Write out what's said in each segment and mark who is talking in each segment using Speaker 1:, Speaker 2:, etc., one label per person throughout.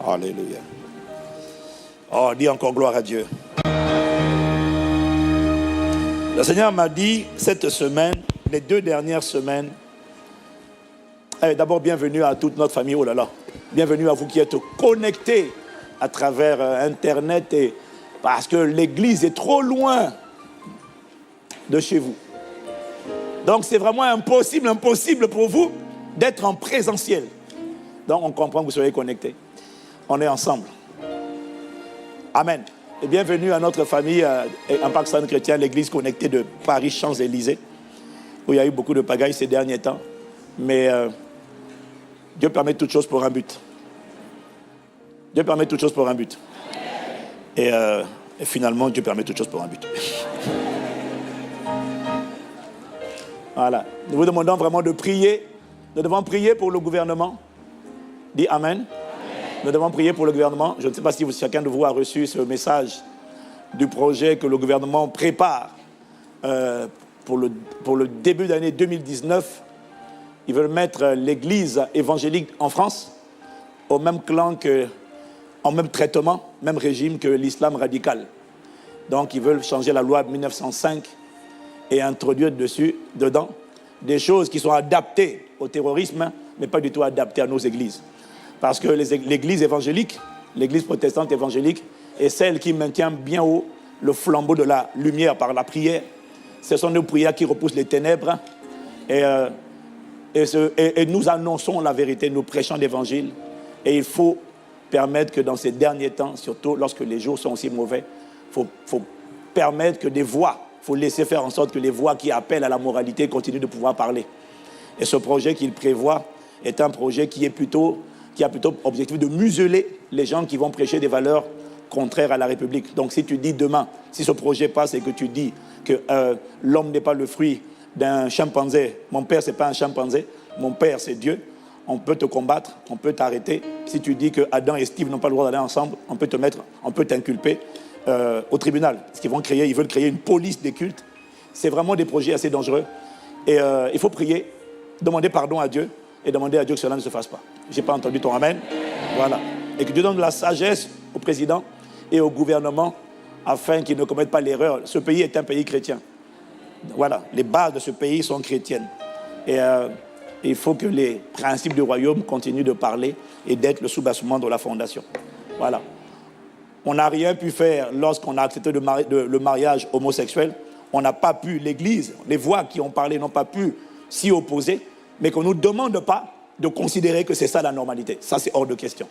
Speaker 1: Alléluia. Oh, dis encore gloire à Dieu. Le Seigneur m'a dit cette semaine, les 2 dernières semaines, d'abord bienvenue à toute notre famille, oh là là, bienvenue à vous qui êtes connectés à travers Internet, parce que l'église est trop loin de chez vous. Donc c'est vraiment impossible pour vous d'être en présentiel. Donc on comprend que vous soyez connectés. On est ensemble. Amen. Et bienvenue à notre famille Impact Centre Chrétien, l'église connectée de Paris Champs-Élysées, où il y a eu beaucoup de pagailles ces derniers temps. Mais Dieu permet toutes choses pour un but. Dieu permet toutes choses pour un but. Et finalement, Dieu permet toutes choses pour un but. Voilà. Nous vous demandons vraiment de prier. Nous devons prier pour le gouvernement. Dis Amen. Nous devons prier pour le gouvernement. Je ne sais pas si chacun de vous a reçu ce message du projet que le gouvernement prépare pour le début d'année 2019. Ils veulent mettre l'église évangélique en France au même clan en même traitement, même régime que l'islam radical. Donc ils veulent changer la loi de 1905 et introduire dedans des choses qui sont adaptées au terrorisme, mais pas du tout adaptées à nos églises. Parce que l'église évangélique, l'église protestante évangélique, est celle qui maintient bien haut le flambeau de la lumière par la prière. Ce sont nos prières qui repoussent les ténèbres. Et nous annonçons la vérité, nous prêchons l'évangile. Et il faut permettre que dans ces derniers temps, surtout lorsque les jours sont aussi mauvais, il faut permettre que des voix, il faut laisser faire en sorte que les voix qui appellent à la moralité continuent de pouvoir parler. Et ce projet qu'il prévoit est un projet qui a plutôt objectif de museler les gens qui vont prêcher des valeurs contraires à la République. Donc si tu dis demain, si ce projet passe et que tu dis que l'homme n'est pas le fruit d'un chimpanzé, mon père c'est pas un chimpanzé, mon père c'est Dieu, on peut te combattre, on peut t'arrêter. Si tu dis que Adam et Steve n'ont pas le droit d'aller ensemble, on peut t'inculper au tribunal. Parce ils veulent créer une police des cultes. C'est vraiment des projets assez dangereux. Et il faut prier, demander pardon à Dieu et demander à Dieu que cela ne se fasse pas. Je n'ai pas entendu ton amen. Voilà. Et que Dieu donne de la sagesse au président et au gouvernement afin qu'ils ne commettent pas l'erreur. Ce pays est un pays chrétien. Voilà. Les bases de ce pays sont chrétiennes. Et il faut que les principes du royaume continuent de parler et d'être le soubassement de la fondation. Voilà. On n'a rien pu faire lorsqu'on a accepté le mariage homosexuel. On n'a pas pu, l'Église, les voix qui ont parlé n'ont pas pu s'y opposer, mais qu'on ne nous demande pas de considérer que c'est ça la normalité. Ça, c'est hors de question.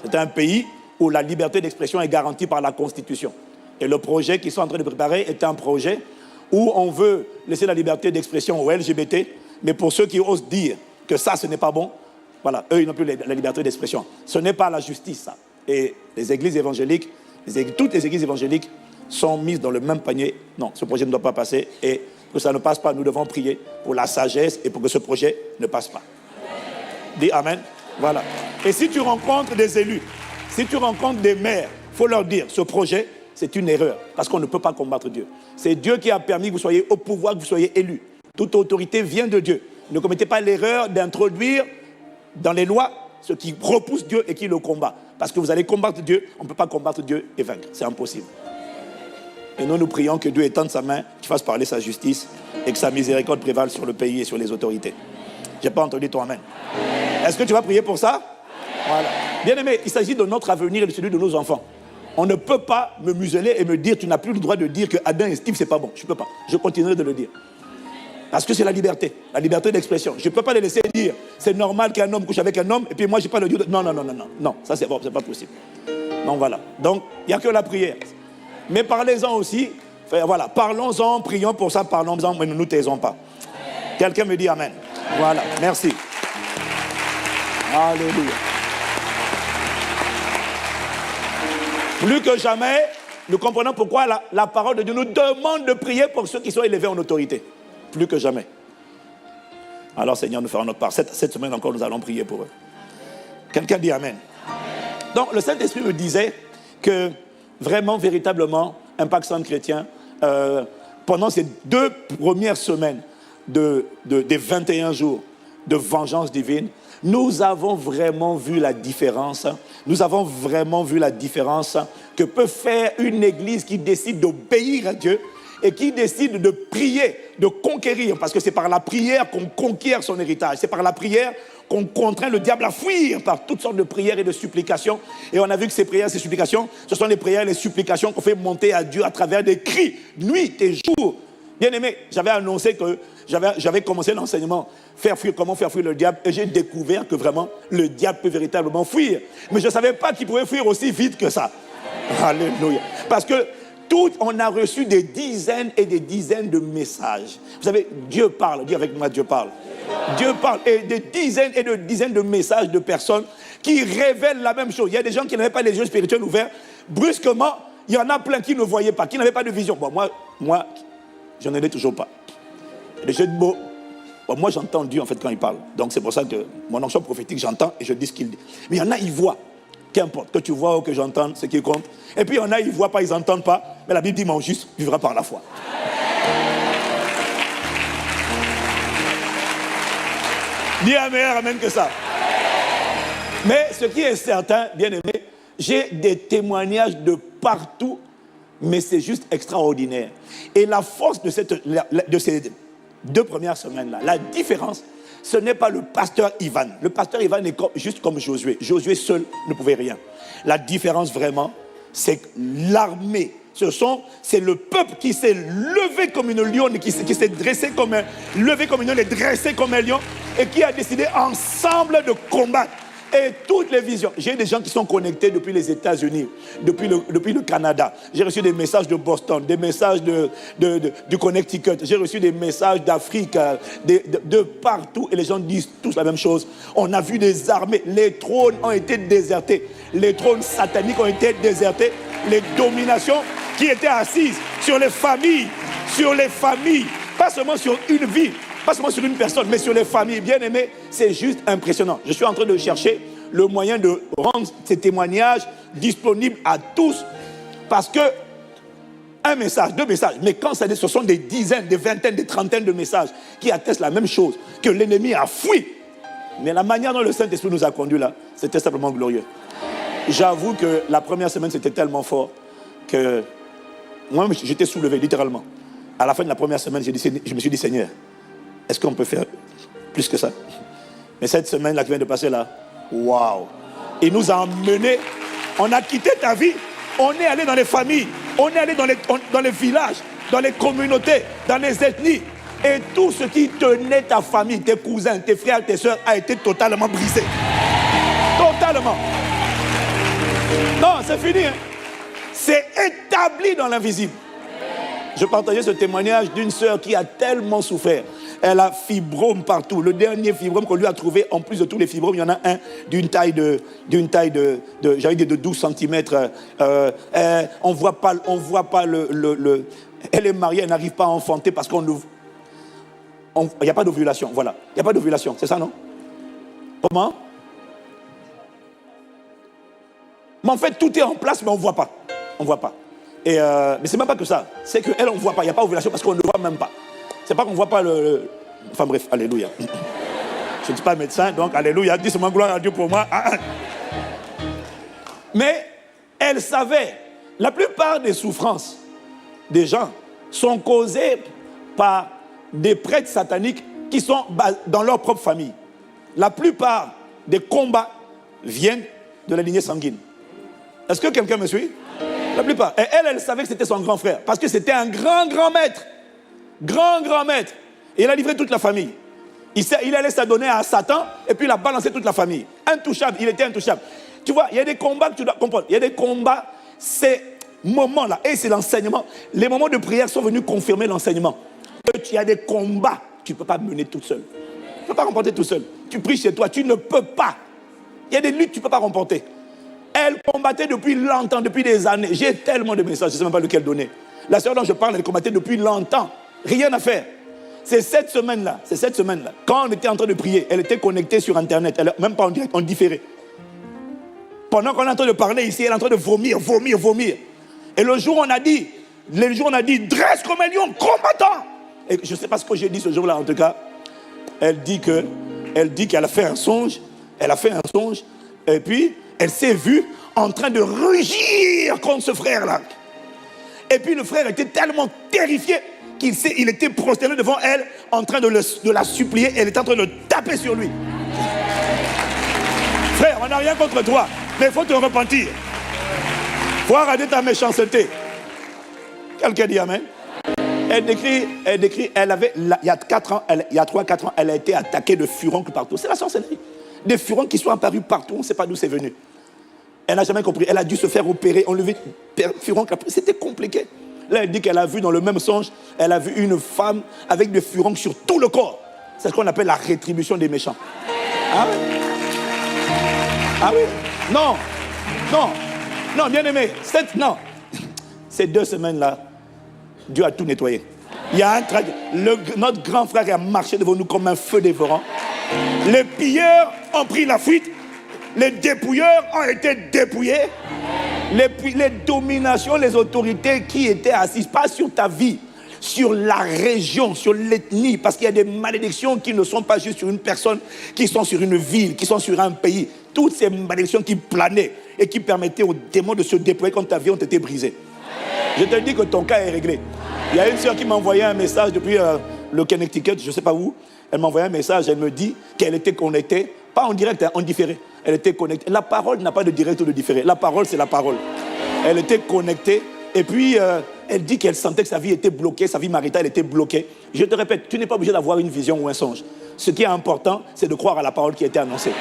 Speaker 1: C'est un pays où la liberté d'expression est garantie par la Constitution. Et le projet qu'ils sont en train de préparer est un projet où on veut laisser la liberté d'expression aux LGBT, mais pour ceux qui osent dire que ça, ce n'est pas bon, voilà, eux, ils n'ont plus la liberté d'expression. Ce n'est pas la justice, ça. Et les églises évangéliques, toutes les églises évangéliques sont mises dans le même panier. Non, ce projet ne doit pas passer. Et que ça ne passe pas, nous devons prier pour la sagesse et pour que ce projet ne passe pas. Dis Amen. Voilà. Et si tu rencontres des élus, si tu rencontres des maires, il faut leur dire, ce projet, c'est une erreur. Parce qu'on ne peut pas combattre Dieu. C'est Dieu qui a permis que vous soyez au pouvoir, que vous soyez élus. Toute autorité vient de Dieu. Ne commettez pas l'erreur d'introduire dans les lois ce qui repousse Dieu et qui le combat. Parce que vous allez combattre Dieu, on ne peut pas combattre Dieu et vaincre. C'est impossible. Et nous prions que Dieu étende sa main, qu'il fasse parler sa justice et que sa miséricorde prévale sur le pays et sur les autorités. Je n'ai pas entendu ton amen. Est-ce que tu vas prier pour ça? Voilà. Bien aimé, il s'agit de notre avenir et de celui de nos enfants. On ne peut pas me museler et me dire, tu n'as plus le droit de dire que Adam et Steve, c'est pas bon. Je ne peux pas. Je continuerai de le dire. Parce que c'est la liberté d'expression. Je ne peux pas les laisser dire, c'est normal qu'un homme couche avec un homme, et puis moi, je n'ai pas le droit de... Non, ça, c'est pas possible. Donc, voilà. Donc, il n'y a que la prière. Mais parlez-en aussi. Voilà, parlons-en, prions pour ça, parlons-en, mais ne nous taisons pas. Quelqu'un me dit amen. Voilà, merci. Alléluia. Plus que jamais, nous comprenons pourquoi la parole de Dieu nous demande de prier pour ceux qui sont élevés en autorité. Plus que jamais. Alors Seigneur, nous ferons notre part. Cette semaine encore, nous allons prier pour eux. Quelqu'un dit amen. Donc le Saint-Esprit me disait que vraiment, véritablement, Impact Centre Chrétien, pendant ces 2 premières semaines des 21 jours de vengeance divine, nous avons vraiment vu la différence. Nous avons vraiment vu la différence que peut faire une église qui décide d'obéir à Dieu et qui décide de prier, de conquérir, parce que c'est par la prière qu'on conquiert son héritage. C'est par la prière qu'on contraint le diable à fuir par toutes sortes de prières et de supplications. Et on a vu que ces prières, ces supplications, ce sont les prières et les supplications qu'on fait monter à Dieu à travers des cris, nuit et jour. Bien aimé, j'avais annoncé que j'avais commencé l'enseignement, comment faire fuir le diable, et j'ai découvert que vraiment, le diable peut véritablement fuir. Mais je ne savais pas qu'il pouvait fuir aussi vite que ça. Alléluia. Parce que on a reçu des dizaines et des dizaines de messages. Vous savez, Dieu parle, dis avec moi, Dieu parle. Dieu parle, et des dizaines et des dizaines de messages de personnes qui révèlent la même chose. Il y a des gens qui n'avaient pas les yeux spirituels ouverts. Brusquement, il y en a plein qui ne voyaient pas, qui n'avaient pas de vision. Bon, moi, je n'en ai toujours pas. Les jeux de mots, bon, moi j'entends Dieu en fait quand il parle. Donc c'est pour ça que mon onction prophétique, j'entends et je dis ce qu'il dit. Mais il y en a, ils voient. Qu'importe, que tu vois ou que j'entende, ce qui compte. Et puis il y en a, ils ne voient pas, ils n'entendent pas. Mais la Bible dit, mon juste vivra par la foi. Dis amen, amen que ça. Mais ce qui est certain, bien aimé, j'ai des témoignages de partout, mais c'est juste extraordinaire. Et la force de ces 2 premières semaines-là, la différence, ce n'est pas le pasteur Ivan. Le pasteur Ivan est juste comme Josué. Josué seul ne pouvait rien. La différence vraiment, c'est que l'armée, c'est le peuple qui s'est levé comme une lionne, qui s'est dressé comme levé comme une lionne et dressé comme un lion, et qui a décidé ensemble de combattre. Et toutes les visions. J'ai des gens qui sont connectés depuis les États-Unis, depuis le Canada. J'ai reçu des messages de Boston, des messages du Connecticut. J'ai reçu des messages d'Afrique, de partout. Et les gens disent tous la même chose. On a vu des armées. Les trônes ont été désertés. Les trônes sataniques ont été désertés. Les dominations qui étaient assises sur les familles. Pas seulement sur une vie. Pas seulement sur une personne, mais sur les familles. Bien aimées, c'est juste impressionnant. Je suis en train de chercher le moyen de rendre ces témoignages disponibles à tous. Parce que un message, 2 messages, mais quand ce sont des dizaines, des vingtaines, des trentaines de messages qui attestent la même chose, que l'ennemi a fui. Mais la manière dont le Saint-Esprit nous a conduits là, c'était simplement glorieux. J'avoue que la première semaine, c'était tellement fort que moi, j'étais soulevé, littéralement. À la fin de la première semaine, je me suis dit, Seigneur, est-ce qu'on peut faire plus que ça? Mais cette semaine-là qui vient de passer là, waouh! Il nous a emmenés, on a quitté ta vie, on est allé dans les familles, on est allé dans les villages, dans les communautés, dans les ethnies. Et tout ce qui tenait ta famille, tes cousins, tes frères, tes soeurs, a été totalement brisé. Totalement. Non, c'est fini. Hein. C'est établi dans l'invisible. Je partageais ce témoignage d'une sœur qui a tellement souffert. Elle a fibrome partout. Le dernier fibrome qu'on lui a trouvé, en plus de tous les fibromes, il y en a un d'une taille de j'allais dire de 12 cm. On ne voit pas le... Elle est mariée, elle n'arrive pas à enfanter parce qu'il n'y a pas d'ovulation. Voilà. Il n'y a pas d'ovulation, c'est ça, non? Comment? Mais en fait, tout est en place, mais on ne voit pas. On ne voit pas. Mais ce n'est même pas que ça. C'est qu'elle, on ne voit pas. Il n'y a pas d'ovulation parce qu'on ne voit même pas. C'est pas qu'on ne voit pas Enfin bref, alléluia. Je ne suis pas médecin, donc alléluia. Dis seulement gloire à Dieu pour moi. Mais elle savait, la plupart des souffrances des gens sont causées par des prêtres sataniques qui sont dans leur propre famille. La plupart des combats viennent de la lignée sanguine. Est-ce que quelqu'un me suit? La plupart. Et elle savait que c'était son grand frère. Parce que c'était un grand maître. Grand maître. Et il a livré toute la famille. Il allait s'adonner à Satan et puis il a balancé toute la famille. Intouchable, il était intouchable. Tu vois, il y a des combats que tu dois comprendre. Il y a des combats, ces moments-là, et c'est l'enseignement. Les moments de prière sont venus confirmer l'enseignement. Il y a des combats que tu ne peux pas mener tout seul. Tu ne peux pas remporter tout seul. Tu pries chez toi, tu ne peux pas. Il y a des luttes que tu ne peux pas remporter. Elle combattait depuis longtemps, depuis des années. J'ai tellement de messages, je ne sais même pas lequel donner. La sœur dont je parle, elle combattait depuis longtemps. Rien à faire. C'est cette semaine-là. Quand on était en train de prier, elle était connectée sur Internet. Elle, même pas en direct, en différé. Pendant qu'on est en train de parler ici, elle est en train de vomir. Et le jour, on a dit, dresse comme un lion, combattant. Et je ne sais pas ce que j'ai dit ce jour-là, en tout cas. Elle dit que Elle dit qu'elle a fait un songe. Elle a fait un songe. Et puis, elle s'est vue en train de rugir contre ce frère-là. Et puis, le frère était tellement terrifié qu'il était prosterné devant elle, en train de la supplier. Elle était en train de taper sur lui. Frère, on n'a rien contre toi, mais il faut te repentir. Il faut arrêter ta méchanceté. Quelqu'un dit amen. Elle décrit, elle avait, il y a 3-4 ans, elle a été attaquée de furoncles partout. C'est la sorcellerie. Des furoncles qui sont apparus partout, on ne sait pas d'où c'est venu. Elle n'a jamais compris. Elle a dû se faire opérer, enlever furoncles. C'était compliqué. Là, elle dit qu'elle a vu dans le même songe, elle a vu une femme avec des furoncles sur tout le corps. C'est ce qu'on appelle la rétribution des méchants. Ah oui? Ah oui? Non. Non. Non, bien aimé. Non. Ces 2 semaines-là, Dieu a tout nettoyé. Il y a notre grand frère a marché devant nous comme un feu dévorant. Les pilleurs ont pris la fuite. Les dépouilleurs ont été dépouillés. Les dominations, les autorités qui étaient assises, pas sur ta vie, sur la région, sur l'ethnie, parce qu'il y a des malédictions qui ne sont pas juste sur une personne, qui sont sur une ville, qui sont sur un pays. Toutes ces malédictions qui planaient et qui permettaient aux démons de se déployer quand ta vie ont été brisées. Je te dis que ton cas est réglé. Il y a une soeur qui m'a envoyé un message depuis le Connecticut, je ne sais pas où. Elle m'a envoyé un message, elle me dit qu'elle était connectée, pas en direct, en différé. Elle était connectée. La parole n'a pas de direct ou de différé. La parole, c'est la parole. Elle était connectée. Et puis, elle dit qu'elle sentait que sa vie était bloquée, sa vie maritale était bloquée. Je te répète, tu n'es pas obligé d'avoir une vision ou un songe. Ce qui est important, c'est de croire à la parole qui a été annoncée.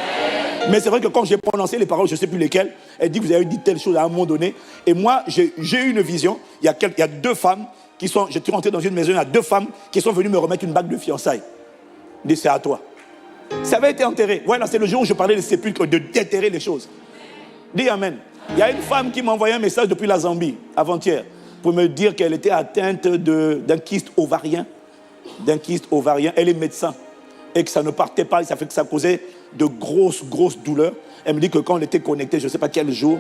Speaker 1: Mais c'est vrai que quand j'ai prononcé les paroles, je ne sais plus lesquelles, elle dit que vous avez dit telle chose à un moment donné. Et moi, j'ai eu une vision. Il y a 2 femmes qui sont... Je suis rentré dans une maison, il y a 2 femmes qui sont venues me remettre une bague de fiançailles. Je dis, c'est à toi. Ça avait été enterré. Voilà, c'est le jour où je parlais des sépulcres, de déterrer les choses. Dis amen. Il y a une femme qui m'a envoyé un message depuis la Zambie, avant-hier, pour me dire qu'elle était atteinte d'un kyste ovarien. D'un kyste ovarien. Elle est médecin. Et que ça ne partait pas, ça fait que ça causait de grosses douleurs. Elle me dit que quand elle était connectée, je ne sais pas quel jour,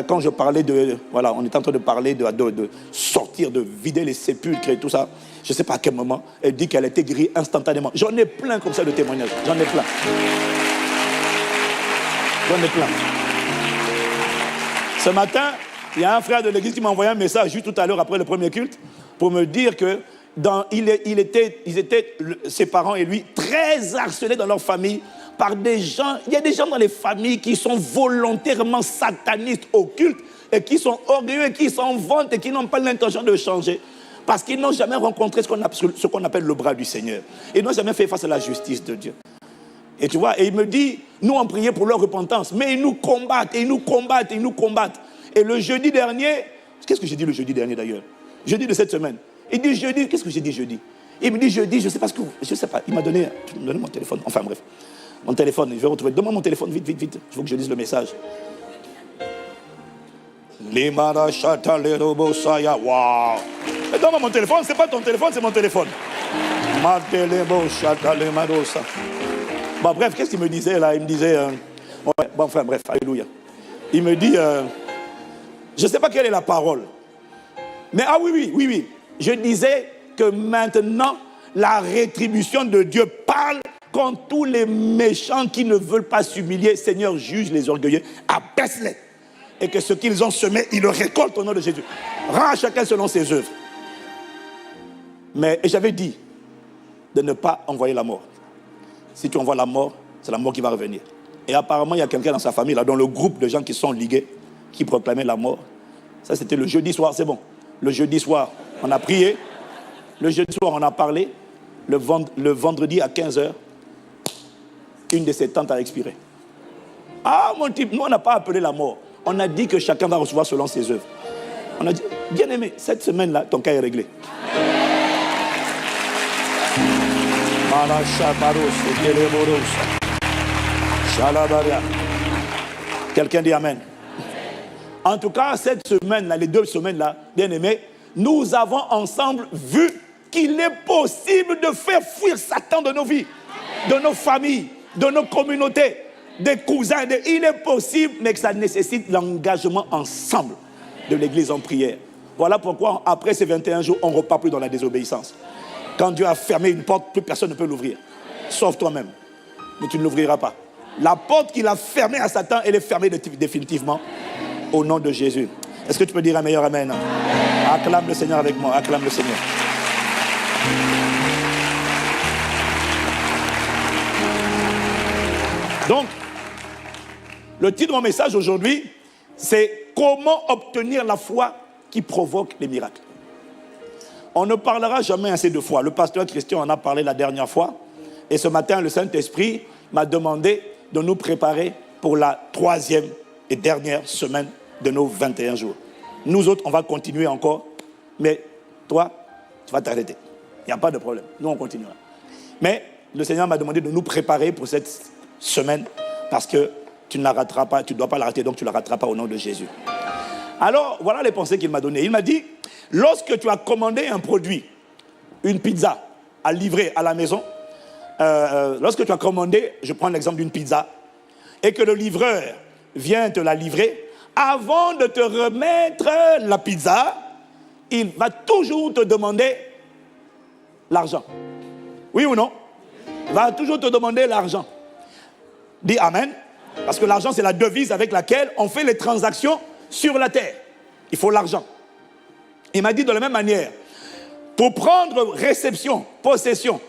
Speaker 1: quand je parlais voilà, on était en train de parler de sortir, de vider les sépulcres et tout ça. Je ne sais pas à quel moment. Elle dit qu'elle était guérie instantanément. J'en ai plein comme ça de témoignages. J'en ai plein. Ce matin, il y a un frère de l'église qui m'a envoyé un message juste tout à l'heure après le premier culte pour me dire que ses parents et lui, très harcelés dans leur famille par des gens. Il y a des gens dans les familles qui sont volontairement satanistes, occultes, et qui sont orgueilleux, et qui s'en vantent, et qui n'ont pas l'intention de changer. Parce qu'ils n'ont jamais rencontré ce qu'on appelle le bras du Seigneur. Ils n'ont jamais fait face à la justice de Dieu. Et tu vois, et il me dit, nous on priait pour leur repentance, mais ils nous combattent, et ils nous combattent, et ils nous combattent. Et le jeudi dernier, qu'est-ce que j'ai dit le jeudi dernier d'ailleurs? Jeudi de cette semaine. Il dit jeudi, qu'est-ce que j'ai dit jeudi? Il me dit jeudi, je ne sais pas ce que je ne sais pas. Il m'a donné mon téléphone, enfin bref. Mon téléphone, je vais retrouver. Donne-moi mon téléphone, vite. Il faut que je lise le message. Waouh! Mais donne-moi mon téléphone, c'est pas ton téléphone, c'est mon téléphone. Bon, bref, qu'est-ce qu'il me disait là? Il me disait... ouais, bon, enfin, bref, alléluia. Il me dit... je ne sais pas quelle est la parole. Mais ah oui. Je disais que maintenant, la rétribution de Dieu parle contre tous les méchants qui ne veulent pas s'humilier. Seigneur, juge les orgueilleux, abaisse-les. Et que ce qu'ils ont semé, ils le récoltent au nom de Jésus. Rends à chacun selon ses œuvres. Et j'avais dit de ne pas envoyer la mort. Si tu envoies la mort, c'est la mort qui va revenir. Et apparemment, il y a quelqu'un dans sa famille, là, dans le groupe de gens qui sont ligués, qui proclamaient la mort. Ça, c'était le jeudi soir, c'est bon. Le jeudi soir, on a prié. Le jeudi soir, on a parlé. Le vendredi à 15h, une de ses tantes a expiré. Ah, mon type, nous, on n'a pas appelé la mort. On a dit que chacun va recevoir selon ses œuvres. On a dit, bien aimé, cette semaine-là, ton cas est réglé. Quelqu'un dit amen. En tout cas, cette semaine-là, les 2 semaines-là, bien aimé, nous avons ensemble vu qu'il est possible de faire fuir Satan de nos vies, de nos familles, de nos communautés, des cousins. Il est possible, mais que ça nécessite l'engagement ensemble de l'Église en prière. Voilà pourquoi, après ces 21 jours, on ne repart plus dans la désobéissance. Quand Dieu a fermé une porte, plus personne ne peut l'ouvrir. Sauf toi-même. mais tu ne l'ouvriras pas. La porte qu'il a fermée à Satan, elle est fermée définitivement au nom de Jésus. Est-ce que tu peux dire un meilleur amen? Acclame le Seigneur avec moi, acclame le Seigneur. Donc, le titre de mon message aujourd'hui, c'est « Comment obtenir la foi qui provoque les miracles ?» On ne parlera jamais assez de foi. Le pasteur Christian en a parlé la dernière fois. Et ce matin, le Saint-Esprit m'a demandé de nous préparer pour la 3e et dernière semaine de nos 21 jours. Nous autres, on va continuer encore. Mais toi, tu vas t'arrêter. Il n'y a pas de problème. Nous, on continuera. Mais le Seigneur m'a demandé de nous préparer pour cette semaine parce que tu ne la rateras pas, tu ne dois pas la rater, donc tu ne la rateras pas au nom de Jésus. Alors, voilà les pensées qu'il m'a données. Il m'a dit, lorsque tu as commandé un produit, une pizza, à livrer à la maison, lorsque tu as commandé, je prends l'exemple d'une pizza, et que le livreur vient te la livrer, avant de te remettre la pizza, il va toujours te demander l'argent. Oui ou non? Il va toujours te demander l'argent. Dis Amen. Parce que l'argent, c'est la devise avec laquelle on fait les transactions sur la terre. Il faut l'argent. Il m'a dit de la même manière, pour prendre réception, possession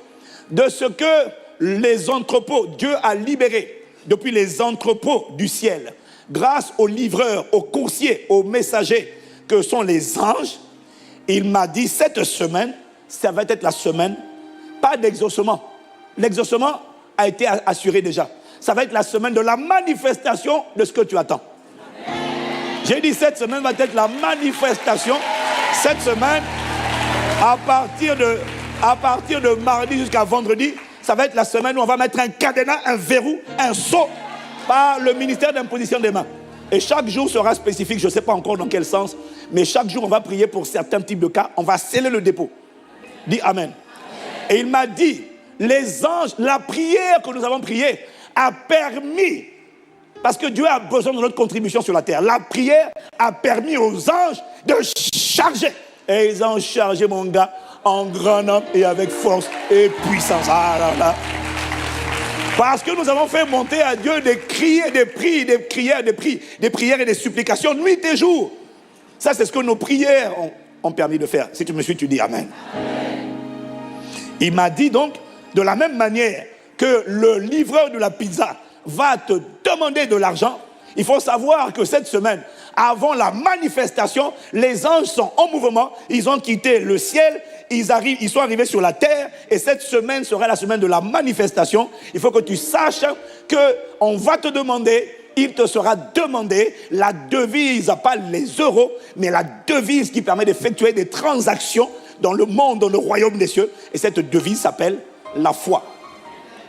Speaker 1: de ce que les entrepôts, Dieu a libéré depuis les entrepôts du ciel, grâce aux livreurs, aux coursiers, aux messagers que sont les anges, il m'a dit cette semaine, ça va être la semaine, pas d'exaucement. L'exaucement a été assuré déjà. Ça va être la semaine de la manifestation de ce que tu attends. J'ai dit cette semaine va être la manifestation. Cette semaine, à partir de mardi jusqu'à vendredi, ça va être la semaine où on va mettre un cadenas, un verrou, un sceau par le ministère d'imposition des mains. Et chaque jour sera spécifique, je ne sais pas encore dans quel sens, mais chaque jour on va prier pour certains types de cas, on va sceller le dépôt. Dis Amen. Et il m'a dit, les anges, la prière que nous avons priée a permis, parce que Dieu a besoin de notre contribution sur la terre, la prière a permis aux anges de charger. Et ils ont chargé mon gars en grand nombre et avec force et puissance. Ah là là. Parce que nous avons fait monter à Dieu des cris, des prix, des prières, des prières et des supplications nuit et jour. Ça, c'est ce que nos prières ont permis de faire. Si tu me suis, tu dis Amen. Il m'a dit donc, de la même manière que le livreur de la pizza va te demander de l'argent, il faut savoir que cette semaine, avant la manifestation, les anges sont en mouvement, ils ont quitté le ciel, ils sont arrivés sur la terre, et cette semaine sera la semaine de la manifestation. Il faut que tu saches qu'on va te demander, il te sera demandé la devise, pas les euros, mais la devise qui permet d'effectuer des transactions dans le monde, dans le royaume des cieux. Et cette devise s'appelle la foi.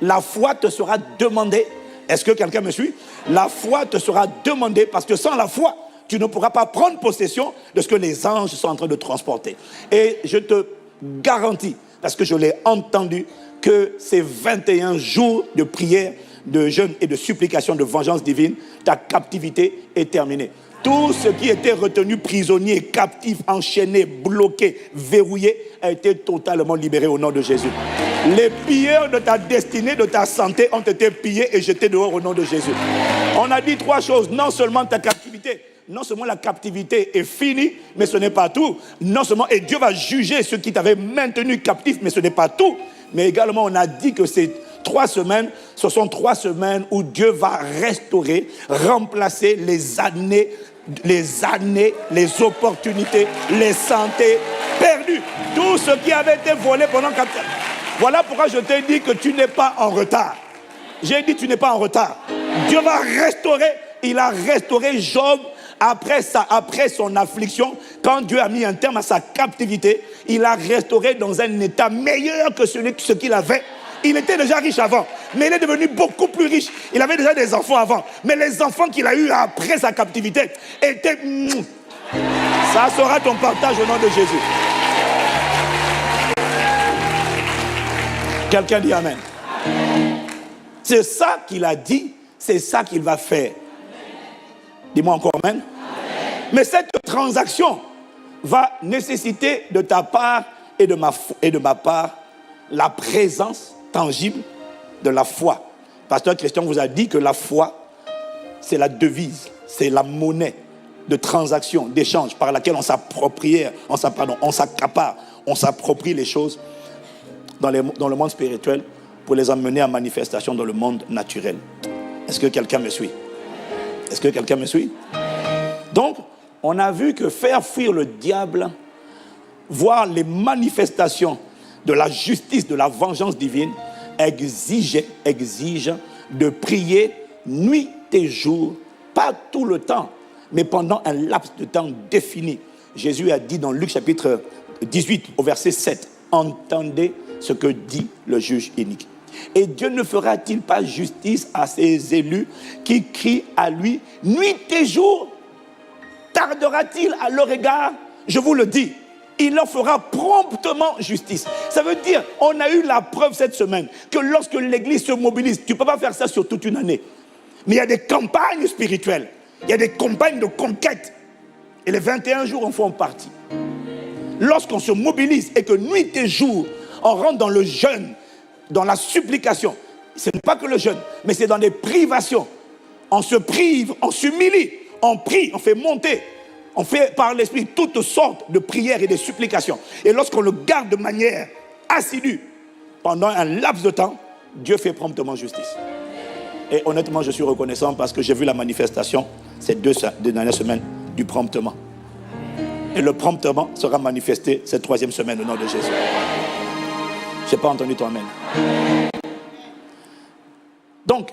Speaker 1: La foi te sera demandée. Est-ce que quelqu'un me suit? La foi te sera demandée parce que sans la foi, tu ne pourras pas prendre possession de ce que les anges sont en train de transporter. Et je te garantis, parce que je l'ai entendu, que ces 21 jours de prière, de jeûne et de supplication de vengeance divine, ta captivité est terminée. Tout ce qui était retenu prisonnier, captif, enchaîné, bloqué, verrouillé, a été totalement libéré au nom de Jésus. Les pilleurs de ta destinée, de ta santé ont été pillés et jetés dehors au nom de Jésus. On a dit 3 choses. Non seulement ta captivité, non seulement la captivité est finie, mais ce n'est pas tout. Non seulement, et Dieu va juger ceux qui t'avaient maintenu captif, mais ce n'est pas tout. Mais également, on a dit que ces 3 semaines, ce sont 3 semaines où Dieu va restaurer, remplacer les années, les opportunités, les santé perdues. Tout ce qui avait été volé pendant 4 ans. Voilà pourquoi je t'ai dit que tu n'es pas en retard. J'ai dit tu n'es pas en retard. Dieu va restaurer. Il a restauré Job après son affliction. Quand Dieu a mis un terme à sa captivité, il a restauré dans un état meilleur que ce qu'il avait. Il était déjà riche avant, mais il est devenu beaucoup plus riche. Il avait déjà des enfants avant, mais les enfants qu'il a eus après sa captivité étaient... Ça sera ton partage au nom de Jésus. Quelqu'un dit Amen. C'est ça qu'il a dit, c'est ça qu'il va faire. Dis-moi encore Amen. Mais cette transaction va nécessiter de ta part et de ma part la présence tangible de la foi Pasteur Christian vous a dit que la foi, c'est la devise, c'est la monnaie de transaction, d'échange par laquelle on s'approprie, on s'accapare, on s'approprie les choses dans le monde spirituel pour les amener à manifestation dans le monde naturel. Est-ce que quelqu'un me suit? Est-ce que quelqu'un me suit? Donc, on a vu que faire fuir le diable, voir les manifestations de la justice, de la vengeance divine, exige de prier nuit et jour, pas tout le temps, mais pendant un laps de temps défini. Jésus a dit dans Luc chapitre 18 au verset 7, « Entendez ce que dit le juge inique. Et Dieu ne fera-t-il pas justice à ses élus qui crient à lui nuit et jour? Tardera-t-il à leur égard? Je vous le dis, il leur fera promptement justice. » Ça veut dire, on a eu la preuve cette semaine que lorsque l'Église se mobilise, tu ne peux pas faire ça sur toute une année. Mais il y a des campagnes spirituelles, il y a des campagnes de conquête. Et les 21 jours en font partie. Lorsqu'on se mobilise et que nuit et jour, on rentre dans le jeûne, dans la supplication. Ce n'est pas que le jeûne, mais c'est dans des privations. On se prive, on s'humilie, on prie, on fait monter. On fait par l'Esprit toutes sortes de prières et de supplications. Et lorsqu'on le garde de manière assidue, pendant un laps de temps, Dieu fait promptement justice. Et honnêtement, je suis reconnaissant parce que j'ai vu la manifestation ces deux dernières semaines du promptement. Et le promptement sera manifesté cette 3e semaine au nom de Jésus. Je n'ai pas entendu ton amen. Donc,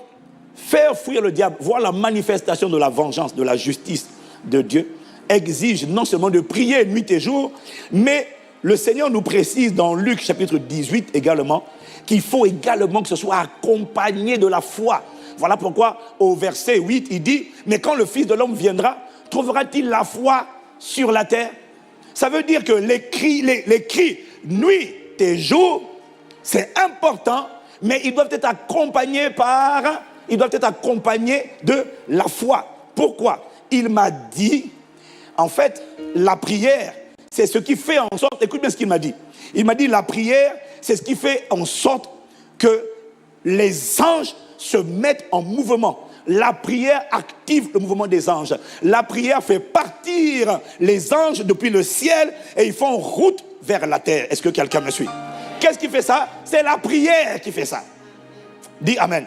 Speaker 1: faire fuir le diable, voir la manifestation de la vengeance, de la justice de Dieu, exige non seulement de prier nuit et jour, mais le Seigneur nous précise dans Luc chapitre 18 également, qu'il faut également que ce soit accompagné de la foi. Voilà pourquoi au verset 8, il dit, « Mais quand le Fils de l'homme viendra, trouvera-t-il la foi sur la terre ?» Ça veut dire que les cris nuit et jour, c'est important, mais ils doivent être accompagnés de la foi. Pourquoi? Il m'a dit, en fait, la prière, c'est ce qui fait en sorte, écoute bien ce qu'il m'a dit. Il m'a dit, la prière, c'est ce qui fait en sorte que les anges se mettent en mouvement. La prière active le mouvement des anges. La prière fait partir les anges depuis le ciel et ils font route vers la terre. Est-ce que quelqu'un me suit? Qu'est-ce qui fait ça? C'est la prière qui fait ça. Dis Amen.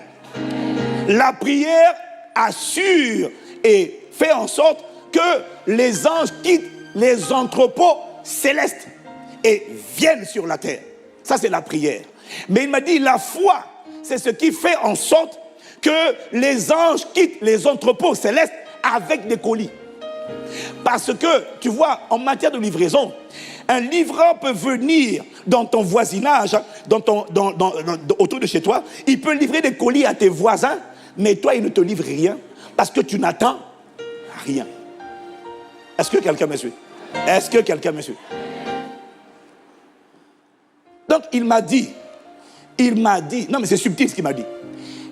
Speaker 1: La prière assure et fait en sorte que les anges quittent les entrepôts célestes et viennent sur la terre. Ça, c'est la prière. Mais il m'a dit, la foi, c'est ce qui fait en sorte que les anges quittent les entrepôts célestes avec des colis. Parce que, tu vois, en matière de livraison, un livreur peut venir dans ton voisinage, autour de chez toi, il peut livrer des colis à tes voisins, mais toi, il ne te livre rien parce que tu n'attends rien. Est-ce que quelqu'un me suit? Est-ce que quelqu'un me suit? Donc, il m'a dit, non mais c'est subtil ce qu'il m'a dit.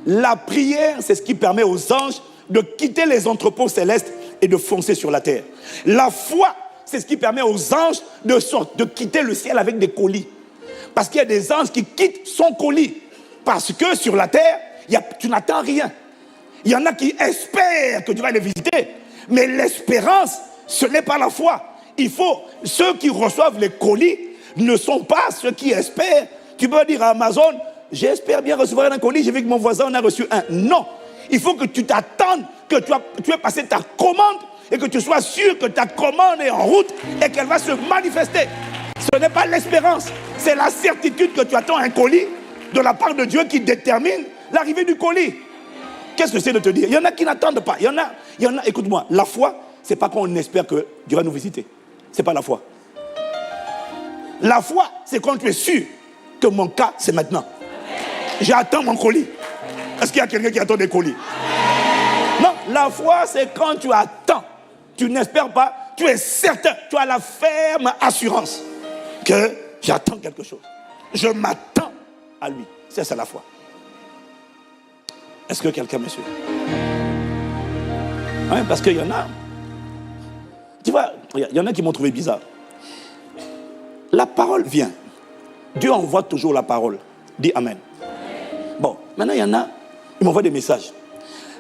Speaker 1: La prière, c'est ce qui permet aux anges de quitter les entrepôts célestes et de foncer sur la terre. La foi, c'est ce qui permet aux anges de quitter le ciel avec des colis. Parce qu'il y a des anges qui quittent son colis. Parce que sur la terre, tu n'attends rien. Il y en a qui espèrent que tu vas les visiter. Mais l'espérance, ce n'est pas la foi. Ceux qui reçoivent les colis ne sont pas ceux qui espèrent. Tu peux dire à Amazon, j'espère bien recevoir un colis, j'ai vu que mon voisin en a reçu un. Non, il faut que tu t'attendes, que tu aies passé ta commande et que tu sois sûr que ta commande est en route et qu'elle va se manifester. Ce n'est pas l'espérance, c'est la certitude que tu attends un colis de la part de Dieu qui détermine l'arrivée du colis. Qu'est-ce que c'est de te dire? Il y en a qui n'attendent pas. Il y en a, écoute-moi, la foi, c'est pas qu'on espère que Dieu va nous visiter. C'est pas la foi. La foi, c'est quand tu es sûr que mon cas, c'est maintenant. J'attends mon colis. Est-ce qu'il y a quelqu'un qui attend des colis? Non, la foi, c'est quand tu attends. Tu n'espères pas, tu es certain, tu as la ferme assurance que j'attends quelque chose. Je m'attends à lui. C'est ça la foi. Est-ce que quelqu'un me suit? Oui, parce qu'il y en a. Tu vois, il y en a qui m'ont trouvé bizarre. La parole vient. Dieu envoie toujours la parole. Dis Amen. Bon, maintenant il y en a, Il m'envoie des messages.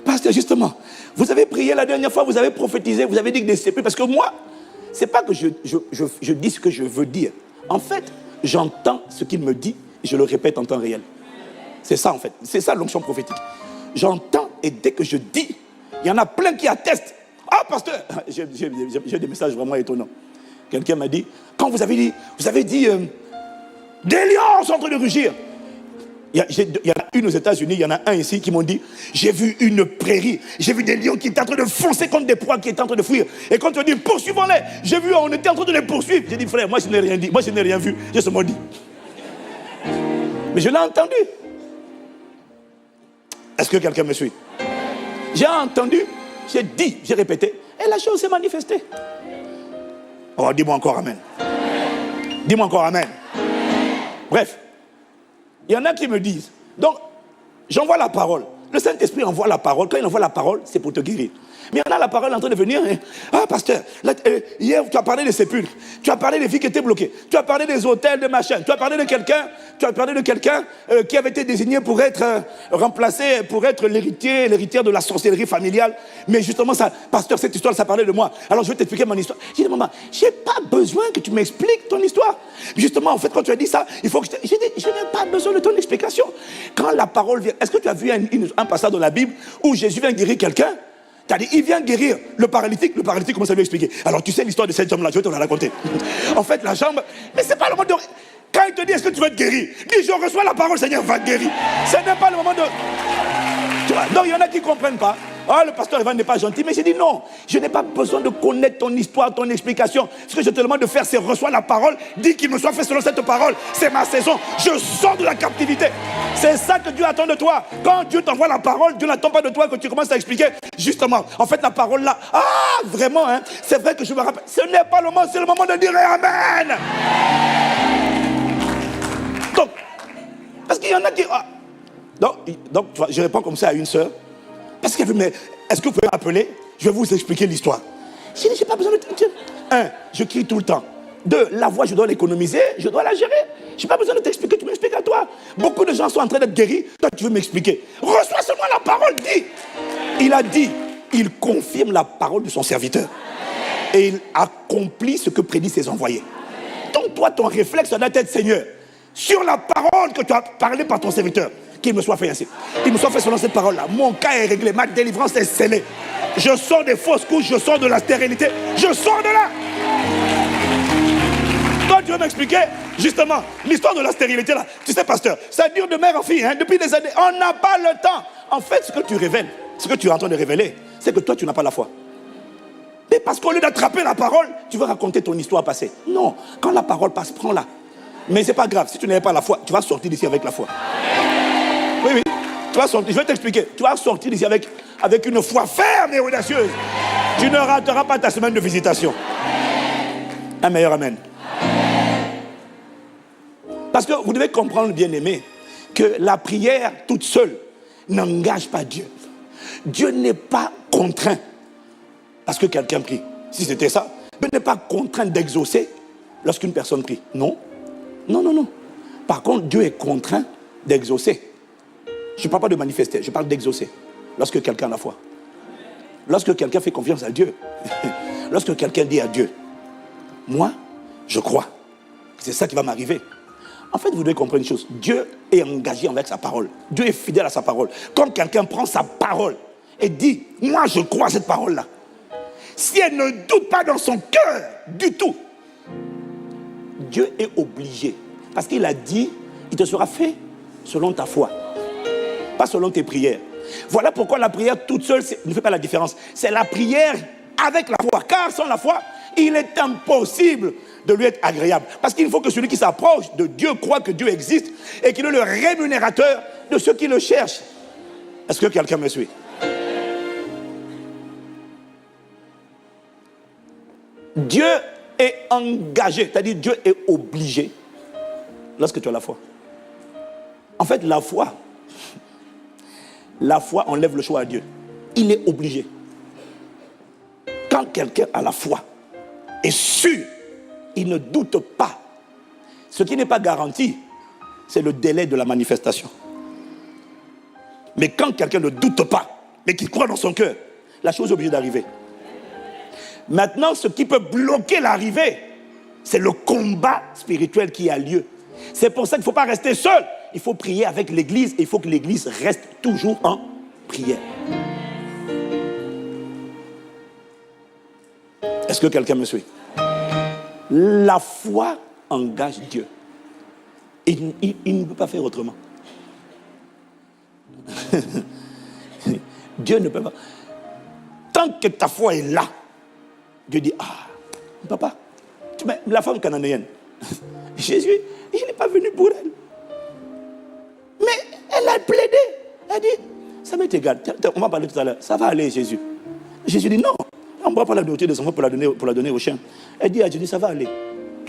Speaker 1: Pasteur, justement, vous avez prié la dernière fois, vous avez prophétisé, vous avez dit que des sépulcres. Parce que moi, c'est pas que je dis ce que je veux dire. En fait, j'entends ce qu'il me dit et je le répète en temps réel. C'est ça, en fait. C'est ça l'onction prophétique. J'entends et dès que je dis, il y en a plein qui attestent. Ah, pasteur, j'ai des messages vraiment étonnants. Quelqu'un m'a dit, quand vous avez dit, des lions sont en train de rugir. Il y en a une aux États-Unis, il y en a un ici qui m'ont dit, j'ai vu une prairie, j'ai vu des lions qui étaient en train de foncer contre des proies qui étaient en train de fuir. Et quand on dit, poursuivons-les, j'ai vu, on était en train de les poursuivre. J'ai dit, frère, moi je n'ai rien dit, moi je n'ai rien vu, j'ai seulement dit. Mais je l'ai entendu. Est-ce que quelqu'un me suit? J'ai entendu, j'ai dit, j'ai répété, et la chose s'est manifestée. Oh, dis-moi encore amen. Dis-moi encore amen. Bref. Il y en a qui me disent, donc, j'envoie la parole. Le Saint-Esprit envoie la parole. Quand il envoie la parole, c'est pour te guérir. Mais il y en a la parole en train de venir. Ah, pasteur, là, hier, tu as parlé des sépulcres. Tu as parlé des filles qui étaient bloquées. Tu as parlé des hôtels, de machin. Tu as parlé de quelqu'un qui avait été désigné pour être remplacé, pour être l'héritière de la sorcellerie familiale. Mais justement, ça, pasteur, cette histoire, ça parlait de moi. Alors, je vais t'expliquer mon histoire. J'ai dit, maman, je n'ai pas besoin que tu m'expliques ton histoire. Justement, en fait, quand tu as dit ça, il faut que je n'ai pas besoin de ton explication. Quand la parole vient, est-ce que tu as vu un passage dans la Bible où Jésus vient guérir quelqu'un? Il vient guérir le paralytique commence à lui expliquer. Alors tu sais l'histoire de cette jambe-là, je vais te la raconter. En fait, la jambe, mais c'est pas le moment de... Quand il te dit, est-ce que tu veux être guéri? Dis, je reçois la parole, Seigneur, va te guérir. Ce n'est pas le moment de... Tu vois, donc il y en a qui ne comprennent pas. Ah, le pasteur Evan n'est pas gentil, mais j'ai dit non, je n'ai pas besoin de connaître ton histoire, ton explication. Ce que je te demande de faire, c'est reçois la parole, dis qu'il me soit fait selon cette parole. C'est ma saison, je sors de la captivité. C'est ça que Dieu attend de toi. Quand Dieu t'envoie la parole, Dieu n'attend pas de toi que tu commences à expliquer. Justement, en fait, la parole là, ah, vraiment, hein, c'est vrai que je me rappelle. Ce n'est pas le moment, c'est le moment de dire Amen. Donc, parce qu'il y en a qui... Ah, donc tu vois, je réponds comme ça à une sœur. Parce qu'elle veut, mais est-ce que vous pouvez m'appeler? Je vais vous expliquer l'histoire. Je dis, j'ai pas besoin de... Je crie tout le temps. 2, la voix, je dois l'économiser, je dois la gérer. Je n'ai pas besoin de t'expliquer, tu m'expliques à toi. Beaucoup de gens sont en train d'être guéris, toi tu veux m'expliquer. Reçois seulement la parole, dis. Il a dit, il confirme la parole de son serviteur. Et il accomplit ce que prédit ses envoyés. Donc toi, ton réflexe doit être, Seigneur, sur la parole que tu as parlé par ton serviteur, qu'il me soit fait ainsi. Qu'il me soit fait selon cette parole-là. Mon cas est réglé, ma délivrance est scellée. Je sors des fausses couches, je sors de la stérilité, je sors de là. Toi, tu veux m'expliquer, justement, l'histoire de la stérilité là. Tu sais, pasteur, ça dure de mère en fille, hein, depuis des années. On n'a pas le temps. En fait, ce que tu révèles, ce que tu es en train de révéler, c'est que toi, tu n'as pas la foi. Mais parce qu'au lieu d'attraper la parole, tu veux raconter ton histoire passée. Non, quand la parole passe, prends-la. Mais c'est pas grave, si tu n'avais pas la foi, tu vas sortir d'ici avec la foi. Oui, oui. Tu vas sortir, je vais t'expliquer. Tu vas sortir d'ici avec une foi ferme et audacieuse. Tu ne rateras pas ta semaine de visitation. Un meilleur amen. Parce que vous devez comprendre, bien-aimés, que la prière toute seule n'engage pas Dieu. Dieu n'est pas contraint parce que quelqu'un prie. Si c'était ça, Dieu n'est pas contraint d'exaucer lorsqu'une personne prie. Non. Non, non, non. Par contre, Dieu est contraint d'exaucer. Je ne parle pas de manifester, je parle d'exaucer. Lorsque quelqu'un a la foi. Lorsque quelqu'un fait confiance à Dieu. Lorsque quelqu'un dit à Dieu, moi, je crois. C'est ça qui va m'arriver. En fait, vous devez comprendre une chose. Dieu est engagé avec sa parole. Dieu est fidèle à sa parole. Quand quelqu'un prend sa parole et dit, moi, je crois à cette parole-là. Si elle ne doute pas dans son cœur du tout, Dieu est obligé. Parce qu'il a dit, il te sera fait selon ta foi. Pas selon tes prières. Voilà pourquoi la prière toute seule ne fait pas la différence. C'est la prière avec la foi. Car sans la foi, il est impossible de lui être agréable. Parce qu'il faut que celui qui s'approche de Dieu croit que Dieu existe et qu'il est le rémunérateur de ceux qui le cherchent. Est-ce que quelqu'un me suit? Dieu est engagé, c'est-à-dire Dieu est obligé lorsque tu as la foi. En fait, la foi enlève le choix à Dieu. Il est obligé. Quand quelqu'un a la foi, est sûr, il ne doute pas. Ce qui n'est pas garanti, c'est le délai de la manifestation. Mais quand quelqu'un ne doute pas, mais qu'il croit dans son cœur, la chose est obligée d'arriver. Maintenant, ce qui peut bloquer l'arrivée, c'est le combat spirituel qui a lieu. C'est pour ça qu'il ne faut pas rester seul. Il faut prier avec l'Église et il faut que l'Église reste toujours en prière. Est-ce que quelqu'un me suit? La foi engage Dieu. Il ne peut pas faire autrement. Dieu ne peut pas. Tant que ta foi est là, Dieu dit, papa, la femme cananéenne, Jésus, il n'est pas venu pour elle. Mais elle a plaidé. Elle a dit, ça m'est égal. On va parler tout à l'heure. Ça va aller, Jésus. Jésus dit, non, on ne va pas la nourriture des enfants pour la donner aux chiens. Elle dit à Jésus, ça va aller.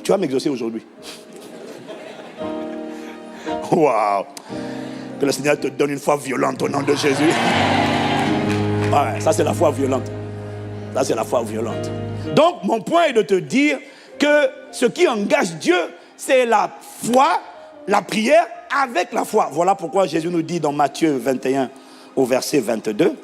Speaker 1: Tu vas m'exaucer aujourd'hui. Waouh! Que le Seigneur te donne une foi violente au nom de Jésus. Ouais, ça c'est la foi violente. Ça c'est la foi violente. Donc mon point est de te dire que ce qui engage Dieu, c'est la foi, la prière avec la foi. Voilà pourquoi Jésus nous dit dans Matthieu 21 au verset 22,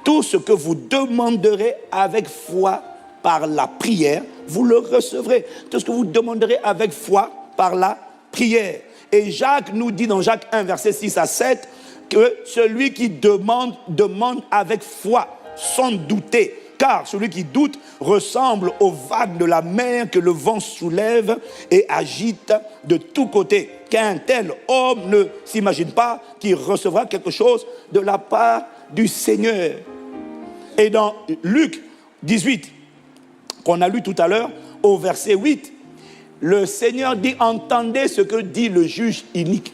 Speaker 1: tout ce que vous demanderez avec foi par la prière, vous le recevrez. Tout ce que vous demanderez avec foi par la prière. Et Jacques nous dit dans Jacques 1, verset 6 à 7, que celui qui demande, demande avec foi, sans douter. Car celui qui doute ressemble aux vagues de la mer que le vent soulève et agite de tous côtés. Qu'un tel homme ne s'imagine pas qu'il recevra quelque chose de la part du Seigneur. Et dans Luc 18, qu'on a lu tout à l'heure, au verset 8, le Seigneur dit, entendez ce que dit le juge inique.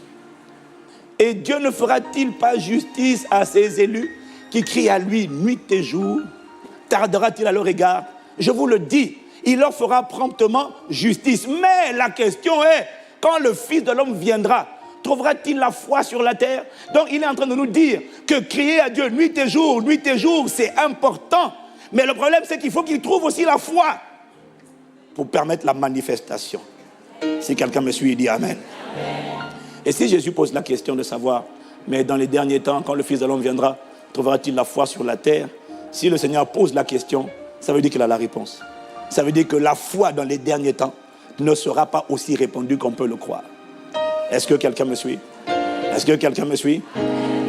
Speaker 1: Et Dieu ne fera-t-il pas justice à ses élus qui crient à lui nuit et jour? Tardera-t-il à leur égard? Je vous le dis, il leur fera promptement justice. Mais la question est, quand le Fils de l'homme viendra, trouvera-t-il la foi sur la terre? Donc il est en train de nous dire que crier à Dieu nuit et jour, c'est important. Mais le problème, c'est qu'il faut qu'il trouve aussi la foi pour permettre la manifestation. Si quelqu'un me suit, il dit Amen. Et si Jésus pose la question de savoir, mais dans les derniers temps, quand le Fils de l'homme viendra, trouvera-t-il la foi sur la terre? Si le Seigneur pose la question, ça veut dire qu'il a la réponse. Ça veut dire que la foi dans les derniers temps ne sera pas aussi répandue qu'on peut le croire. Est-ce que quelqu'un me suit? Est-ce que quelqu'un me suit?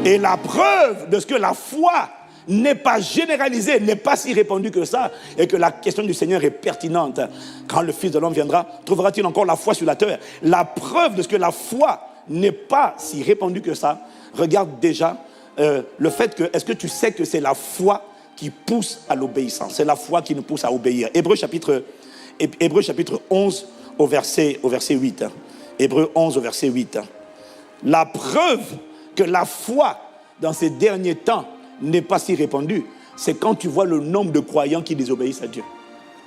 Speaker 1: Et la preuve de ce que la foi n'est pas généralisée, n'est pas si répandue que ça, et que la question du Seigneur est pertinente. Quand le Fils de l'homme viendra, trouvera-t-il encore la foi sur la terre? La preuve de ce que la foi n'est pas si répandue que ça, regarde déjà le fait que, est-ce que tu sais que c'est la foi qui pousse à l'obéissance? C'est la foi qui nous pousse à obéir. Hébreux chapitre 11 au verset 8. Hébreux 11 au verset 8. La preuve que la foi dans ces derniers temps n'est pas si répandue, c'est quand tu vois le nombre de croyants qui désobéissent à Dieu.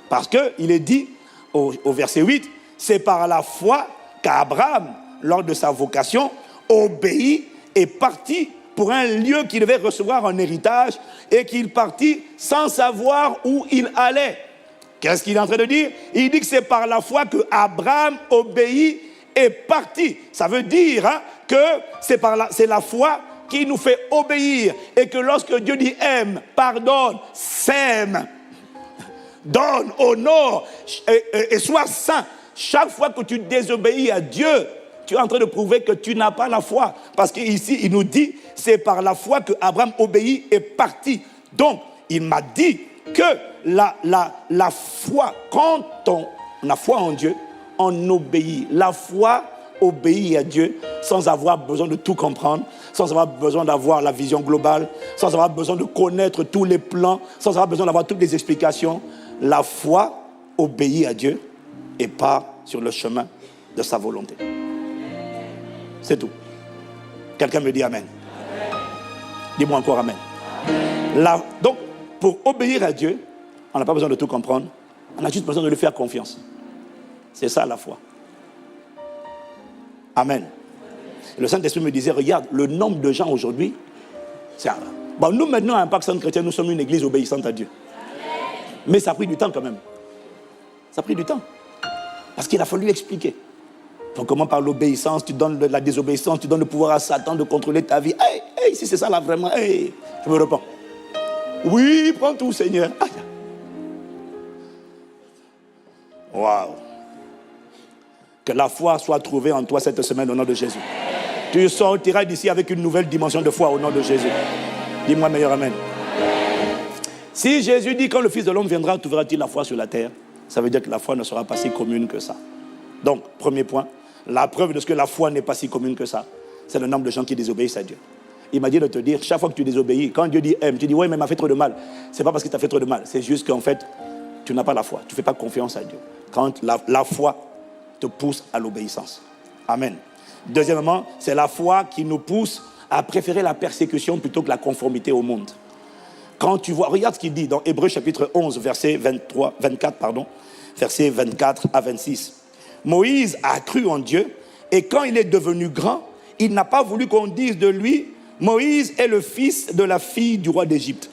Speaker 1: Parce qu'il est dit au verset 8, c'est par la foi qu'Abraham, lors de sa vocation, obéit et partit pour un lieu qu'il devait recevoir en héritage et qu'il partit sans savoir où il allait. Qu'est-ce qu'il est en train de dire? Il dit que c'est par la foi que Abraham obéit et partit. Ça veut dire que c'est la foi qui nous fait obéir et que lorsque Dieu dit aime, pardonne, sème, donne, honore et sois saint, chaque fois que tu désobéis à Dieu, tu es en train de prouver que tu n'as pas la foi. Parce qu'ici, il nous dit, c'est par la foi que Abraham obéit et partit. Donc, il m'a dit que la foi, quand on a foi en Dieu, on obéit. La foi obéit à Dieu sans avoir besoin de tout comprendre, sans avoir besoin d'avoir la vision globale, sans avoir besoin de connaître tous les plans, sans avoir besoin d'avoir toutes les explications. La foi obéit à Dieu et part sur le chemin de sa volonté. C'est tout. Quelqu'un me dit Amen. Dis-moi encore Amen. Donc, pour obéir à Dieu, on n'a pas besoin de tout comprendre. On a juste besoin de lui faire confiance. C'est ça la foi. Amen. Le Saint-Esprit me disait, regarde, le nombre de gens aujourd'hui, bon, nous maintenant, à Impact Centre Chrétien, nous sommes une église obéissante à Dieu. Mais ça a pris du temps quand même. Ça a pris du temps. Parce qu'il a fallu expliquer. Donc comment par l'obéissance, tu donnes de la désobéissance, tu donnes le pouvoir à Satan de contrôler ta vie. Hey, Hey, si c'est ça là vraiment, hey, je me repens. Oui, prends tout, Seigneur. Aïe. Waouh. Que la foi soit trouvée en toi cette semaine au nom de Jésus. Tu sortiras d'ici avec une nouvelle dimension de foi au nom de Jésus. Dis-moi meilleur amen. Si Jésus dit quand le Fils de l'homme viendra, trouvera-t-il la foi sur la terre? Ça veut dire que la foi ne sera pas si commune que ça. Donc, premier point, la preuve de ce que la foi n'est pas si commune que ça, c'est le nombre de gens qui désobéissent à Dieu. Il m'a dit de te dire, chaque fois que tu désobéis, quand Dieu dit aime, tu dis ouais mais il m'a fait trop de mal. C'est pas parce qu'il t'a fait trop de mal, c'est juste qu'en fait, tu n'as pas la foi, tu ne fais pas confiance à Dieu. Quand la foi te pousse à l'obéissance. Amen. Deuxièmement, c'est la foi qui nous pousse à préférer la persécution plutôt que la conformité au monde. Quand tu vois, regarde ce qu'il dit dans Hébreux chapitre 11, verset 24, versets 24 à 26. Moïse a cru en Dieu et quand il est devenu grand, il n'a pas voulu qu'on dise de lui, Moïse est le fils de la fille du roi d'Égypte.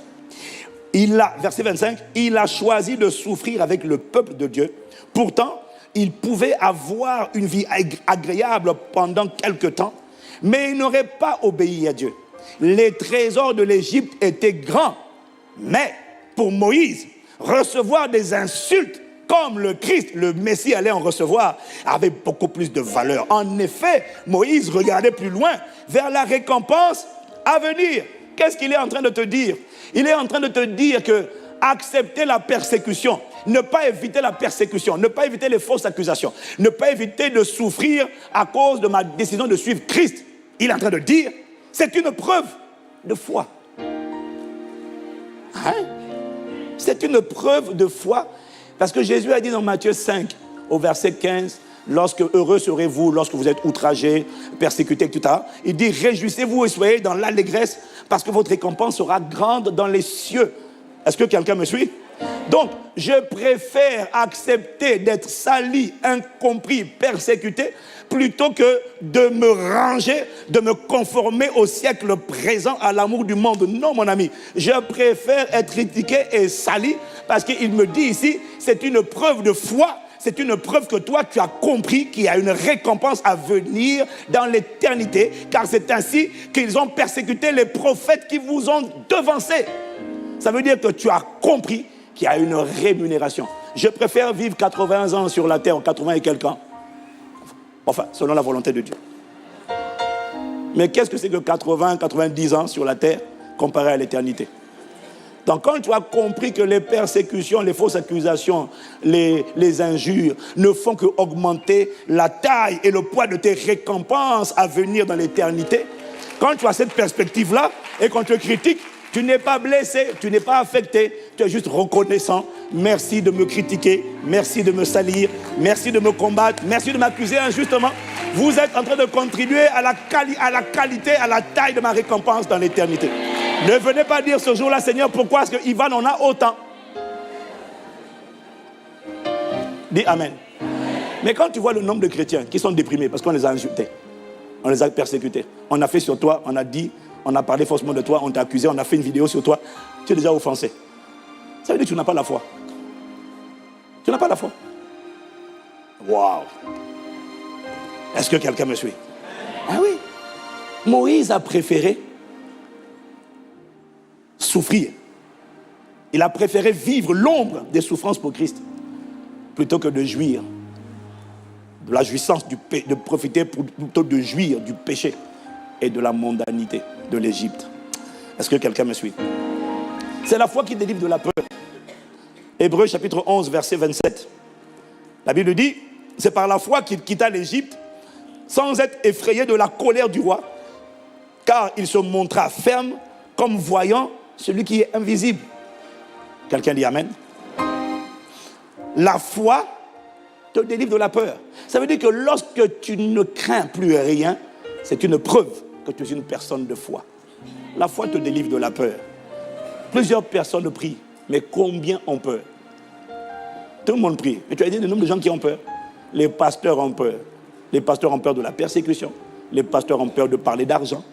Speaker 1: Verset 25, il a choisi de souffrir avec le peuple de Dieu. Pourtant, il pouvait avoir une vie agréable pendant quelque temps, mais il n'aurait pas obéi à Dieu. Les trésors de l'Égypte étaient grands, mais pour Moïse, recevoir des insultes comme le Christ, le Messie allait en recevoir, avait beaucoup plus de valeur. En effet, Moïse regardait plus loin, vers la récompense à venir. Qu'est-ce qu'il est en train de te dire? Il est en train de te dire que accepter la persécution, ne pas éviter la persécution, ne pas éviter les fausses accusations, ne pas éviter de souffrir à cause de ma décision de suivre Christ. Il est en train de dire, c'est une preuve de foi. Hein? C'est une preuve de foi. Parce que Jésus a dit dans Matthieu 5, au verset 15, lorsque heureux serez-vous, lorsque vous êtes outragés, persécutés, etc. Il dit, réjouissez-vous et soyez dans l'allégresse, parce que votre récompense sera grande dans les cieux. Est-ce que quelqu'un me suit? Donc, je préfère accepter d'être sali, incompris, persécuté, plutôt que de me ranger, de me conformer au siècle présent, à l'amour du monde. Non, mon ami, je préfère être critiqué et sali, parce qu'il me dit ici, c'est une preuve de foi, c'est une preuve que toi, tu as compris qu'il y a une récompense à venir dans l'éternité, car c'est ainsi qu'ils ont persécuté les prophètes qui vous ont devancé. Ça veut dire que tu as compris qu'il y a une rémunération. Je préfère vivre 80 ans sur la terre, 80 et quelques ans. Enfin, selon la volonté de Dieu. Mais qu'est-ce que c'est que 80, 90 ans sur la terre comparé à l'éternité? Donc quand tu as compris que les persécutions, les fausses accusations, les injures ne font qu'augmenter la taille et le poids de tes récompenses à venir dans l'éternité, quand tu as cette perspective-là et qu'on te critique, tu n'es pas blessé, tu n'es pas affecté, tu es juste reconnaissant. Merci de me critiquer, merci de me salir, merci de me combattre, merci de m'accuser injustement. Vous êtes en train de contribuer à la qualité, à la taille de ma récompense dans l'éternité. Ne venez pas dire ce jour-là, Seigneur, pourquoi est-ce que Ivan en a autant? Dis Amen. Mais quand tu vois le nombre de chrétiens qui sont déprimés parce qu'on les a insultés, on les a persécutés, on a fait sur toi, on a dit, on a parlé faussement de toi, on t'a accusé, on a fait une vidéo sur toi, tu es déjà offensé. Ça veut dire que tu n'as pas la foi. Tu n'as pas la foi. Waouh! Est-ce que quelqu'un me suit? Ah oui. Moïse a préféré souffrir. Il a préféré vivre l'ombre des souffrances pour Christ plutôt que de jouir de la jouissance de profiter plutôt de jouir du péché et de la mondanité de l'Égypte. Est-ce que quelqu'un me suit? C'est la foi qui délivre de la peur. Hébreux chapitre 11, verset 27. La Bible dit, c'est par la foi qu'il quitta l'Égypte sans être effrayé de la colère du roi, car il se montra ferme comme voyant celui qui est invisible. Quelqu'un dit Amen. La foi te délivre de la peur. Ça veut dire que lorsque tu ne crains plus rien, c'est une preuve que tu es une personne de foi. La foi te délivre de la peur. Plusieurs personnes prient, mais combien ont peur? Tout le monde prie. Mais tu as dit le nombre de gens qui ont peur. Les pasteurs ont peur. Les pasteurs ont peur de la persécution. Les pasteurs ont peur de parler d'argent.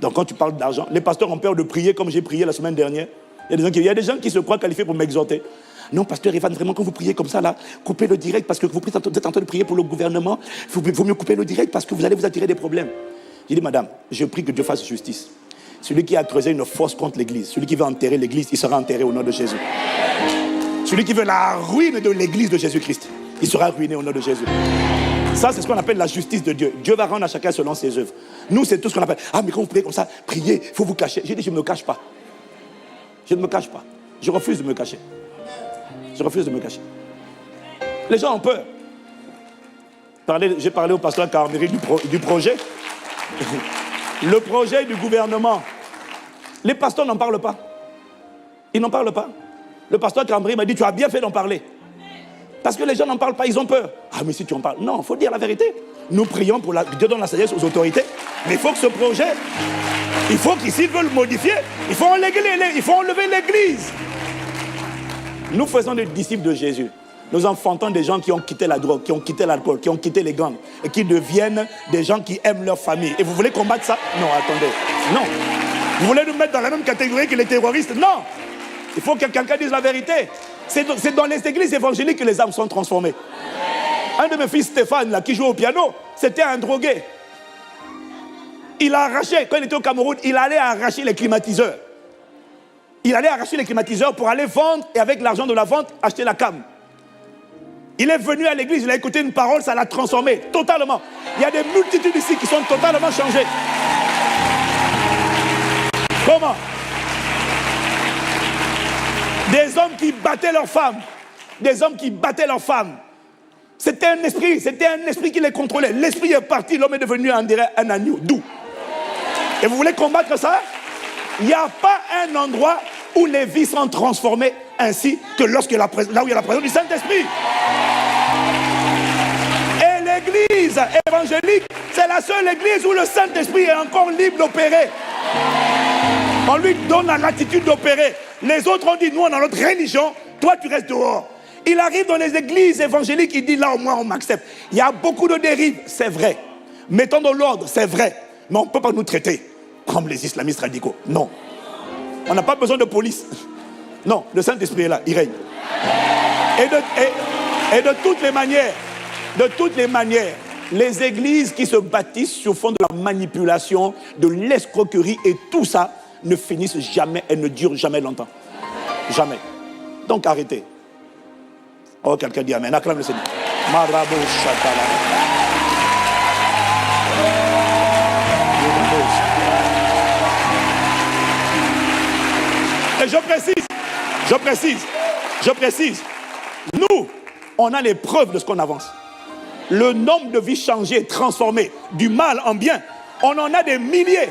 Speaker 1: Donc quand tu parles d'argent, les pasteurs ont peur de prier comme j'ai prié la semaine dernière. Il y a des gens qui se croient qualifiés pour m'exhorter. Non, pasteur Ivan, vraiment, quand vous priez comme ça, là, coupez le direct parce que vous êtes en train de prier pour le gouvernement. Il vaut mieux couper le direct parce que vous allez vous attirer des problèmes. J'ai dit, madame, je prie que Dieu fasse justice. Celui qui a creusé une fosse contre l'église, celui qui veut enterrer l'église, il sera enterré au nom de Jésus. Celui qui veut la ruine de l'église de Jésus-Christ, il sera ruiné au nom de Jésus. Ça, c'est ce qu'on appelle la justice de Dieu. Dieu va rendre à chacun selon ses œuvres. Nous, c'est tout ce qu'on appelle. Ah, mais quand vous priez comme ça, priez, il faut vous cacher. J'ai dit, je ne me cache pas. Je ne me cache pas. Je refuse de me cacher. Je refuse de me cacher. Les gens ont peur. J'ai parlé au pasteur Carméry du projet. Le projet du gouvernement. Les pasteurs n'en parlent pas. Ils n'en parlent pas. Le pasteur Carméry m'a dit, tu as bien fait d'en parler. Parce que les gens n'en parlent pas, ils ont peur. Ah, mais si tu en parles. Non, il faut dire la vérité. Nous prions pour Dieu donne la sagesse aux autorités. Mais il faut que ce projet, il faut qu'ils, s'ils veulent le modifier, il faut enlever l'église. Nous faisons des disciples de Jésus. Nous enfantons des gens qui ont quitté la drogue, qui ont quitté l'alcool, qui ont quitté les gangs et qui deviennent des gens qui aiment leur famille. Et vous voulez combattre ça? Non, attendez. Non. Vous voulez nous mettre dans la même catégorie que les terroristes? Non. Il faut que quelqu'un dise la vérité. C'est dans les églises évangéliques que les âmes sont transformées. Un de mes fils, Stéphane, là, qui joue au piano, c'était un drogué. Il a arraché, quand il était au Cameroun, il allait arracher les climatiseurs. Il allait arracher les climatiseurs pour aller vendre et avec l'argent de la vente, acheter la cam. Il est venu à l'église, il a écouté une parole, ça l'a transformé totalement. Il y a des multitudes ici qui sont totalement changées. Comment? Des hommes qui battaient leurs femmes. Des hommes qui battaient leurs femmes. C'était un esprit qui les contrôlait. L'esprit est parti, l'homme est devenu un agneau doux. Et vous voulez combattre ça? Il n'y a pas un endroit où les vies sont transformées ainsi que là où il y a la présence du Saint-Esprit. Et l'église évangélique, c'est la seule église où le Saint-Esprit est encore libre d'opérer. On lui donne la latitude d'opérer. Les autres ont dit, nous on a notre religion, toi tu restes dehors. Il arrive dans les églises évangéliques, il dit, là au moins on m'accepte. Il y a beaucoup de dérives, c'est vrai. Mettons dans l'ordre, c'est vrai. Mais on ne peut pas nous traiter comme les islamistes radicaux. Non. On n'a pas besoin de police. Non, le Saint-Esprit est là, il règne. Et de toutes les manières, les églises qui se bâtissent sur fond de la manipulation, de l'escroquerie et tout ça, ne finissent jamais et ne durent jamais longtemps. Jamais. Donc arrêtez. Oh, quelqu'un dit amen. Acclame le Seigneur. Marabo Shatala. Et je précise. Nous, on a les preuves de ce qu'on avance. Le nombre de vies changées, transformées, du mal en bien, on en a des milliers.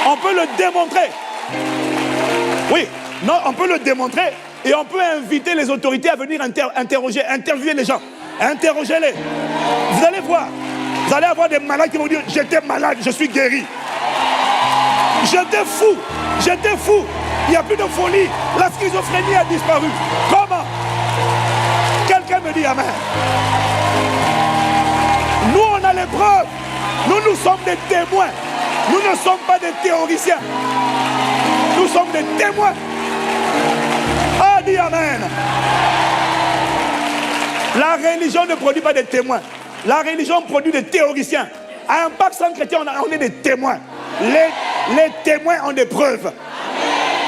Speaker 1: On peut le démontrer. Oui, non, on peut le démontrer et on peut inviter les autorités à venir interviewer les gens. Interrogez-les. Vous allez voir. Vous allez avoir des malades qui vont dire, j'étais malade, je suis guéri. J'étais fou. Il n'y a plus de folie. La schizophrénie a disparu. Comment? Quelqu'un me dit amen. Nous, on a les preuves. Nous sommes des témoins. Nous ne sommes pas des théoriciens. Nous sommes des témoins. Ah, dis amen. La religion ne produit pas des témoins. La religion produit des théoriciens. À un pacte sans chrétien, on est des témoins. Les témoins ont des preuves.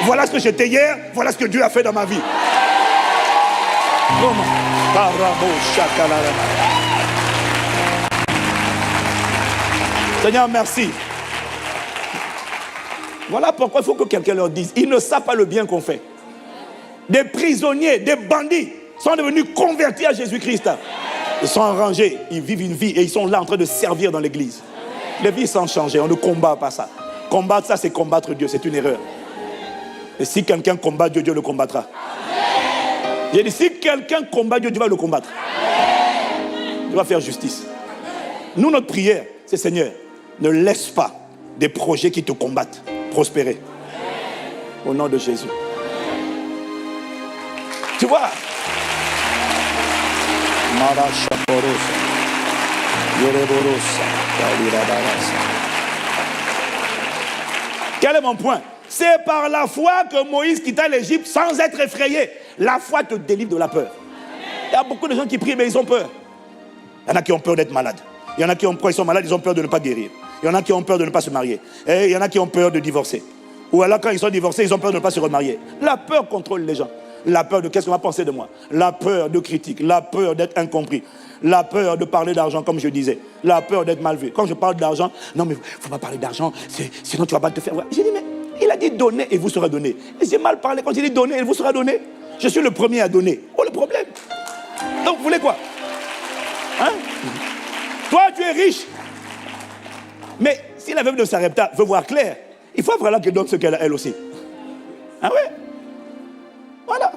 Speaker 1: Voilà ce que j'étais hier, voilà ce que Dieu a fait dans ma vie. Seigneur, merci. Voilà pourquoi il faut que quelqu'un leur dise. Ils ne savent pas le bien qu'on fait. Des prisonniers, des bandits sont devenus convertis à Jésus-Christ. Ils sont rangés, ils vivent une vie et ils sont là en train de servir dans l'église. Les vies sont changées, on ne combat pas ça. Combattre ça, c'est combattre Dieu, c'est une erreur. Et si quelqu'un combat Dieu, Dieu le combattra. J'ai dit, si quelqu'un combat Dieu, Dieu va le combattre. Dieu va faire justice. Nous, notre prière, c'est Seigneur, ne laisse pas des projets qui te combattent prospérer. Au nom de Jésus. Tu vois? Quel est mon point? C'est par la foi que Moïse quitta l'Égypte sans être effrayé. La foi te délivre de la peur. Il y a beaucoup de gens qui prient mais ils ont peur. Il y en a qui ont peur d'être malades. Il y en a qui ont peur, ils sont malades, ils ont peur de ne pas guérir. Il y en a qui ont peur de ne pas se marier. Et il y en a qui ont peur de divorcer. Ou alors quand ils sont divorcés, ils ont peur de ne pas se remarier. La peur contrôle les gens. La peur de qu'est-ce qu'on va penser de moi. La peur de critique. La peur d'être incompris. La peur de parler d'argent, comme je disais. La peur d'être mal vu. Quand je parle d'argent, non mais il ne faut pas parler d'argent, sinon tu ne vas pas te faire voir. J'ai dit, mais il a dit donner et vous sera donné. Et j'ai mal parlé quand il dit donner et vous sera donné. Je suis le premier à donner. Oh, le problème. Donc, vous voulez quoi? Hein? Toi, tu es riche. Mais si la veuve de Sarepta veut voir clair, il faut vraiment qu'elle donne ce qu'elle a elle aussi. Ah ouais? Voilà.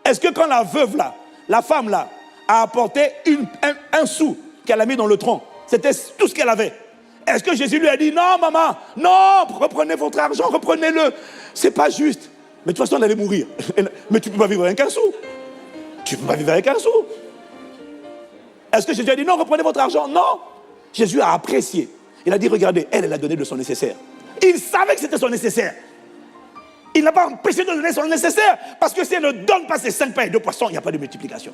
Speaker 1: Est-ce que quand la veuve là, la femme là, a apporté un sou qu'elle a mis dans le tronc, c'était tout ce qu'elle avait? Est-ce que Jésus lui a dit, non maman, non, reprenez votre argent, reprenez-le. C'est pas juste. Mais de toute façon, elle allait mourir. Mais tu ne peux pas vivre avec un sou. Tu ne peux pas vivre avec un sou. Est-ce que Jésus a dit, non, reprenez votre argent? Non. Jésus a apprécié. Il a dit, regardez, elle a donné de son nécessaire. Il savait que c'était son nécessaire. Il n'a pas empêché de donner son nécessaire. Parce que si elle ne donne pas ses 5 pains et 2 poissons, il n'y a pas de multiplication.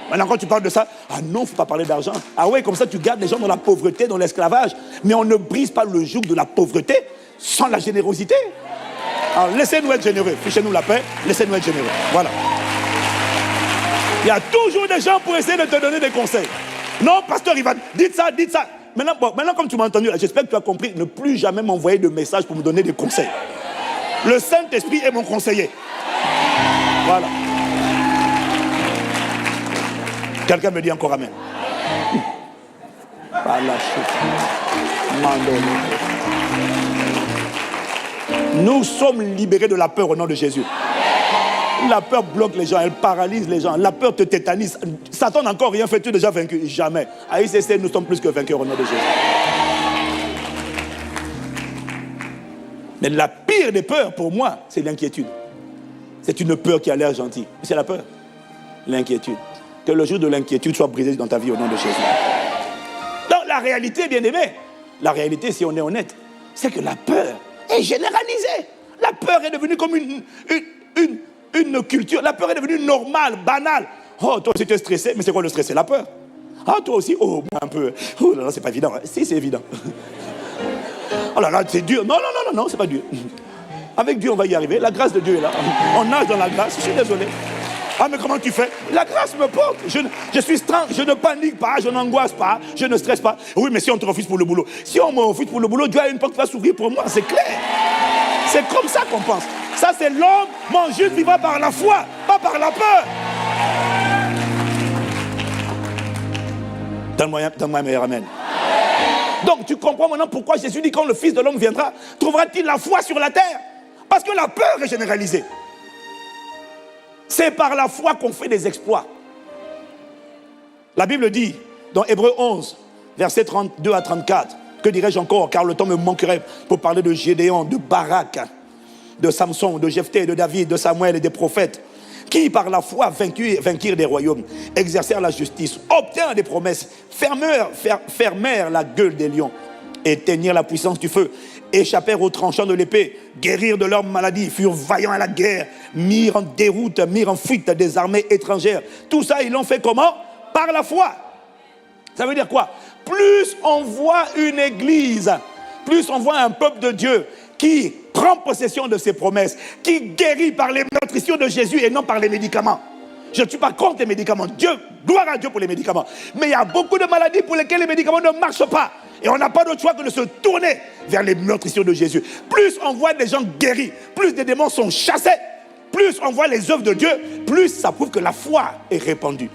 Speaker 1: Maintenant, quand tu parles de ça, ah non, il ne faut pas parler d'argent. Ah ouais, comme ça, tu gardes les gens dans la pauvreté, dans l'esclavage. Mais on ne brise pas le joug de la pauvreté sans la générosité. Alors, laissez-nous être généreux. Fichez-nous la paix, laissez-nous être généreux. Voilà. Il y a toujours des gens pour essayer de te donner des conseils. Non, pasteur, il va... Dites ça, dites ça. Maintenant, comme tu m'as entendu, j'espère que tu as compris, ne plus jamais m'envoyer de messages pour me donner des conseils. Le Saint-Esprit est mon conseiller. Voilà. Quelqu'un me dit encore amen. Par la chute. Nous sommes libérés de la peur au nom de Jésus. La peur bloque les gens, elle paralyse les gens. La peur te tétanise. Satan n'a encore rien fait, tu es déjà vaincu. Jamais. À ICC, nous sommes plus que vainqueurs au nom de Jésus. Mais la pire des peurs, pour moi, c'est l'inquiétude. C'est une peur qui a l'air gentille. C'est la peur. L'inquiétude. Que le jour de l'inquiétude soit brisé dans ta vie au nom de Jésus. Donc la réalité, bien aimé, la réalité, si on est honnête, c'est que la peur est généralisée. La peur est devenue comme une culture. La peur est devenue normale, banale. Oh, toi aussi tu es stressé, mais c'est quoi le stress? C'est la peur. Ah, toi aussi, oh, un peu. Oh là là, c'est pas évident. Si, c'est évident. Oh là là, c'est dur. Non, non, non, non, non, c'est pas dur. Avec Dieu, on va y arriver. La grâce de Dieu est là. On nage dans la grâce. Je suis désolé. Ah, mais comment tu fais? La grâce me porte. Je suis strong, je ne panique pas, je n'angoisse pas, je ne stresse pas. Oui, mais si on te refuse pour le boulot. Si on me refuse pour le boulot, Dieu a une porte qui va s'ouvrir pour moi, c'est clair. C'est comme ça qu'on pense. Ça, c'est l'homme, mon juste vivra par la foi, pas par la peur. Donne-moi un meilleur amen. Donc, tu comprends maintenant pourquoi Jésus dit quand le Fils de l'homme viendra, trouvera-t-il la foi sur la terre? Parce que la peur est généralisée. C'est par la foi qu'on fait des exploits. La Bible dit, dans Hébreux 11, versets 32 à 34, que dirais-je encore, car le temps me manquerait pour parler de Gédéon, de Barak, de Samson, de Jephthé, de David, de Samuel et des prophètes, qui par la foi vainquirent des royaumes, exercèrent la justice, obtinrent des promesses, fermèrent la gueule des lions, éteignirent la puissance du feu, échappèrent aux tranchants de l'épée, guérirent de leur maladie, furent vaillants à la guerre, mirent en déroute, mirent en fuite des armées étrangères. Tout ça, ils l'ont fait comment? Par la foi. Ça veut dire quoi? Plus on voit une église, plus on voit un peuple de Dieu qui prend possession de ses promesses, qui guérit par les meurtrissures de Jésus et non par les médicaments. Je ne suis pas contre les médicaments. Gloire à Dieu pour les médicaments. Mais il y a beaucoup de maladies pour lesquelles les médicaments ne marchent pas. Et on n'a pas d'autre choix que de se tourner vers les meurtrissures de Jésus. Plus on voit des gens guéris, plus des démons sont chassés, plus on voit les œuvres de Dieu, plus ça prouve que la foi est répandue.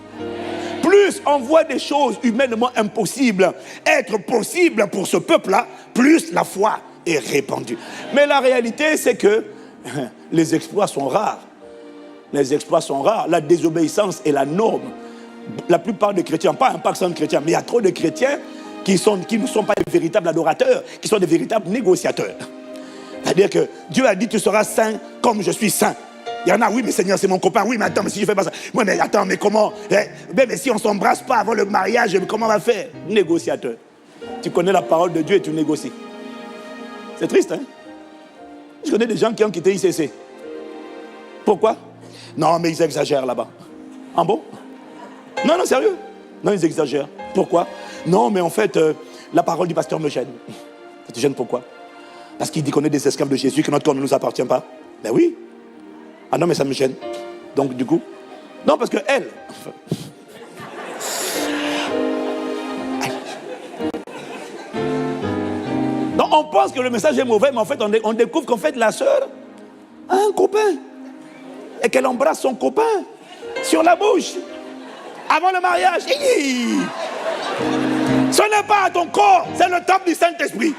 Speaker 1: Plus on voit des choses humainement impossibles être possibles pour ce peuple-là, plus la foi est répandue. Mais la réalité, c'est que les exploits sont rares. Les exploits sont rares. La désobéissance est la norme. La plupart des chrétiens, pas un paquet de chrétiens, mais il y a trop de chrétiens qui ne sont pas des véritables adorateurs, qui sont des véritables négociateurs. C'est-à-dire que Dieu a dit, tu seras saint comme je suis saint. Il y en a, oui, mais Seigneur, c'est mon copain. Oui, mais attends, mais si je fais pas ça. Oui, mais attends, mais comment? Mais si on ne s'embrasse pas avant le mariage, comment on va faire? Négociateur. Tu connais la parole de Dieu et tu négocies. C'est triste, hein? Je connais des gens qui ont quitté ICC. Pourquoi? Non, mais ils exagèrent là-bas. Ah bon? Non, non, sérieux. Non, ils exagèrent. Pourquoi? Non, mais en fait, La parole du pasteur me gêne. Ça te gêne pourquoi? Parce qu'il dit qu'on est des esclaves de Jésus, que notre corps ne nous appartient pas. Ben oui. Ah non, mais ça me gêne. Donc du coup, non, parce que elle... Donc on pense que le message est mauvais, mais en fait on découvre qu'en fait la sœur a un copain. Et qu'elle embrasse son copain sur la bouche. Avant le mariage. Ce n'est pas ton corps, c'est le temple du Saint-Esprit.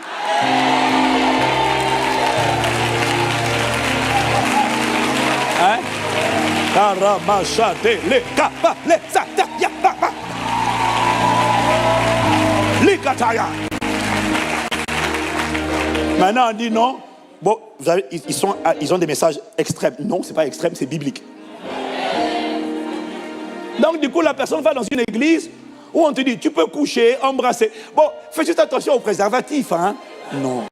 Speaker 1: Hein? Maintenant on dit non. Bon, vous avez, ils ont des messages extrêmes. Non, c'est pas extrême, c'est biblique. Donc du coup la personne va dans une église où on te dit tu peux coucher, embrasser. Bon, fais juste attention au préservatif, hein. Non.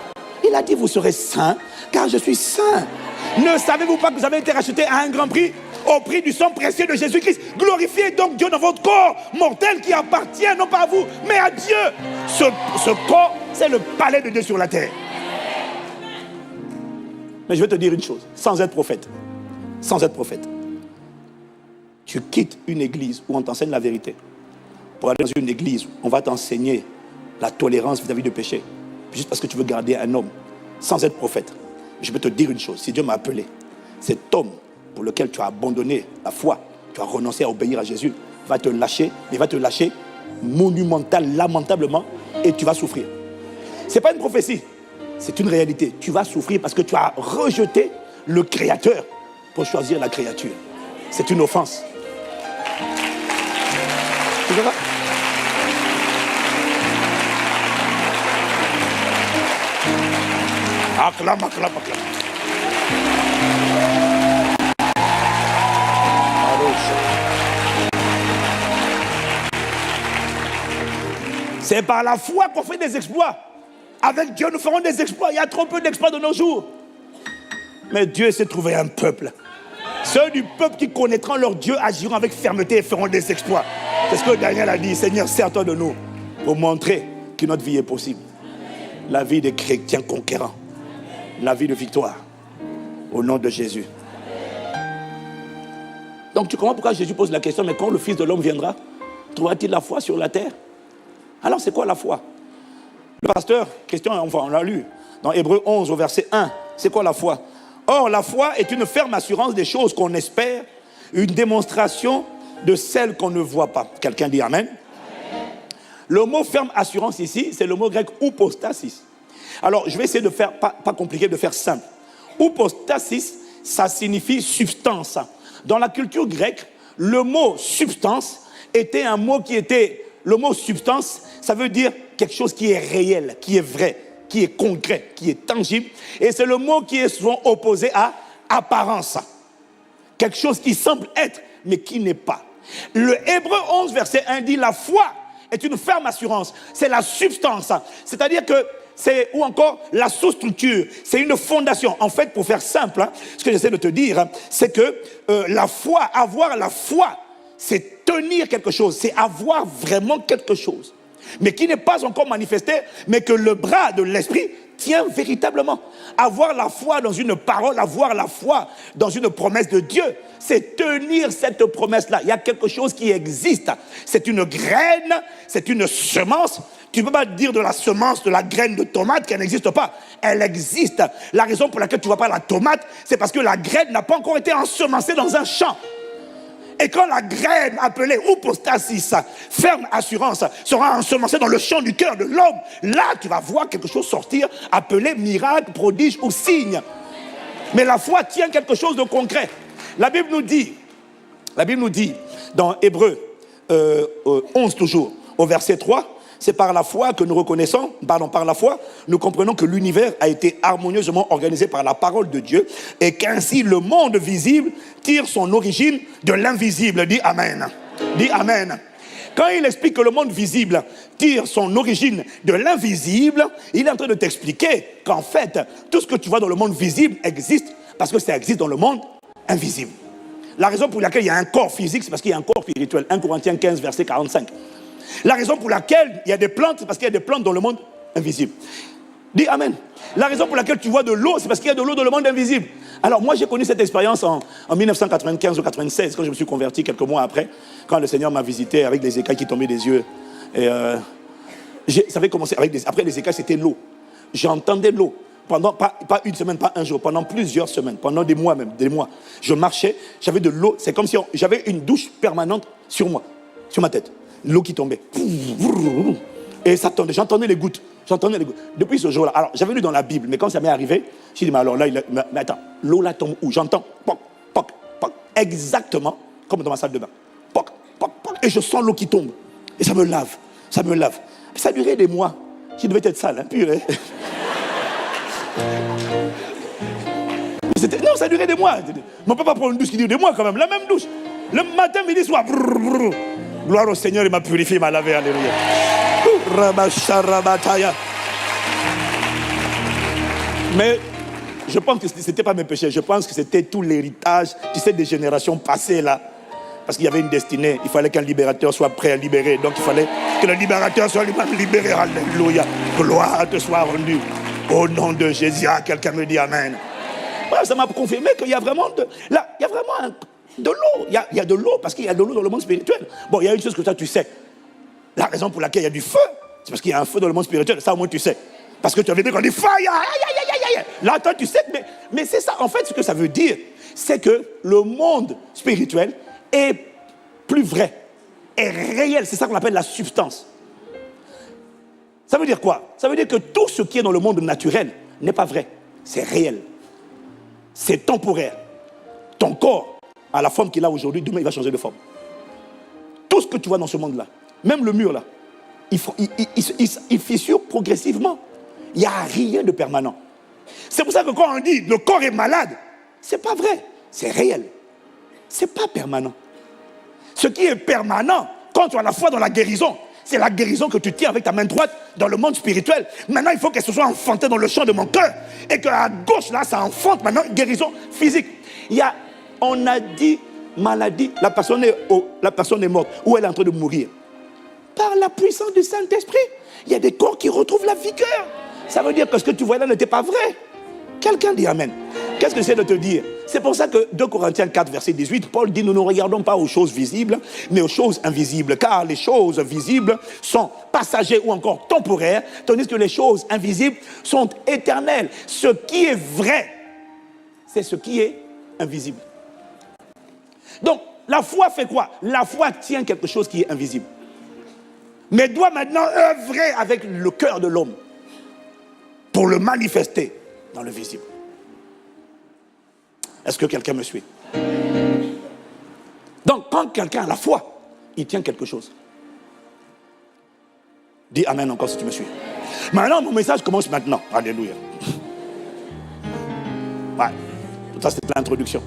Speaker 1: Il a dit vous serez saints car je suis saint. Ne savez-vous pas que vous avez été racheté à un grand prix, au prix du sang précieux de Jésus-Christ? Glorifiez donc Dieu dans votre corps mortel qui appartient non pas à vous, mais à Dieu. Ce corps, c'est le palais de Dieu sur la terre. Mais je vais te dire une chose, sans être prophète, tu quittes une église où on t'enseigne la vérité pour aller dans une église où on va t'enseigner la tolérance vis-à-vis du péché, juste parce que tu veux garder un homme, sans être prophète. Je peux te dire une chose, si Dieu m'a appelé, cet homme pour lequel tu as abandonné la foi, tu as renoncé à obéir à Jésus, va te lâcher, mais va te lâcher lamentablement, et tu vas souffrir. Ce n'est pas une prophétie, c'est une réalité. Tu vas souffrir parce que tu as rejeté le Créateur pour choisir la créature. C'est une offense. Tu vois ça? Acclame, acclame, acclame. C'est par la foi qu'on fait des exploits. Avec Dieu, nous ferons des exploits. Il y a trop peu d'exploits de nos jours. Mais Dieu s'est trouvé un peuple. Ceux du peuple qui connaîtront leur Dieu agiront avec fermeté et feront des exploits. C'est ce que Daniel a dit. Seigneur, sers-toi de nous pour montrer que notre vie est possible. La vie des chrétiens conquérants. La vie de victoire. Au nom de Jésus. Donc tu comprends pourquoi Jésus pose la question, mais quand le Fils de l'homme viendra, trouvera-t-il la foi sur la terre? Alors c'est quoi la foi? Le pasteur, question, enfin on l'a lu, dans Hébreux 11 au verset 1, c'est quoi la foi? Or la foi est une ferme assurance des choses qu'on espère, une démonstration de celles qu'on ne voit pas. Quelqu'un dit Amen? Le mot ferme assurance ici, c'est le mot grec oupostasis. Alors je vais essayer de faire, pas compliqué, de faire simple. Oupostasis, ça signifie substance. Dans la culture grecque, le mot substance était un mot qui était... Le mot substance, ça veut dire quelque chose qui est réel, qui est vrai, qui est concret, qui est tangible. Et c'est le mot qui est souvent opposé à apparence. Quelque chose qui semble être, mais qui n'est pas. Le Hébreu 11, verset 1 dit la foi est une ferme assurance. C'est la substance. C'est-à-dire que c'est, ou encore la sous-structure, c'est une fondation. En fait, pour faire simple, ce que j'essaie de te dire, c'est que la foi, avoir la foi, c'est tenir quelque chose, c'est avoir vraiment quelque chose, mais qui n'est pas encore manifesté, mais que le bras de l'esprit tient véritablement. Avoir la foi dans une parole, avoir la foi dans une promesse de Dieu, c'est tenir cette promesse-là. Il y a quelque chose qui existe. C'est une graine, c'est une semence. Tu ne peux pas dire de la semence, de la graine de tomate qu'elle n'existe pas. Elle existe. La raison pour laquelle tu ne vois pas la tomate, c'est parce que la graine n'a pas encore été ensemencée dans un champ. Et quand la graine appelée oupostasis, ferme assurance, sera ensemencée dans le champ du cœur de l'homme, là tu vas voir quelque chose sortir appelé miracle, prodige ou signe. Mais la foi tient quelque chose de concret. La Bible nous dit dans Hébreux 11 toujours, au verset 3, c'est par la foi que nous reconnaissons, par la foi, nous comprenons que l'univers a été harmonieusement organisé par la parole de Dieu et qu'ainsi le monde visible tire son origine de l'invisible. Dis Amen. Dis Amen. Quand il explique que le monde visible tire son origine de l'invisible, il est en train de t'expliquer qu'en fait, tout ce que tu vois dans le monde visible existe parce que ça existe dans le monde invisible. La raison pour laquelle il y a un corps physique, c'est parce qu'il y a un corps spirituel. 1 Corinthiens 15, verset 45. La raison pour laquelle il y a des plantes, c'est parce qu'il y a des plantes dans le monde invisible. Dis Amen. La raison pour laquelle tu vois de l'eau, c'est parce qu'il y a de l'eau dans le monde invisible. Alors moi j'ai connu cette expérience en 1995 ou 96, quand je me suis converti quelques mois après, quand le Seigneur m'a visité avec des écailles qui tombaient des yeux. Et ça avait commencé après les écailles, c'était l'eau. J'entendais l'eau. Pendant, pas une semaine, pas un jour, pendant plusieurs semaines, pendant des mois même, des mois. Je marchais, j'avais de l'eau, c'est comme si j'avais une douche permanente sur moi, sur ma tête. L'eau qui tombait. Et ça tombait, j'entendais les gouttes. Depuis ce jour-là, alors j'avais lu dans la Bible, mais quand ça m'est arrivé, j'ai dit, mais alors là, mais attends, l'eau là tombe où? J'entends, poc, poc, poc, exactement comme dans ma salle de bain. Poc, poc, poc, et je sens l'eau qui tombe. Et ça me lave. Ça durait des mois. Qui devait être sale, hein, purée. Non, ça durait des mois. Mon papa prend une douche qui dure des mois quand même, la même douche. Le matin, midi, soir. Gloire au Seigneur, il m'a purifié, il m'a lavé, alléluia. Mais je pense que ce n'était pas mes péchés, je pense que c'était tout l'héritage, tu sais, des générations passées là. Parce qu'il y avait une destinée, il fallait qu'un libérateur soit prêt à libérer. Donc il fallait que le libérateur soit lui-même libéré, alléluia. Gloire te soit rendue. Au nom de Jésus, quelqu'un me dit Amen. Ouais, ça m'a confirmé qu'il y a vraiment de l'eau. Il y a de l'eau parce qu'il y a de l'eau dans le monde spirituel. Bon, il y a une chose que toi tu sais. La raison pour laquelle il y a du feu, c'est parce qu'il y a un feu dans le monde spirituel. Ça au moins tu sais. Parce que tu avais dit qu'on dit fire. Là, toi tu sais. Mais c'est ça. En fait, ce que ça veut dire, c'est que le monde spirituel est plus vrai, est réel. C'est ça qu'on appelle la substance. Ça veut dire quoi? Ça veut dire que tout ce qui est dans le monde naturel n'est pas vrai. C'est réel. C'est temporaire. Ton corps a la forme qu'il a aujourd'hui, demain il va changer de forme. Tout ce que tu vois dans ce monde-là, même le mur là, il fissure progressivement. Il n'y a rien de permanent. C'est pour ça que quand on dit le corps est malade, c'est pas vrai, c'est réel. C'est pas permanent. Ce qui est permanent, quand tu as la foi dans la guérison, c'est la guérison que tu tiens avec ta main droite dans le monde spirituel. Maintenant, il faut qu'elle se soit enfantée dans le champ de mon cœur. Et qu'à gauche, là, ça enfante maintenant une guérison physique. On a dit maladie, la personne est morte ou elle est en train de mourir. Par la puissance du Saint-Esprit, il y a des corps qui retrouvent la vigueur. Ça veut dire que ce que tu vois là n'était pas vrai. Quelqu'un dit Amen. Qu'est-ce que c'est de te dire? C'est pour ça que 2 Corinthiens 4, verset 18, Paul dit, nous ne regardons pas aux choses visibles, mais aux choses invisibles. Car les choses visibles sont passagères ou encore temporaires, tandis que les choses invisibles sont éternelles. Ce qui est vrai, c'est ce qui est invisible. Donc, la foi fait quoi? La foi tient quelque chose qui est invisible. Mais doit maintenant œuvrer avec le cœur de l'homme pour le manifester dans le visible. Est-ce que quelqu'un me suit? Donc, quand quelqu'un a la foi, il tient quelque chose. Dis Amen encore si tu me suis. Maintenant, mon message commence maintenant. Alléluia. Ouais. Ça, c'est l'introduction.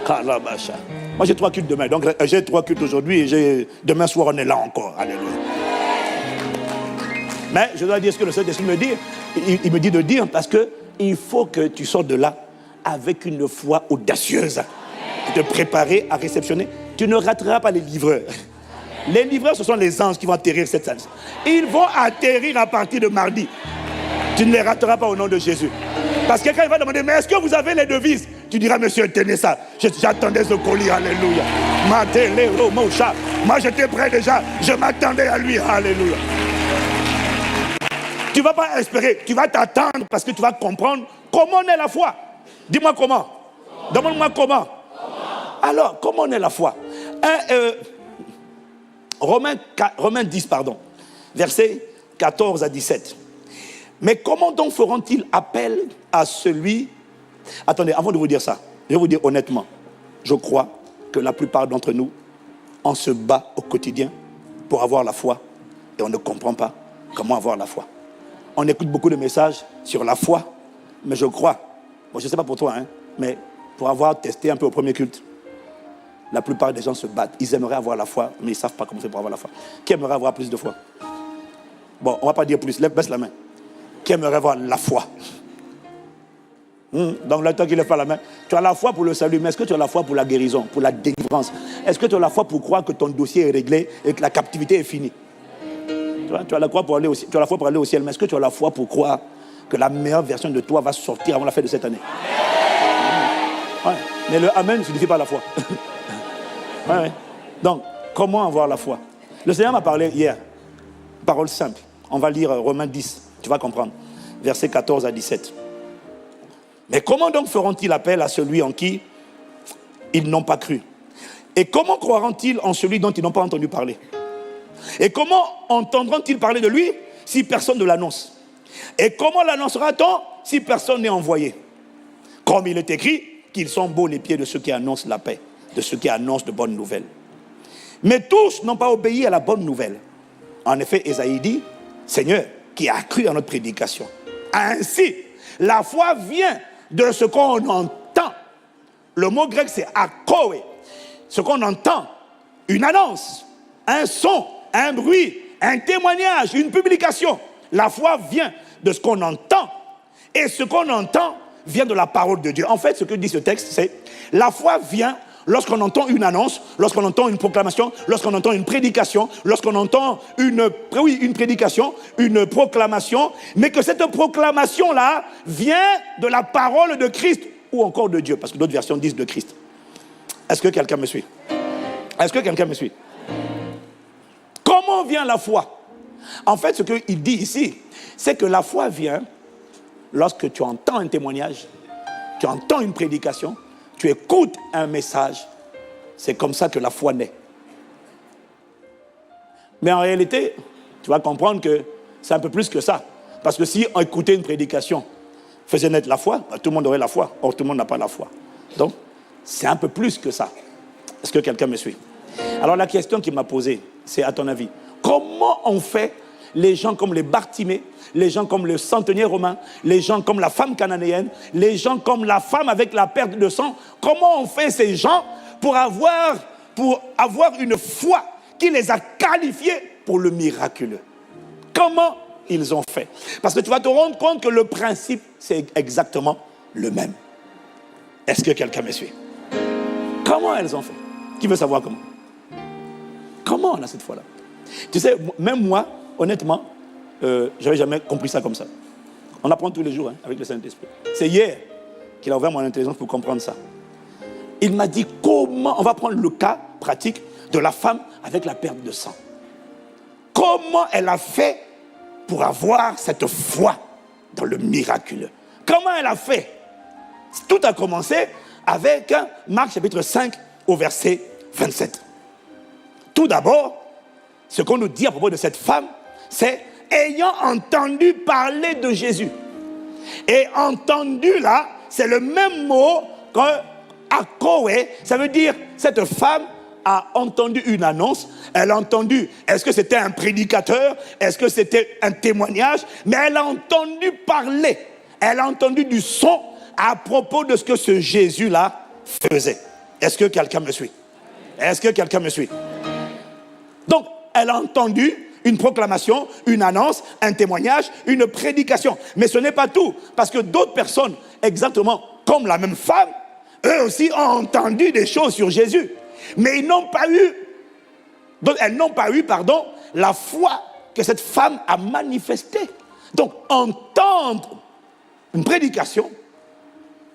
Speaker 1: Moi, j'ai 3 cultes demain. Donc, j'ai 3 cultes aujourd'hui et demain soir, on est là encore. Alléluia. Mais je dois dire ce que le Saint-Esprit me dit. Il me dit de dire parce qu'il faut que tu sortes de là avec une foi audacieuse. Te préparer à réceptionner. Tu ne rateras pas les livreurs. Les livreurs, ce sont les anges qui vont atterrir cette salle. Ils vont atterrir à partir de mardi. Tu ne les rateras pas au nom de Jésus. Parce que quelqu'un va demander, mais est-ce que vous avez les devises? Tu diras, monsieur, tenez ça. J'attendais ce colis, alléluia. Moi, j'étais prêt déjà. Je m'attendais à lui, alléluia. Tu ne vas pas espérer, tu vas t'attendre parce que tu vas comprendre comment on est la foi. Dis-moi comment. Demande-moi comment. Alors, comment on est la foi? Romains 10, versets 14 à 17. Mais comment donc feront-ils appel à celui... Attendez, avant de vous dire ça, je vais vous dire honnêtement, je crois que la plupart d'entre nous, on se bat au quotidien pour avoir la foi et on ne comprend pas comment avoir la foi. On écoute beaucoup de messages sur la foi, mais je crois, bon, je ne sais pas pour toi, mais pour avoir testé un peu au premier culte, la plupart des gens se battent. Ils aimeraient avoir la foi, mais ils ne savent pas comment faire pour avoir la foi. Qui aimerait avoir plus de foi? Bon, on ne va pas dire plus, baisse la main. Qui aimerait avoir la foi? Donc là, toi qui lèves pas la main, tu as la foi pour le salut, mais est-ce que tu as la foi pour la guérison, pour la délivrance? Est-ce que tu as la foi pour croire que ton dossier est réglé et que la captivité est finie? Tu as la foi pour aller au ciel, mais est-ce que tu as la foi pour croire que la meilleure version de toi va sortir avant la fin de cette année? Ouais. Mais le amen ne signifie pas la foi. Ouais. Donc, comment avoir la foi? Le Seigneur m'a parlé hier, parole simple. On va lire Romains 10, tu vas comprendre, versets 14 à 17. Mais comment donc feront-ils appel à celui en qui ils n'ont pas cru? Et comment croiront-ils en celui dont ils n'ont pas entendu parler? Et comment entendront-ils parler de lui si personne ne l'annonce? Et comment l'annoncera-t-on si personne n'est envoyé? Comme il est écrit, qu'ils sont beaux les pieds de ceux qui annoncent la paix, de ceux qui annoncent de bonnes nouvelles. Mais tous n'ont pas obéi à la bonne nouvelle. En effet, Ésaïe dit, Seigneur, qui a cru à notre prédication. Ainsi, la foi vient de ce qu'on entend. Le mot grec, c'est akoe. Ce qu'on entend, une annonce, un son, un bruit, un témoignage, une publication. La foi vient de ce qu'on entend. Et ce qu'on entend vient de la parole de Dieu. En fait, ce que dit ce texte, c'est la foi vient lorsqu'on entend une annonce, lorsqu'on entend une proclamation, lorsqu'on entend une prédication, lorsqu'on entend une prédication, une proclamation, mais que cette proclamation-là vient de la parole de Christ ou encore de Dieu, parce que d'autres versions disent de Christ. Est-ce que quelqu'un me suit? Est-ce que quelqu'un me suit? Comment vient la foi? En fait, ce qu'il dit ici, c'est que la foi vient lorsque tu entends un témoignage, tu entends une prédication, tu écoutes un message. C'est comme ça que la foi naît. Mais en réalité, tu vas comprendre que c'est un peu plus que ça. Parce que si on écoutait une prédication faisait naître la foi, tout le monde aurait la foi. Or, tout le monde n'a pas la foi. Donc, c'est un peu plus que ça. Est-ce que quelqu'un me suit? Alors, la question qu'il m'a posée, c'est à ton avis, comment on fait les gens comme les Bartimée, les gens comme le centenier romain, les gens comme la femme cananéenne, les gens comme la femme avec la perte de sang, comment on fait ces gens pour avoir une foi qui les a qualifiés pour le miraculeux? Comment ils ont fait? Parce que tu vas te rendre compte que le principe, c'est exactement le même. Est-ce que quelqu'un me suit? Comment elles ont fait? Qui veut savoir comment? Comment on a cette foi-là? Tu sais, même moi, honnêtement, je n'avais jamais compris ça comme ça. On apprend tous les jours avec le Saint-Esprit. C'est hier qu'il a ouvert mon intelligence pour comprendre ça. Il m'a dit comment, on va prendre le cas pratique de la femme avec la perte de sang. Comment elle a fait pour avoir cette foi dans le miraculeux? Comment elle a fait? Tout a commencé avec Marc chapitre 5 au verset 27. Tout d'abord, ce qu'on nous dit à propos de cette femme, c'est ayant entendu parler de Jésus. Et entendu là, c'est le même mot que akoé, ça veut dire cette femme a entendu une annonce, elle a entendu, est-ce que c'était un prédicateur, est-ce que c'était un témoignage, mais elle a entendu parler, elle a entendu du son à propos de ce que ce Jésus-là faisait. Est-ce que quelqu'un me suit? Est-ce que quelqu'un me suit? Donc, elle a entendu une proclamation, une annonce, un témoignage, une prédication. Mais ce n'est pas tout, parce que d'autres personnes, exactement comme la même femme, eux aussi ont entendu des choses sur Jésus. Mais elles n'ont pas eu, la foi que cette femme a manifestée. Donc, entendre une prédication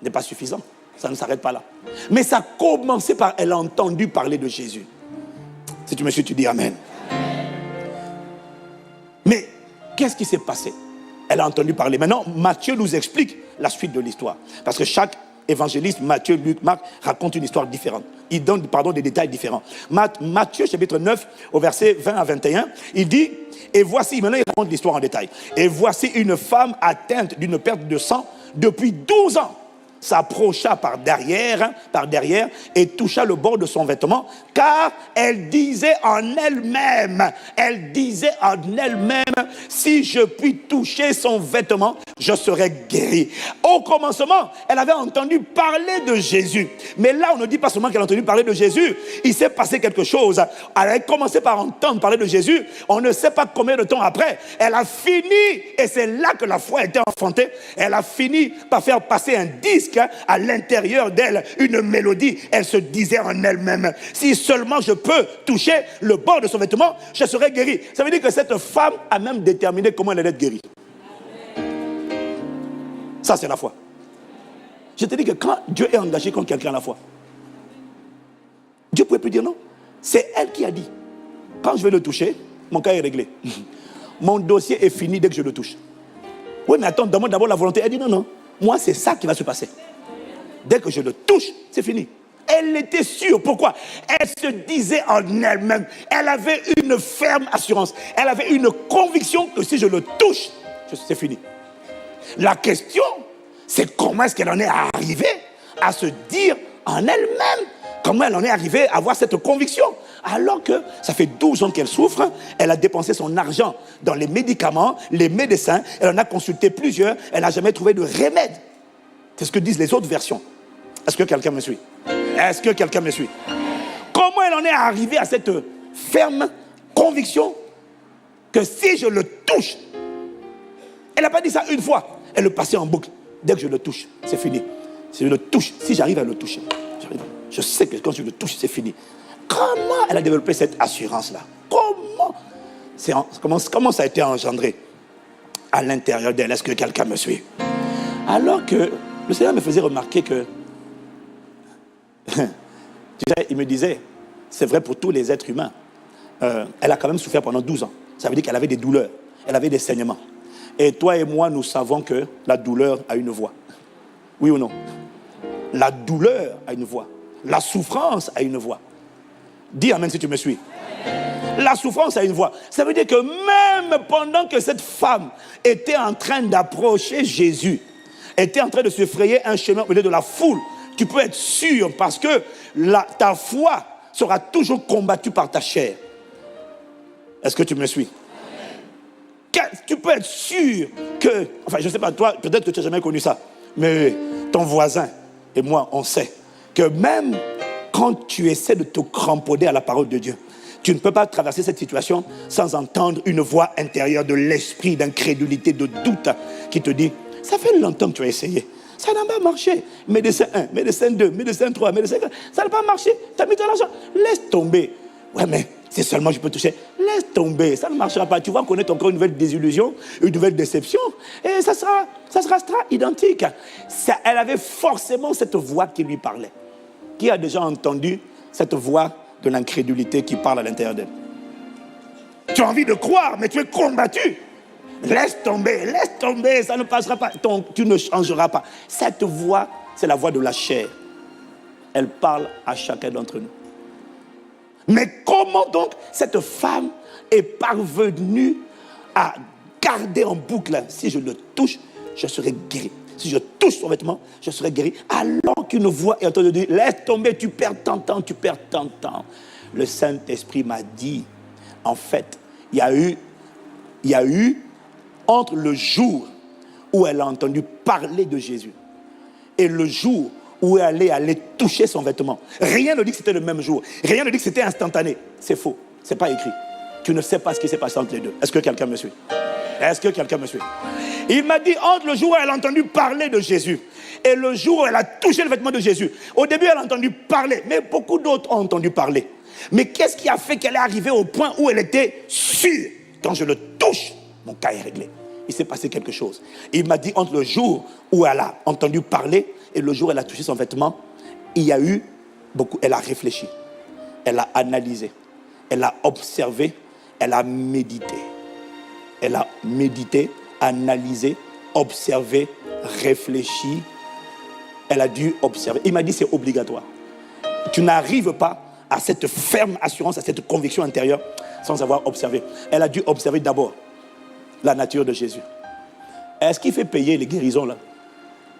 Speaker 1: n'est pas suffisant. Ça ne s'arrête pas là. Mais ça a commencé par elle a entendu parler de Jésus. Si tu me suis, tu dis Amen. Mais qu'est-ce qui s'est passé? Elle a entendu parler. Maintenant, Matthieu nous explique la suite de l'histoire. Parce que chaque évangéliste, Matthieu, Luc, Marc, raconte une histoire différente. Il donne, des détails différents. Matthieu, chapitre 9, au verset 20 à 21, il dit, et voici, maintenant il raconte l'histoire en détail. Et voici une femme atteinte d'une perte de sang depuis 12 ans. s'approcha par derrière et toucha le bord de son vêtement, car elle disait en elle-même, si je puis toucher son vêtement, je serai guérie. Au commencement, elle avait entendu parler de Jésus. Mais là, on ne dit pas seulement qu'elle a entendu parler de Jésus, il s'est passé quelque chose. Elle a commencé par entendre parler de Jésus, on ne sait pas combien de temps après, elle a fini, et c'est là que la foi a été enfantée, elle a fini par faire passer un disque à l'intérieur d'elle, une mélodie. Elle se disait en elle-même, si seulement je peux toucher le bord de son vêtement, je serai guérie. Ça veut dire que cette femme a même déterminé comment elle allait être guérie. Ça, c'est la foi. Je te dis que quand Dieu est engagé contre quelqu'un à la foi, Dieu ne pouvait plus dire non. C'est elle qui a dit, quand je vais le toucher, mon cas est réglé. Mon dossier est fini dès que je le touche. Oui, mais attends, demande d'abord la volonté. Elle dit non, moi c'est ça qui va se passer. Dès que je le touche, c'est fini. Elle était sûre. Pourquoi? Elle se disait en elle-même. Elle avait une ferme assurance. Elle avait une conviction que si je le touche, c'est fini. La question, c'est comment est-ce qu'elle en est arrivée à se dire en elle-même. Comment elle en est arrivée à avoir cette conviction? Alors que ça fait 12 ans qu'elle souffre, elle a dépensé son argent dans les médicaments, les médecins, elle en a consulté plusieurs, elle n'a jamais trouvé de remède. C'est ce que disent les autres versions. Est-ce que quelqu'un me suit? Est-ce que quelqu'un me suit? Comment elle en est arrivée à cette ferme conviction que si je le touche, elle n'a pas dit ça une fois, elle le passait en boucle. Dès que je le touche, c'est fini. Si je le touche, si j'arrive à le toucher, je sais que quand je le touche, c'est fini. Comment elle a développé cette assurance-là? Comment ça a été engendré à l'intérieur d'elle? Est-ce que quelqu'un me suit? Alors que le Seigneur me faisait remarquer que, tu sais, il me disait, c'est vrai pour tous les êtres humains, elle a quand même souffert pendant 12 ans. Ça veut dire qu'elle avait des douleurs, elle avait des saignements. Et toi et moi, nous savons que la douleur a une voix. Oui ou non? La douleur a une voix. La souffrance a une voix. Dis amen si tu me suis. La souffrance a une voix. Ça veut dire que même pendant que cette femme était en train d'approcher Jésus, était en train de se frayer un chemin au milieu de la foule, tu peux être sûr parce que ta foi sera toujours combattue par ta chair. Est-ce que tu me suis? Tu peux être sûr que, enfin je ne sais pas, toi peut-être que tu n'as jamais connu ça, mais ton voisin et moi on sait que même quand tu essaies de te cramponner à la parole de Dieu, tu ne peux pas traverser cette situation sans entendre une voix intérieure de l'esprit d'incrédulité, de doute qui te dit, ça fait longtemps que tu as essayé, ça n'a pas marché. Médecin 1, médecin 2, médecin 3, médecin 4, ça n'a pas marché, tu as mis ton argent, laisse tomber. Ouais mais si seulement je peux toucher, laisse tomber, ça ne marchera pas. Tu vas connaître encore une nouvelle désillusion, une nouvelle déception, et ça sera identique. Elle avait forcément cette voix qui lui parlait. Qui a déjà entendu cette voix de l'incrédulité qui parle à l'intérieur d'elle? Tu as envie de croire, mais tu es combattu. Laisse tomber, ça ne passera pas. Tu ne changeras pas. Cette voix, c'est la voix de la chair. Elle parle à chacun d'entre nous. Mais comment donc cette femme est parvenue à garder en boucle, si je le touche, je serai guéri. Si je touche son vêtement, je serai guéri. Alors qu'une voix est en train de dire, laisse tomber, tu perds ton temps. Le Saint-Esprit m'a dit, en fait, il y a eu, entre le jour où elle a entendu parler de Jésus et le jour où elle est allée toucher son vêtement. Rien ne dit que c'était le même jour. Rien ne dit que c'était instantané. C'est faux. C'est pas écrit. Tu ne sais pas ce qui s'est passé entre les deux. Est-ce que quelqu'un me suit? Est-ce que quelqu'un me suit? Il m'a dit entre le jour où elle a entendu parler de Jésus et le jour où elle a touché le vêtement de Jésus. Au début, elle a entendu parler, mais beaucoup d'autres ont entendu parler. Mais qu'est-ce qui a fait qu'elle est arrivée au point où elle était sûre? Quand je le touche, mon cas est réglé. Il s'est passé quelque chose. Il m'a dit entre le jour où elle a entendu parler et le jour où elle a touché son vêtement, il y a eu beaucoup. Elle a réfléchi, elle a analysé, elle a observé, elle a médité. Elle a médité, analysé, observé, réfléchi. Elle a dû observer. Il m'a dit c'est obligatoire. Tu n'arrives pas à cette ferme assurance, à cette conviction intérieure sans avoir observé. Elle a dû observer d'abord la nature de Jésus. Est-ce qu'il fait payer les guérisons là?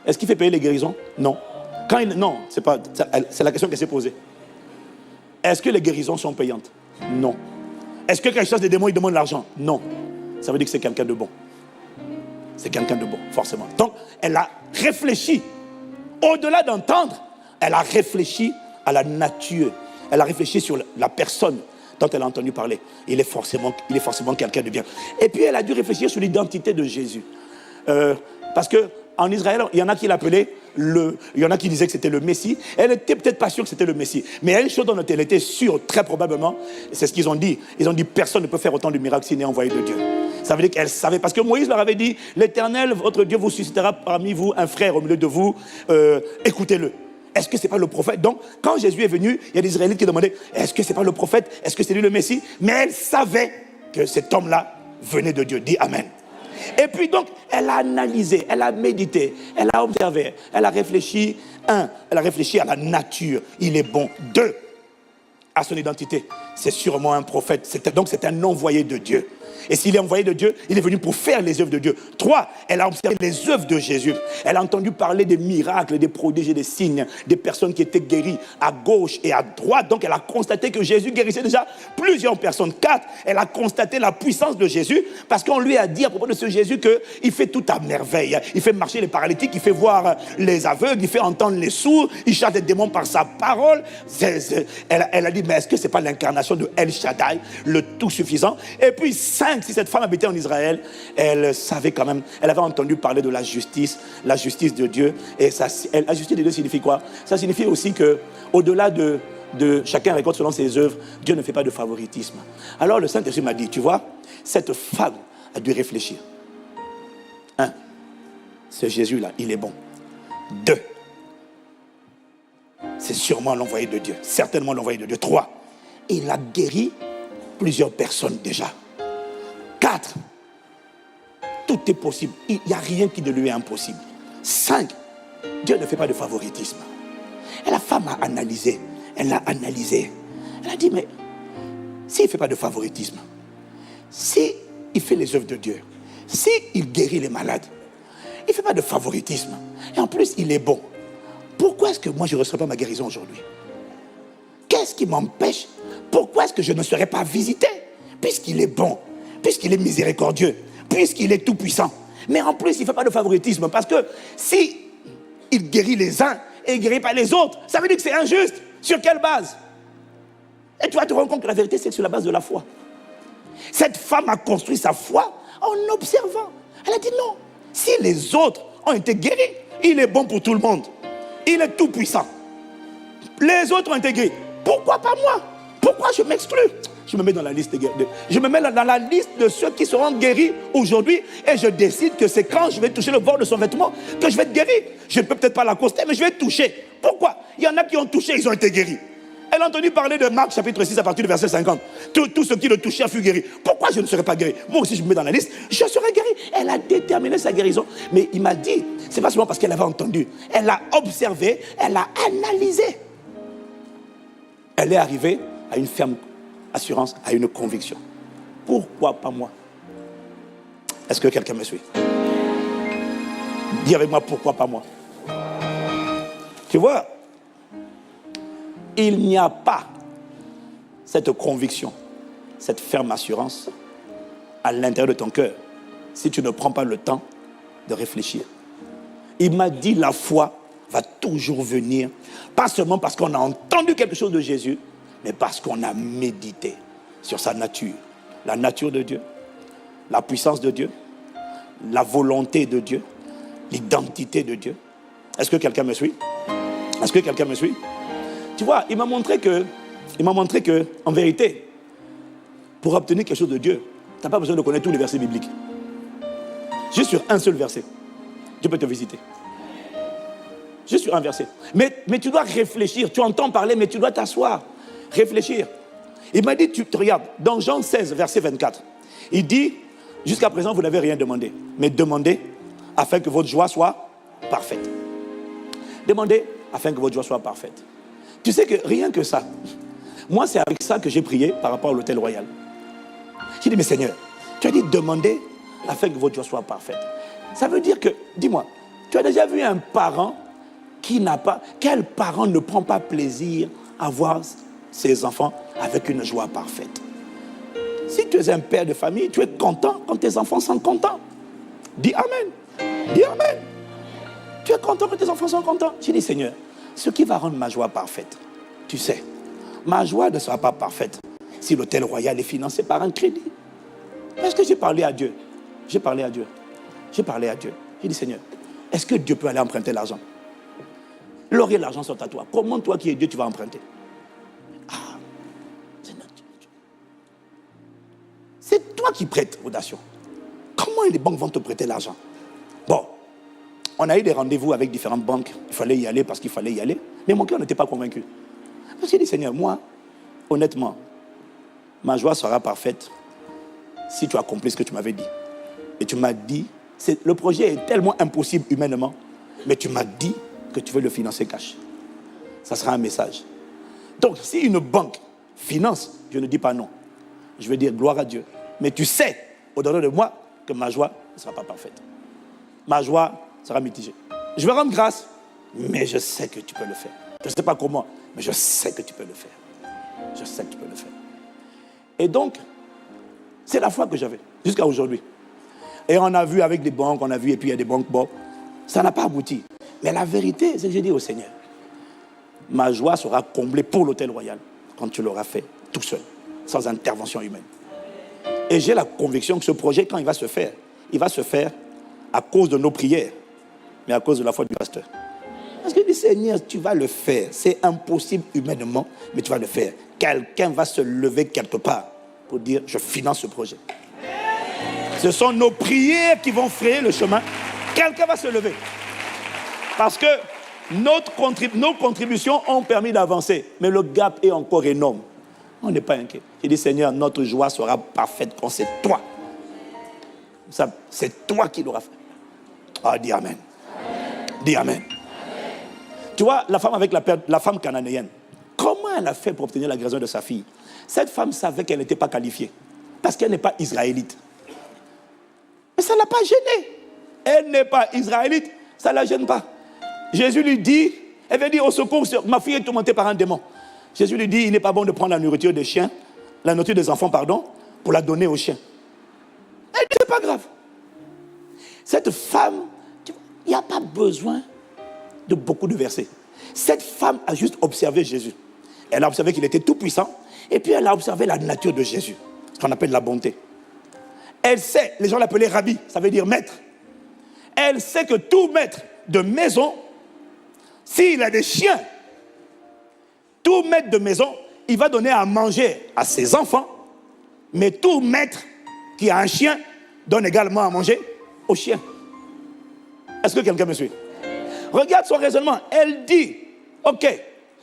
Speaker 1: Est-ce qu'il fait payer les guérisons? Non. Non, c'est la question qu'elle s'est posée. Est-ce que les guérisons sont payantes? Non. Est-ce que quand il chasse des démons, il demande l'argent? Non. Ça veut dire que c'est quelqu'un de bon. C'est quelqu'un de bon, forcément. Donc, elle a réfléchi. Au-delà d'entendre, elle a réfléchi à la nature. Elle a réfléchi sur la personne dont elle a entendu parler. Il est forcément quelqu'un de bien. Et puis, elle a dû réfléchir sur l'identité de Jésus. Parce qu'en Israël, il y en a qui l'appelaient il y en a qui disaient que c'était le Messie. Elle n'était peut-être pas sûre que c'était le Messie. Mais il y a une chose dont elle était sûre, très probablement, c'est ce qu'ils ont dit. Ils ont dit, personne ne peut faire autant de miracles s'il n'est envoyé de Dieu. Ça veut dire qu'elle savait, parce que Moïse leur avait dit, l'Éternel, votre Dieu, vous suscitera parmi vous un frère au milieu de vous, écoutez-le. Est-ce que ce n'est pas le prophète? Donc, quand Jésus est venu, il y a des Israélites qui demandaient, est-ce que ce n'est pas le prophète? Est-ce que c'est lui le Messie? Mais elle savait que cet homme-là venait de Dieu. Dis Amen. Et puis donc, elle a analysé, elle a médité, elle a observé, elle a réfléchi. Elle a réfléchi à la nature, il est bon. 2, à son identité, c'est sûrement un prophète. Donc c'est un envoyé de Dieu. Et s'il est envoyé de Dieu, il est venu pour faire les œuvres de Dieu. 3, elle a observé les œuvres de Jésus. Elle a entendu parler des miracles, des prodiges et des signes, des personnes qui étaient guéries à gauche et à droite. Donc elle a constaté que Jésus guérissait déjà plusieurs personnes. 4, elle a constaté la puissance de Jésus parce qu'on lui a dit à propos de ce Jésus qu'il fait tout à merveille. Il fait marcher les paralytiques, il fait voir les aveugles, il fait entendre les sourds, il chasse des démons par sa parole. Elle a dit, mais est-ce que ce n'est pas l'incarnation de El Shaddai, le tout-suffisant? Et puis 5, si cette femme habitait en Israël, elle savait quand même, elle avait entendu parler de la justice de Dieu. Et la justice de Dieu signifie quoi? Ça signifie aussi que, au-delà de chacun récolte selon ses œuvres, Dieu ne fait pas de favoritisme. Alors le Saint-Esprit m'a dit, tu vois, cette femme a dû réfléchir. 1, ce Jésus-là, il est bon. 2, c'est sûrement l'envoyé de Dieu, certainement l'envoyé de Dieu. 3, il a guéri plusieurs personnes déjà. 4, tout est possible. Il n'y a rien qui ne lui est impossible. 5, Dieu ne fait pas de favoritisme. Et la femme a analysé. Elle a analysé. Elle a dit, mais s'il ne fait pas de favoritisme, s'il fait les œuvres de Dieu, s'il guérit les malades, il ne fait pas de favoritisme. Et en plus, il est bon. Pourquoi est-ce que moi, je ne reçois pas ma guérison aujourd'hui? Qu'est-ce qui m'empêche? Pourquoi est-ce que je ne serai pas visité? Puisqu'il est bon, puisqu'il est miséricordieux, puisqu'il est tout-puissant. Mais en plus, il ne fait pas de favoritisme. Parce que si il guérit les uns et il ne guérit pas les autres, ça veut dire que c'est injuste. Sur quelle base? Et tu vas te rendre compte que la vérité, c'est que sur la base de la foi. Cette femme a construit sa foi en observant. Elle a dit non. Si les autres ont été guéris, il est bon pour tout le monde. Il est tout-puissant. Les autres ont été guéris. Pourquoi pas moi? Pourquoi je m'exclus? Je me mets dans la liste je me mets dans la liste de ceux qui seront guéris aujourd'hui et je décide que c'est quand je vais toucher le bord de son vêtement que je vais être guéri. Je ne peux peut-être pas l'accoster, mais je vais toucher. Pourquoi? Il y en a qui ont touché, ils ont été guéris. Elle a entendu parler de Marc chapitre 6 à partir du verset 50. Tout ce qui le touchait fut guéri. Pourquoi je ne serai pas guéri? Moi aussi je me mets dans la liste, je serai guéri. Elle a déterminé sa guérison. Mais il m'a dit, c'est pas seulement parce qu'elle avait entendu. Elle a observé, elle a analysé. Elle est arrivée à une ferme assurance, à une conviction. Pourquoi pas moi? Est-ce que quelqu'un me suit? Dis avec moi, pourquoi pas moi? Tu vois, il n'y a pas cette conviction, cette ferme assurance à l'intérieur de ton cœur si tu ne prends pas le temps de réfléchir. Il m'a dit, la foi va toujours venir, pas seulement parce qu'on a entendu quelque chose de Jésus, mais parce qu'on a médité sur sa nature. La nature de Dieu, la puissance de Dieu, la volonté de Dieu, l'identité de Dieu. Est-ce que quelqu'un me suit? Est-ce que quelqu'un me suit? Tu vois, il m'a montré que, en vérité, pour obtenir quelque chose de Dieu, tu n'as pas besoin de connaître tous les versets bibliques. Juste sur un seul verset, Dieu peut te visiter. Juste sur un verset. Mais tu dois réfléchir. Tu entends parler, mais tu dois t'asseoir. Réfléchir. Il m'a dit, tu regardes, dans Jean 16, verset 24, il dit, jusqu'à présent, vous n'avez rien demandé, mais demandez afin que votre joie soit parfaite. Demandez afin que votre joie soit parfaite. Tu sais que rien que ça, moi, c'est avec ça que j'ai prié par rapport à l'hôtel royal. J'ai dit, mais Seigneur, tu as dit demandez afin que votre joie soit parfaite. Ça veut dire que, dis-moi, Tu as déjà vu un parent qui n'a pas... Quel parent ne prend pas plaisir à voir ses enfants avec une joie parfaite? Si tu es un père de famille, tu es content quand tes enfants sont contents. Dis Amen. Dis Amen. Tu es content quand tes enfants sont contents. J'ai dit, Seigneur, ce qui va rendre ma joie parfaite, tu sais, ma joie ne sera pas parfaite si l'hôtel royal est financé par un crédit. Est-ce que j'ai parlé à Dieu? J'ai parlé à Dieu. J'ai parlé à Dieu. J'ai dit, Seigneur, est-ce que Dieu peut aller emprunter l'argent? L'or et l'argent sont à toi. Comment toi qui es Dieu, tu vas emprunter? Ah, Seigneur, c'est toi qui prêtes, audacieux. Comment les banques vont te prêter l'argent? Bon, on a eu des rendez-vous avec différentes banques. Il fallait y aller parce qu'il fallait y aller. Mais mon cœur n'était pas convaincu. Parce que j'ai dit, Seigneur, moi, honnêtement, ma joie sera parfaite si tu accomplis ce que tu m'avais dit. Et tu m'as dit, le projet est tellement impossible humainement, mais tu m'as dit que tu veux le financer cash. Ça sera un message. Donc, si une banque finance, je ne dis pas non. Je vais dire gloire à Dieu. Mais tu sais, au-delà de moi, que ma joie ne sera pas parfaite. Ma joie sera mitigée. Je vais rendre grâce, mais je sais que tu peux le faire. Je ne sais pas comment, mais je sais que tu peux le faire. Je sais que tu peux le faire. Et donc, c'est la foi que j'avais, jusqu'à aujourd'hui. Et on a vu avec des banques, on a vu, et puis il y a des banques, bon, ça n'a pas abouti. Mais la vérité, c'est que j'ai dit au Seigneur, ma joie sera comblée pour l'hôtel royal quand tu l'auras fait tout seul, sans intervention humaine. Et j'ai la conviction que ce projet, quand il va se faire à cause de nos prières, mais à cause de la foi du pasteur. Parce que dit, Seigneur, tu vas le faire. C'est impossible humainement, mais tu vas le faire. Quelqu'un va se lever quelque part pour dire, je finance ce projet. Ce sont nos prières qui vont frayer le chemin. Quelqu'un va se lever. Parce que nos contributions ont permis d'avancer, mais le gap est encore énorme. On n'est pas inquiet. J'ai dit, Seigneur, notre joie sera parfaite quand c'est toi. C'est toi qui l'auras fait. Ah, dis Amen. Dis Amen. Amen. Tu vois, la femme avec la femme cananéenne, comment elle a fait pour obtenir la guérison de sa fille? Cette femme savait qu'elle n'était pas qualifiée, parce qu'elle n'est pas israélite. Mais ça ne l'a pas gênée. Elle n'est pas israélite, ça ne la gêne pas. Jésus lui dit, elle veut dire au secours, ma fille est tourmentée par un démon. Jésus lui dit, il n'est pas bon de prendre la nourriture des chiens, la nourriture des enfants, pardon, pour la donner aux chiens. Elle dit, c'est pas grave. Cette femme, il n'y a pas besoin de beaucoup de versets. Cette femme a juste observé Jésus. Elle a observé qu'il était tout puissant, et puis elle a observé la nature de Jésus, ce qu'on appelle la bonté. Elle sait, les gens l'appelaient rabbi, ça veut dire maître. Elle sait que tout maître de maison, s'il a des chiens, tout maître de maison, il va donner à manger à ses enfants, mais tout maître qui a un chien donne également à manger aux chiens. Est-ce que quelqu'un me suit? Regarde son raisonnement. Elle dit, ok,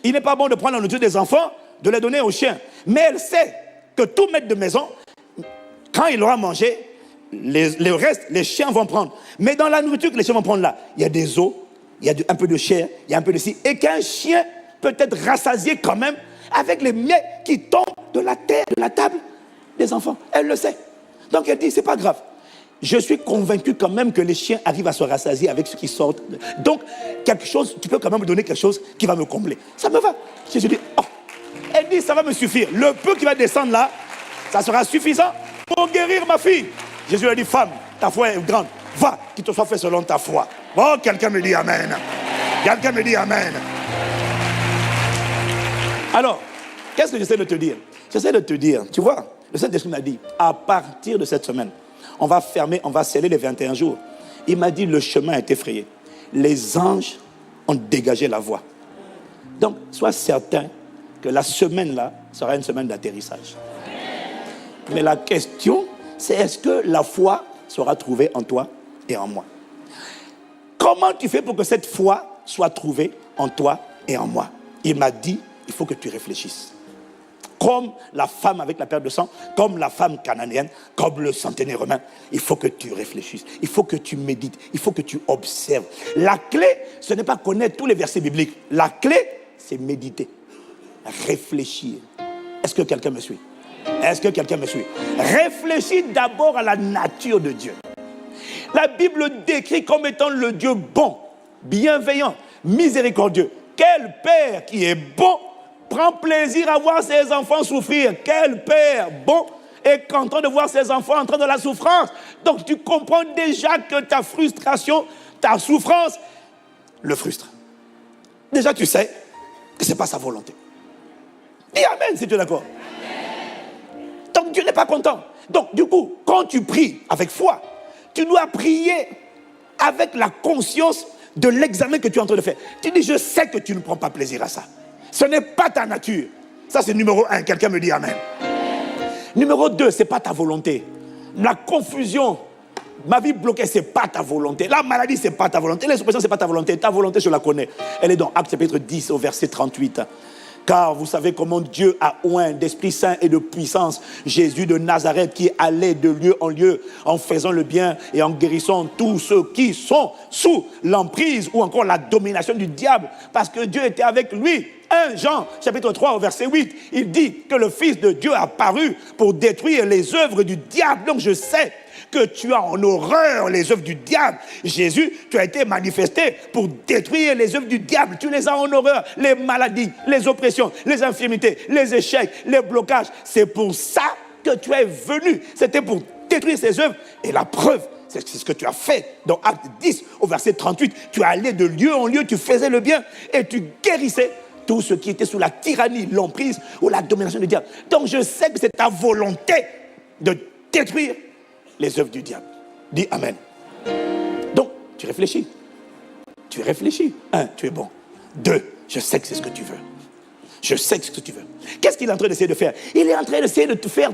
Speaker 1: il n'est pas bon de prendre la nourriture des enfants, de les donner aux chiens. Mais elle sait que tout maître de maison, quand il aura mangé, le reste, les chiens vont prendre. Mais dans la nourriture que les chiens vont prendre là, il y a des os, il y a un peu de chair, il y a un peu de ci. Et qu'un chien peut être rassasié quand même avec les miettes qui tombent de la terre, de la table des enfants. Elle le sait. Donc elle dit, c'est pas grave. Je suis convaincu quand même que les chiens arrivent à se rassasier avec ce qui sort. Donc, quelque chose, tu peux quand même me donner quelque chose qui va me combler. Ça me va. Jésus dit, oh. Elle dit, ça va me suffire. Le peu qui va descendre là, ça sera suffisant pour guérir ma fille. Jésus lui a dit, femme, ta foi est grande. Va, qu'il te soit fait selon ta foi. Oh, quelqu'un me dit amen. Quelqu'un me dit amen. Alors, qu'est-ce que j'essaie de te dire? J'essaie de te dire, tu vois, le Saint-Esprit m'a dit, à partir de cette semaine, on va fermer, on va sceller les 21 jours. Il m'a dit, le chemin est effrayé. Les anges ont dégagé la voie. Donc, sois certain que la semaine-là sera une semaine d'atterrissage. Mais la question, c'est est-ce que la foi sera trouvée en toi et en moi? Comment tu fais pour que cette foi soit trouvée en toi et en moi? Il m'a dit, il faut que tu réfléchisses. Comme la femme avec la perte de sang, comme la femme cananéenne, comme le centenaire romain, il faut que tu réfléchisses, il faut que tu médites, il faut que tu observes. La clé, ce n'est pas connaître tous les versets bibliques. La clé, c'est méditer, réfléchir. Est-ce que quelqu'un me suit? Est-ce que quelqu'un me suit? Réfléchis d'abord à la nature de Dieu. La Bible le décrit comme étant le Dieu bon, bienveillant, miséricordieux. Quel père qui est bon prend plaisir à voir ses enfants souffrir. Quel père bon est content de voir ses enfants entrer dans la souffrance. Donc tu comprends déjà que ta frustration, ta souffrance le frustre. Déjà tu sais que ce n'est pas sa volonté. Dis amen si tu es d'accord. Donc Dieu n'est pas content. Donc du coup, quand tu pries avec foi, tu dois prier avec la conscience de l'examen que tu es en train de faire. Tu dis, je sais que tu ne prends pas plaisir à ça. Ce n'est pas ta nature. Ça, c'est numéro 1. Quelqu'un me dit amen. Numéro 2, ce n'est pas ta volonté. La confusion, ma vie bloquée, ce n'est pas ta volonté. La maladie, ce n'est pas ta volonté. Les oppressions, ce n'est pas ta volonté. Ta volonté, je la connais. Elle est dans Actes chapitre 10 au verset 38. Car vous savez comment Dieu a oint d'Esprit Saint et de puissance Jésus de Nazareth qui allait de lieu en lieu en faisant le bien et en guérissant tous ceux qui sont sous l'emprise ou encore la domination du diable parce que Dieu était avec lui. 1 Jean chapitre 3 au verset 8, il dit que le Fils de Dieu a apparu pour détruire les œuvres du diable. Donc je sais que tu as en horreur les œuvres du diable. Jésus, tu as été manifesté pour détruire les œuvres du diable. Tu les as en horreur. Les maladies, les oppressions, les infirmités, les échecs, les blocages. C'est pour ça que tu es venu. C'était pour détruire ces œuvres. Et la preuve, c'est ce que tu as fait. Dans Acte 10 au verset 38, tu allais de lieu en lieu, tu faisais le bien et tu guérissais tout ce qui était sous la tyrannie, l'emprise ou la domination du diable. Donc je sais que c'est ta volonté de détruire les œuvres du diable. Dis amen. Donc, tu réfléchis. Tu réfléchis. 1, tu es bon. 2, je sais que c'est ce que tu veux. Je sais que c'est ce que tu veux. Qu'est-ce qu'il est en train d'essayer de faire? Il est en train d'essayer de te faire...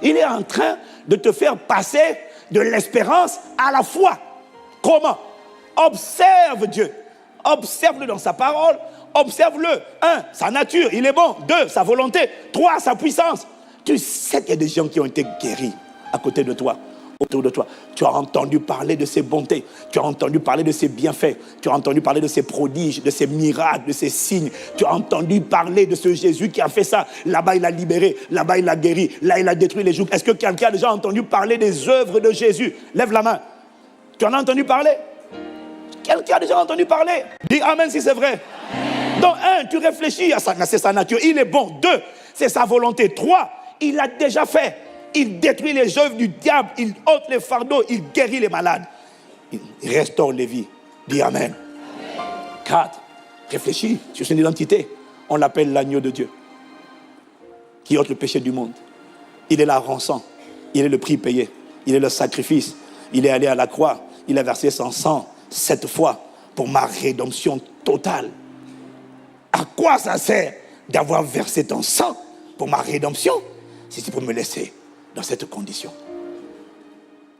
Speaker 1: Il est en train de te faire passer de l'espérance à la foi. Comment? Observe Dieu. Observe-le dans sa parole. Observe-le. 1, sa nature, il est bon. 2, sa volonté. 3, sa puissance. Tu sais qu'il y a des gens qui ont été guéris à côté de toi, autour de toi. Tu as entendu parler de ses bontés. Tu as entendu parler de ses bienfaits. Tu as entendu parler de ses prodiges, de ses miracles, de ses signes. Tu as entendu parler de ce Jésus qui a fait ça. Là-bas, il a libéré. Là-bas, il a guéri. Là, il a détruit les jougs. Est-ce que quelqu'un a déjà entendu parler des œuvres de Jésus? Lève la main. Tu en as entendu parler? Quelqu'un a déjà entendu parler? Dis amen si c'est vrai. Donc, 1, tu réfléchis à ça. C'est sa nature. Il est bon. 2, c'est sa volonté. 3, il l'a déjà fait. Il détruit les œuvres du diable, il ôte les fardeaux, il guérit les malades. Il restaure les vies. Dis amen. 4, réfléchis sur son identité. On l'appelle l'agneau de Dieu, qui ôte le péché du monde. Il est la rançon, il est le prix payé, il est le sacrifice. Il est allé à la croix, il a versé son sang 7 fois pour ma rédemption totale. À quoi ça sert d'avoir versé ton sang pour ma rédemption si c'est pour me laisser dans cette condition?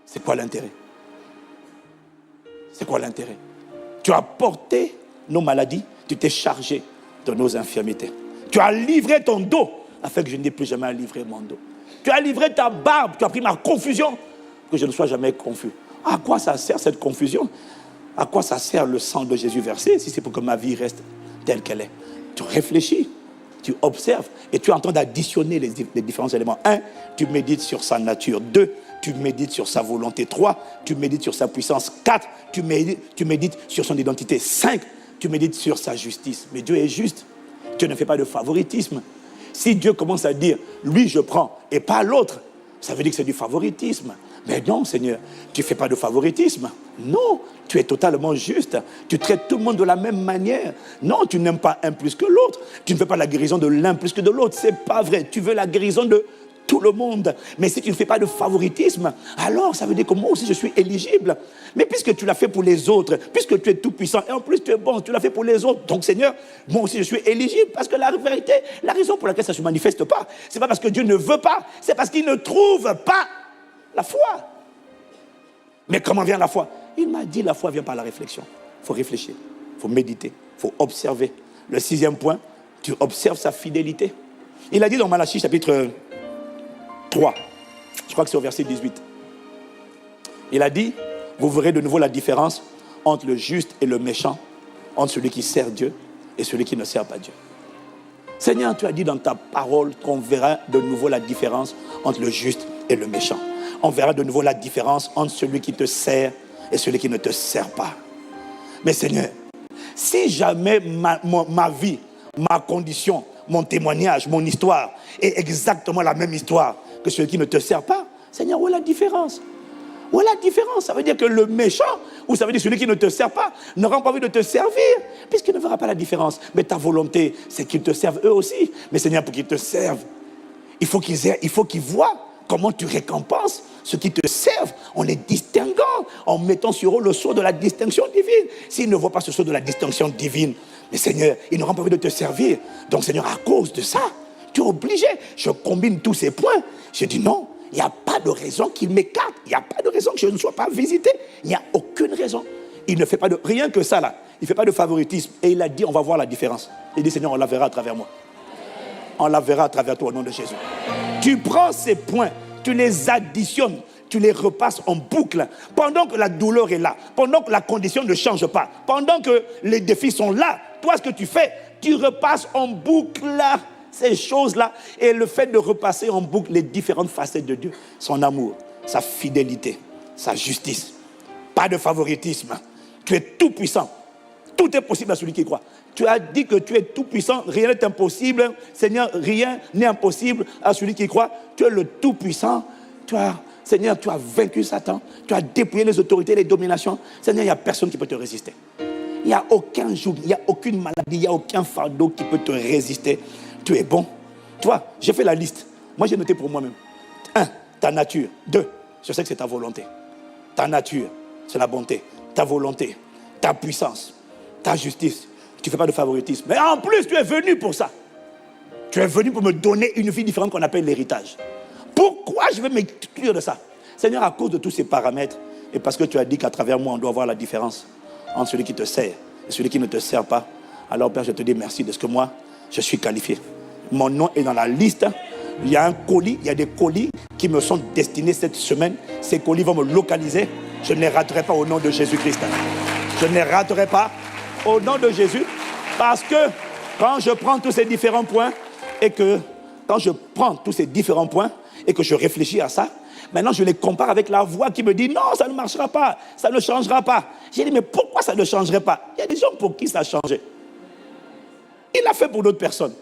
Speaker 1: C'est quoi l'intérêt? C'est quoi l'intérêt? Tu as porté nos maladies, tu t'es chargé de nos infirmités. Tu as livré ton dos afin que je n'ai plus jamais à livrer mon dos. Tu as livré ta barbe, tu as pris ma confusion, que je ne sois jamais confus. À quoi ça sert cette confusion? À quoi ça sert le sang de Jésus versé si c'est pour que ma vie reste telle qu'elle est? Tu réfléchis. Tu observes et tu es en train d'additionner les différents éléments. 1, tu médites sur sa nature. 2, tu médites sur sa volonté. 3, tu médites sur sa puissance. 4, tu médites sur son identité. 5, tu médites sur sa justice. Mais Dieu est juste. Dieu ne fait pas de favoritisme. Si Dieu commence à dire, lui je prends et pas l'autre, ça veut dire que c'est du favoritisme. Mais non, Seigneur, tu ne fais pas de favoritisme. Non, tu es totalement juste. Tu traites tout le monde de la même manière. Non, tu n'aimes pas un plus que l'autre. Tu ne fais pas la guérison de l'un plus que de l'autre. Ce n'est pas vrai. Tu veux la guérison de tout le monde. Mais si tu ne fais pas de favoritisme, alors ça veut dire que moi aussi je suis éligible. Mais puisque tu l'as fait pour les autres, puisque tu es tout puissant, et en plus tu es bon, tu l'as fait pour les autres. Donc Seigneur, moi aussi je suis éligible. Parce que la vérité, la raison pour laquelle ça ne se manifeste pas, ce n'est pas parce que Dieu ne veut pas, c'est parce qu'il ne trouve pas la foi. Mais comment vient la foi? Il m'a dit la foi vient par la réflexion. Il faut réfléchir, il faut méditer, il faut observer. Le 6e point, tu observes sa fidélité. Il a dit dans Malachie chapitre 3, je crois que c'est au verset 18. Il a dit, vous verrez de nouveau la différence entre le juste et le méchant, entre celui qui sert Dieu et celui qui ne sert pas Dieu. Seigneur, tu as dit dans ta parole qu'on verra de nouveau la différence entre le juste et le méchant. On verra de nouveau la différence entre celui qui te sert et celui qui ne te sert pas. Mais Seigneur, si jamais ma vie, ma condition, mon témoignage, mon histoire est exactement la même histoire que celui qui ne te sert pas, Seigneur, où est la différence? Où est la différence? Ça veut dire que le méchant, ou ça veut dire celui qui ne te sert pas, n'aura pas envie de te servir, puisqu'il ne verra pas la différence. Mais ta volonté, c'est qu'ils te servent eux aussi. Mais Seigneur, pour qu'ils te servent, il faut qu'ils voient comment tu récompenses ceux qui te servent en les distinguant, en mettant sur eux le sceau de la distinction divine. S'ils ne voient pas ce sceau de la distinction divine, mais Seigneur, ils n'auront pas envie de te servir. Donc Seigneur, à cause de ça, tu es obligé. Je combine tous ces points. Je dis non, il n'y a pas de raison qu'il m'écarte. Il n'y a pas de raison que je ne sois pas visité. Il n'y a aucune raison. Il ne fait pas de... Rien que ça là. Il ne fait pas de favoritisme. Et il a dit, on va voir la différence. Il dit, Seigneur, on la verra à travers moi. On la verra à travers toi au nom de Jésus. Tu prends ces points, tu les additionnes, tu les repasses en boucle. Pendant que la douleur est là, pendant que la condition ne change pas, pendant que les défis sont là, toi ce que tu fais, tu repasses en boucle là, ces choses-là. Et le fait de repasser en boucle les différentes facettes de Dieu, son amour, sa fidélité, sa justice, pas de favoritisme. Tu es tout puissant. Tout est possible à celui qui croit. Tu as dit que tu es tout puissant, rien n'est impossible. Seigneur, rien n'est impossible à celui qui croit. Tu es le tout puissant. Seigneur, tu as vaincu Satan. Tu as dépouillé les autorités, les dominations. Seigneur, il n'y a personne qui peut te résister. Il n'y a aucun joug, il n'y a aucune maladie, il n'y a aucun fardeau qui peut te résister. Tu es bon. Toi, j'ai fait la liste. Moi, j'ai noté pour moi-même. 1, ta nature. 2, je sais que c'est ta volonté. Ta nature, c'est la bonté. Ta volonté, ta puissance, ta justice. Tu ne fais pas de favoritisme. Mais en plus, tu es venu pour ça. Tu es venu pour me donner une vie différente qu'on appelle l'héritage. Pourquoi je vais m'exclure de ça? Seigneur, à cause de tous ces paramètres, et parce que tu as dit qu'à travers moi, on doit voir la différence entre celui qui te sert et celui qui ne te sert pas. Alors, Père, je te dis merci de ce que moi, je suis qualifié. Mon nom est dans la liste. Il y a un colis, il y a des colis qui me sont destinés cette semaine. Ces colis vont me localiser. Je ne les raterai pas au nom de Jésus-Christ. Je ne les raterai pas au nom de Jésus, parce que quand je prends tous ces différents points et que je réfléchis à ça, maintenant je les compare avec la voix qui me dit non, ça ne marchera pas, ça ne changera pas. J'ai dit mais pourquoi ça ne changerait pas? Il y a des gens pour qui ça a changé. Il l'a fait pour d'autres personnes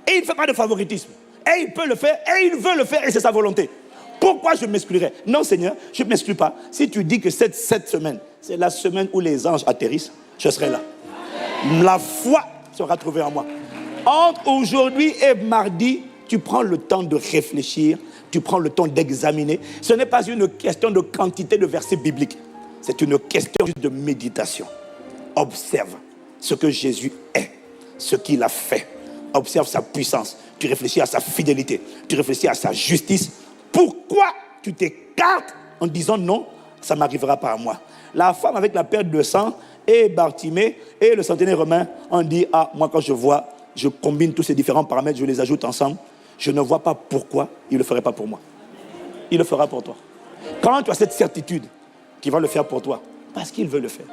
Speaker 1: et il ne fait pas de favoritisme et il peut le faire et il veut le faire et c'est sa volonté. Pourquoi je m'exclurais? Non Seigneur, je ne m'exclus pas. Si tu dis que cette semaine, c'est la semaine où les anges atterrissent, je serai là. La foi sera trouvée en moi. Entre aujourd'hui et mardi, tu prends le temps de réfléchir, tu prends le temps d'examiner. Ce n'est pas une question de quantité de versets bibliques. C'est une question de méditation. Observe ce que Jésus est, ce qu'il a fait. Observe sa puissance. Tu réfléchis à sa fidélité. Tu réfléchis à sa justice. Pourquoi tu t'écartes en disant non, ça ne m'arrivera pas à moi? La femme avec la perte de sang et Bartimée et le centenaire romain ont dit, ah, moi quand je combine tous ces différents paramètres, je les ajoute ensemble, je ne vois pas pourquoi il ne le ferait pas pour moi. Il le fera pour toi. Quand tu as cette certitude qu'il va le faire pour toi, parce qu'il veut le faire,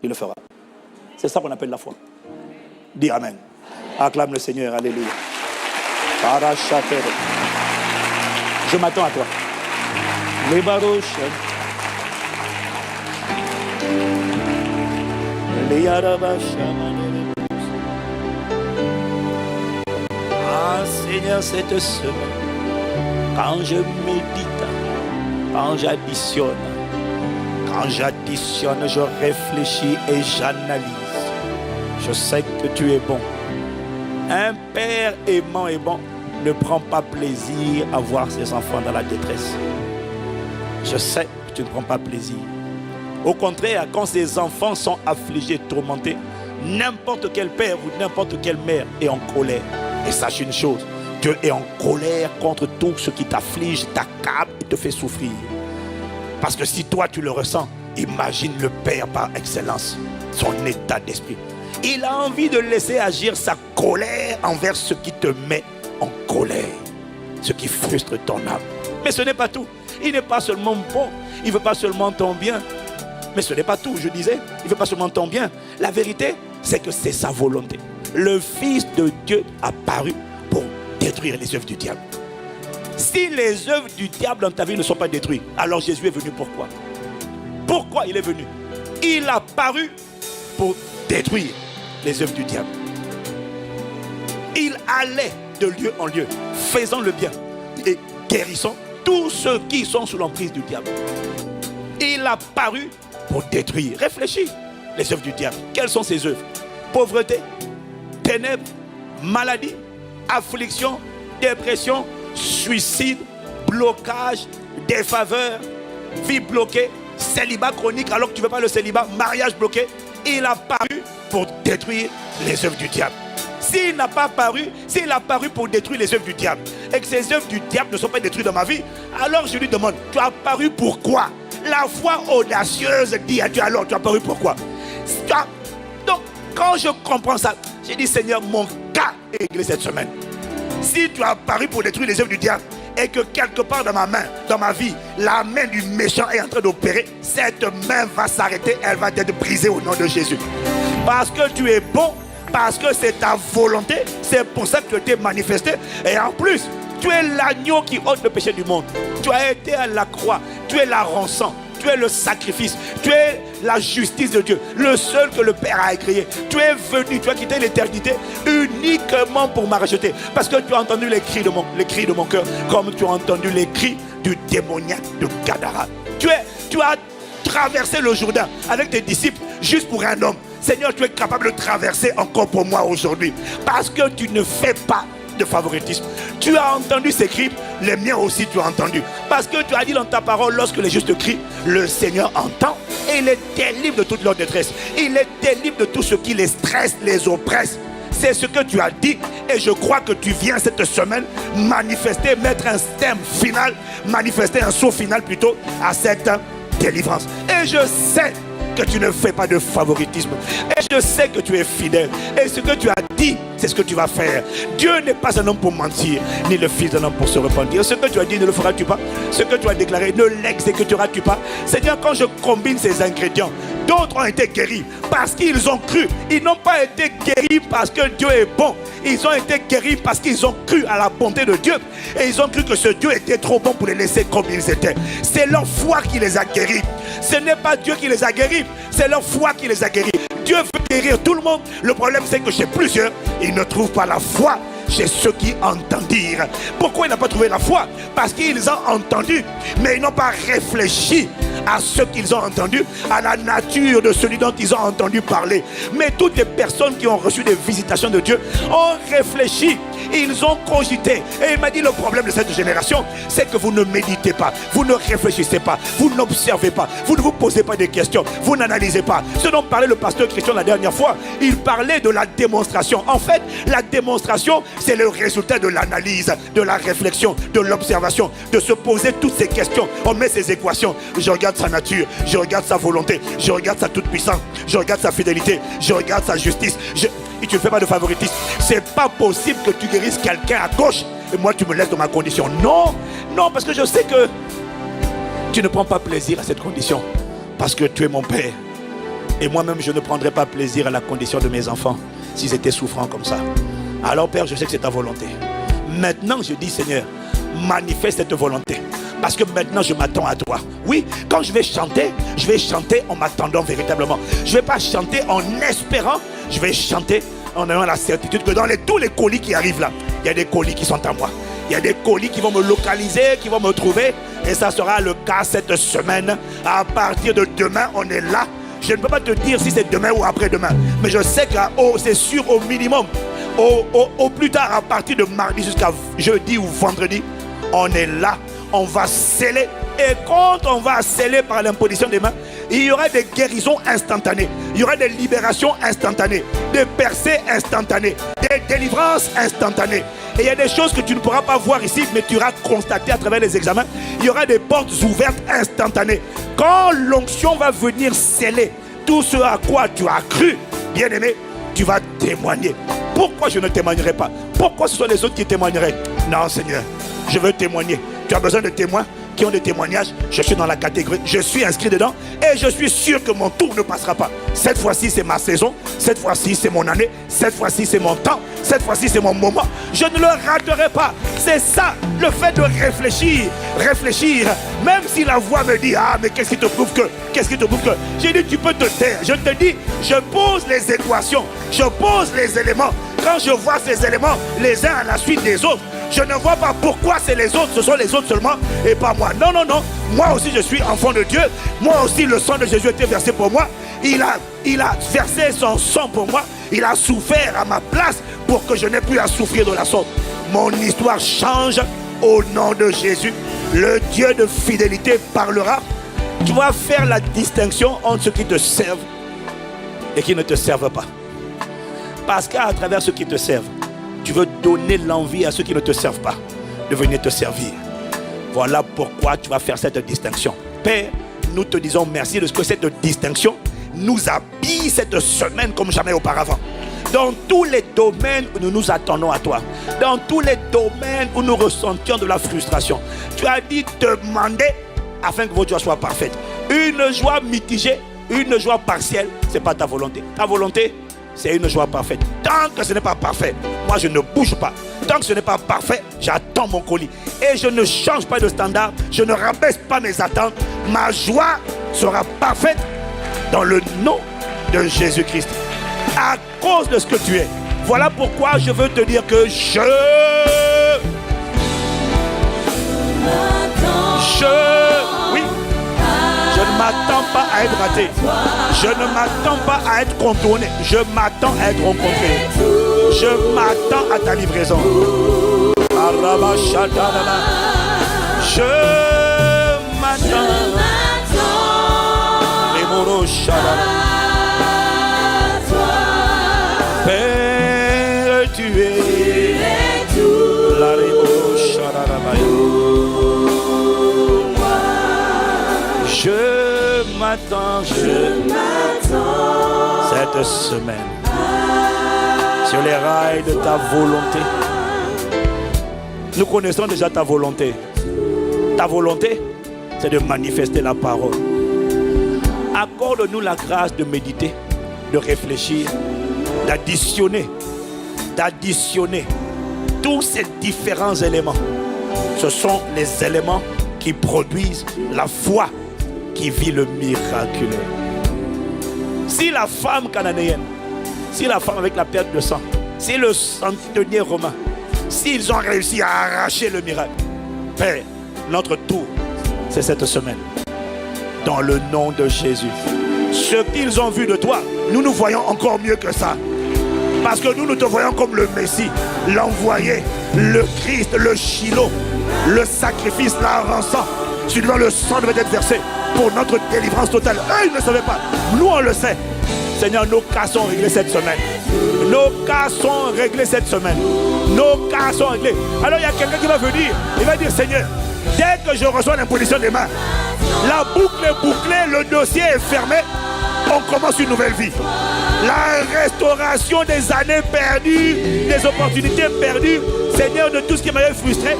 Speaker 1: il le fera. C'est ça qu'on appelle la foi. Dis Amen. Acclame le Seigneur, alléluia. Je m'attends à toi. Les barouches. Ah Seigneur, cette semaine, quand je médite, quand j'additionne, je réfléchis et j'analyse, je sais que tu es bon. Un père aimant et bon ne prend pas plaisir à voir ses enfants dans la détresse. Je sais que tu ne prends pas plaisir. Au contraire, quand ses enfants sont affligés, tourmentés, n'importe quel père ou n'importe quelle mère est en colère. Et sache une chose, Dieu est en colère contre tout ce qui t'afflige, t'accable et te fait souffrir. Parce que si toi tu le ressens, imagine le Père par excellence, son état d'esprit. Il a envie de laisser agir sa colère envers ce qui te met en colère, ce qui frustre ton âme. Mais ce n'est pas tout. Il n'est pas seulement bon, il ne veut pas seulement ton bien. Mais ce n'est pas tout, je disais. Il ne veut pas seulement ton bien. La vérité, c'est que c'est sa volonté. Le Fils de Dieu a paru pour détruire les œuvres du diable. Si les œuvres du diable dans ta vie ne sont pas détruites, alors Jésus est venu pourquoi? Pourquoi il est venu? Il a paru pour détruire les œuvres du diable. Il allait de lieu en lieu, faisant le bien et guérissant tous ceux qui sont sous l'emprise du diable. Il a paru pour détruire. Réfléchis, les œuvres du diable. Quelles sont ces œuvres? Pauvreté, ténèbres, maladie, affliction, dépression, suicide, blocage, défaveur, vie bloquée, célibat chronique alors que tu ne veux pas le célibat, mariage bloqué. Il a paru pour détruire les œuvres du diable. S'il n'a pas paru, s'il a paru pour détruire les œuvres du diable et que ces œuvres du diable ne sont pas détruites dans ma vie, alors je lui demande, tu as paru pourquoi? La foi audacieuse dit à Dieu, alors tu as paru pourquoi? Donc quand je comprends ça, j'ai dit, Seigneur, mon cas est réglé cette semaine. Si tu as paru pour détruire les œuvres du diable et que quelque part dans ma main, dans ma vie, la main du méchant est en train d'opérer, cette main va s'arrêter, elle va être brisée au nom de Jésus. Parce que tu es bon, parce que c'est ta volonté, c'est pour ça que tu as été manifesté. Et en plus, tu es l'agneau qui ôte le péché du monde. Tu as été à la croix, tu es la rançon, tu es le sacrifice, tu es la justice de Dieu, le seul que le Père a créé. Tu es venu, tu as quitté l'éternité uniquement pour m'acheter. Parce que tu as entendu les cris de mon cœur, comme tu as entendu les cris du démoniaque de Gadara. Tu as traversé le Jourdain avec tes disciples juste pour un homme. Seigneur, tu es capable de traverser encore pour moi aujourd'hui. Parce que tu ne fais pas de favoritisme. Tu as entendu ces cris, les miens aussi tu as entendu. Parce que tu as dit dans ta parole, lorsque les justes crient, le Seigneur entend et il les délivre de toute leur détresse. Il les délivre de tout ce qui les stresse, les oppresse. C'est ce que tu as dit et je crois que tu viens cette semaine manifester, mettre un thème final, manifester un saut final plutôt à cette délivrance. Et je sais que tu ne fais pas de favoritisme. Et je sais que tu es fidèle. Et ce que tu as dit, c'est ce que tu vas faire. Dieu n'est pas un homme pour mentir, ni le fils d'un homme pour se repentir. Ce que tu as dit, ne le feras-tu pas? Ce que tu as déclaré, ne l'exécuteras-tu pas? Seigneur, quand je combine ces ingrédients, d'autres ont été guéris parce qu'ils ont cru. Ils n'ont pas été guéris parce que Dieu est bon. Ils ont été guéris parce qu'ils ont cru à la bonté de Dieu. Et ils ont cru que ce Dieu était trop bon pour les laisser comme ils étaient. C'est leur foi qui les a guéris. Ce n'est pas Dieu qui les a guéris, c'est leur foi qui les a guéris. Dieu veut guérir tout le monde. Le problème c'est que chez plusieurs, ils ne trouvent pas la foi chez ceux qui entendirent. Pourquoi ils n'ont pas trouvé la foi? Parce qu'ils ont entendu, mais ils n'ont pas réfléchi à ce qu'ils ont entendu, à la nature de celui dont ils ont entendu parler. Mais toutes les personnes qui ont reçu des visitations de Dieu ont réfléchi, ils ont cogité. Et il m'a dit, le problème de cette génération, c'est que vous ne méditez pas, vous ne réfléchissez pas, vous n'observez pas, vous ne vous posez pas des questions, vous n'analysez pas. Ce dont parlait le pasteur Christian la dernière fois, il parlait de la démonstration. En fait, la démonstration, c'est le résultat de l'analyse, de la réflexion, de l'observation, de se poser toutes ces questions. On met ces équations. Je regarde sa nature, je regarde sa volonté, je regarde sa toute-puissance, je regarde sa fidélité, je regarde sa justice. Et tu ne fais pas de favoritisme. C'est pas possible que tu guérisses quelqu'un à gauche et moi tu me laisses dans ma condition. Non, non, parce que je sais que tu ne prends pas plaisir à cette condition. Parce que tu es mon Père. Et moi-même je ne prendrais pas plaisir à la condition de mes enfants s'ils étaient souffrants comme ça. Alors Père, je sais que c'est ta volonté. Maintenant je dis, Seigneur, manifeste cette volonté. Parce que maintenant je m'attends à toi. Oui, quand je vais chanter en m'attendant véritablement. Je ne vais pas chanter en espérant, je vais chanter en ayant la certitude que dans tous les colis qui arrivent là, il y a des colis qui sont à moi. Il y a des colis qui vont me localiser, qui vont me trouver. Et ça sera le cas cette semaine. À partir de demain, on est là. Je ne peux pas te dire si c'est demain ou après-demain. Mais je sais que c'est sûr au minimum. Au plus tard, à partir de mardi jusqu'à jeudi ou vendredi, on est là. On va sceller. Et quand on va sceller par l'imposition des mains, il y aura des guérisons instantanées. Il y aura des libérations instantanées. Des percées instantanées. Des délivrances instantanées. Et il y a des choses que tu ne pourras pas voir ici, mais tu auras constaté à travers les examens. Il y aura des portes ouvertes instantanées. Quand l'onction va venir sceller tout ce à quoi tu as cru, bien-aimé, tu vas témoigner. Pourquoi je ne témoignerai pas? Pourquoi ce sont les autres qui témoigneraient? Non, Seigneur, je veux témoigner. Tu as besoin de témoins qui ont des témoignages, je suis dans la catégorie, je suis inscrit dedans et je suis sûr que mon tour ne passera pas. Cette fois-ci, c'est ma saison. Cette fois-ci, c'est mon année. Cette fois-ci, c'est mon temps. Cette fois-ci, c'est mon moment. Je ne le raterai pas. C'est ça, le fait de réfléchir. Réfléchir. Même si la voix me dit, ah, mais qu'est-ce qui te prouve que? Qu'est-ce qui te prouve que? J'ai dit, tu peux te taire. Je te dis, je pose les équations. Je pose les éléments. Quand je vois ces éléments, les uns à la suite des autres, je ne vois pas pourquoi c'est les autres, ce sont les autres seulement et pas moi. Non, non, non. Moi aussi, je suis enfant de Dieu. Moi aussi, le sang de Jésus a été versé pour moi. Il a versé son sang pour moi. Il a souffert à ma place pour que je n'ai plus à souffrir de la sorte. Mon histoire change au nom de Jésus. Le Dieu de fidélité parlera. Tu vas faire la distinction entre ceux qui te servent et qui ne te servent pas. Parce qu'à travers ceux qui te servent, tu veux donner l'envie à ceux qui ne te servent pas de venir te servir. Voilà pourquoi tu vas faire cette distinction. Père, nous te disons merci de ce que cette distinction nous habille cette semaine comme jamais auparavant. Dans tous les domaines où nous nous attendons à toi, dans tous les domaines où nous ressentions de la frustration, tu as dit demander afin que votre joie soit parfaite. Une joie mitigée, une joie partielle, ce n'est pas ta volonté. Ta volonté, c'est une joie parfaite. Tant que ce n'est pas parfait, moi je ne bouge pas. Tant que ce n'est pas parfait, j'attends mon colis. Et je ne change pas de standard, je ne rabaisse pas mes attentes. Ma joie sera parfaite dans le nom de Jésus-Christ. À cause de ce que tu es. Voilà pourquoi je veux te dire que je ne m'attends pas à être raté. Je ne m'attends pas à être contourné. Je m'attends à être rencontré. Je m'attends à ta livraison. Je m'attends. Père, tu es tout. Je m'attends cette semaine sur les rails de ta volonté. Nous connaissons déjà ta volonté. Ta volonté, c'est de manifester la parole. Accorde-nous la grâce de méditer, de réfléchir, d'additionner tous ces différents éléments. Ce sont les éléments qui produisent la foi qui vit le miraculeux. Si la femme cananéenne, si la femme avec la perte de sang, si le centenier romain, s'ils ont réussi à arracher le miracle, Père, notre tour, c'est cette semaine. Dans le nom de Jésus. Ce qu'ils ont vu de toi, nous nous voyons encore mieux que ça. Parce que nous te voyons comme le Messie, l'envoyé, le Christ, le Shiloh, le sacrifice, la rançon. Sur lequel le sang devait être versé pour notre délivrance totale. Eux, ils ne savaient pas. Nous, on le sait. Seigneur, nos cas sont réglés cette semaine. Nos cas sont réglés cette semaine. Nos cas sont réglés. Alors, il y a quelqu'un qui va venir. Il va dire, Seigneur, dès que je reçois l'imposition des mains, la boucle est bouclée, le dossier est fermé, on commence une nouvelle vie. La restauration des années perdues, des opportunités perdues, Seigneur, de tout ce qui m'avait frustré,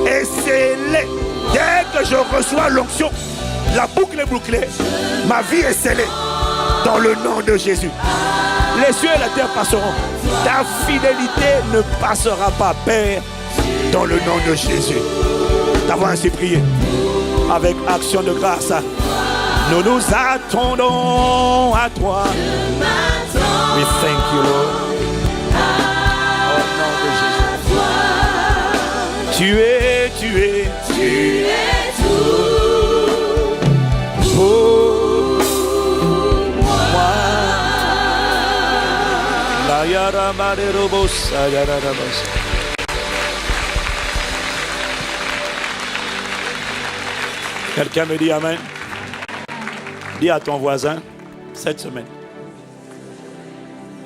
Speaker 1: et scellé. Dès que je reçois l'onction, la boucle est bouclée, ma vie est scellée dans le nom de Jésus. Les cieux et la terre passeront, ta fidélité ne passera pas, Père, dans le nom de Jésus. T'avons ainsi prié avec action de grâce. Nous nous attendons à toi. We thank you, Lord. Au nom de Jésus. Tu es tout pour moi. La yara maderobos, ayarabos. Quelqu'un me dit amen. Dis à ton voisin, cette semaine,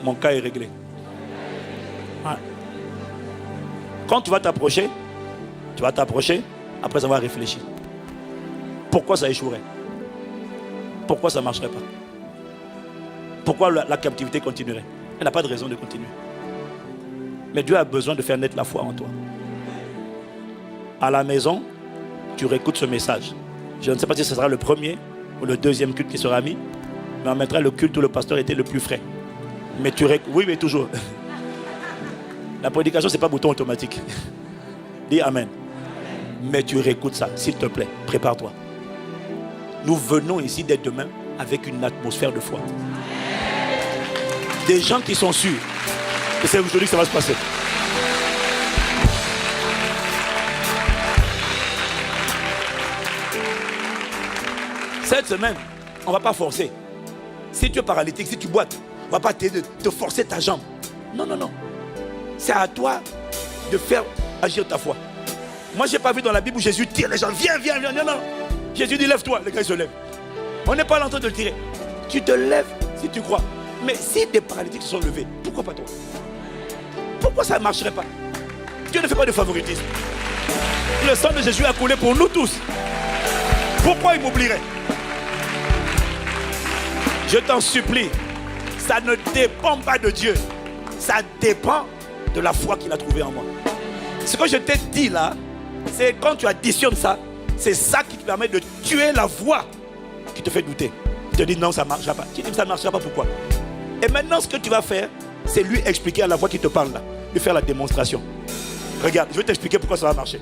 Speaker 1: mon cas est réglé. Ouais. Quand tu vas t'approcher après avoir réfléchi. Pourquoi ça échouerait? Pourquoi ça ne marcherait pas? Pourquoi la captivité continuerait? Elle n'a pas de raison de continuer. Mais Dieu a besoin de faire naître la foi en toi. À la maison, tu réécoutes ce message. Je ne sais pas si ce sera le premier ou le deuxième culte qui sera mis, mais on mettra le culte où le pasteur était le plus frais. Mais tu réécoutes. Oui, mais toujours. La prédication, ce n'est pas bouton automatique. Dis Amen. Mais tu réécoutes ça, s'il te plaît. Prépare-toi. Nous venons ici dès demain avec une atmosphère de foi. Des gens qui sont sûrs que c'est aujourd'hui que ça va se passer. Cette semaine, on ne va pas forcer. Si tu es paralytique, si tu boites, on ne va pas te forcer ta jambe. Non, non, non. C'est à toi de faire agir ta foi. Moi, je n'ai pas vu dans la Bible où Jésus tire les gens. Viens, viens, viens. Non, non. Jésus dit, lève-toi. Les gars, ils se lèvent. On n'est pas là en train de le tirer. Tu te lèves si tu crois. Mais si des paralytiques se sont levés, pourquoi pas toi? Pourquoi ça ne marcherait pas? Dieu ne fait pas de favoritisme. Le sang de Jésus a coulé pour nous tous. Pourquoi il m'oublierait? Je t'en supplie, ça ne dépend pas de Dieu. Ça dépend de la foi qu'il a trouvée en moi. Ce que je t'ai dit là, c'est quand tu additionnes ça, c'est ça qui te permet de tuer la voix qui te fait douter. Tu te dis non, ça ne marchera pas. Tu dis ça ne marchera pas, pourquoi? Et maintenant, ce que tu vas faire, c'est lui expliquer à la voix qui te parle là, lui faire la démonstration. Regarde, je vais t'expliquer pourquoi ça va marcher.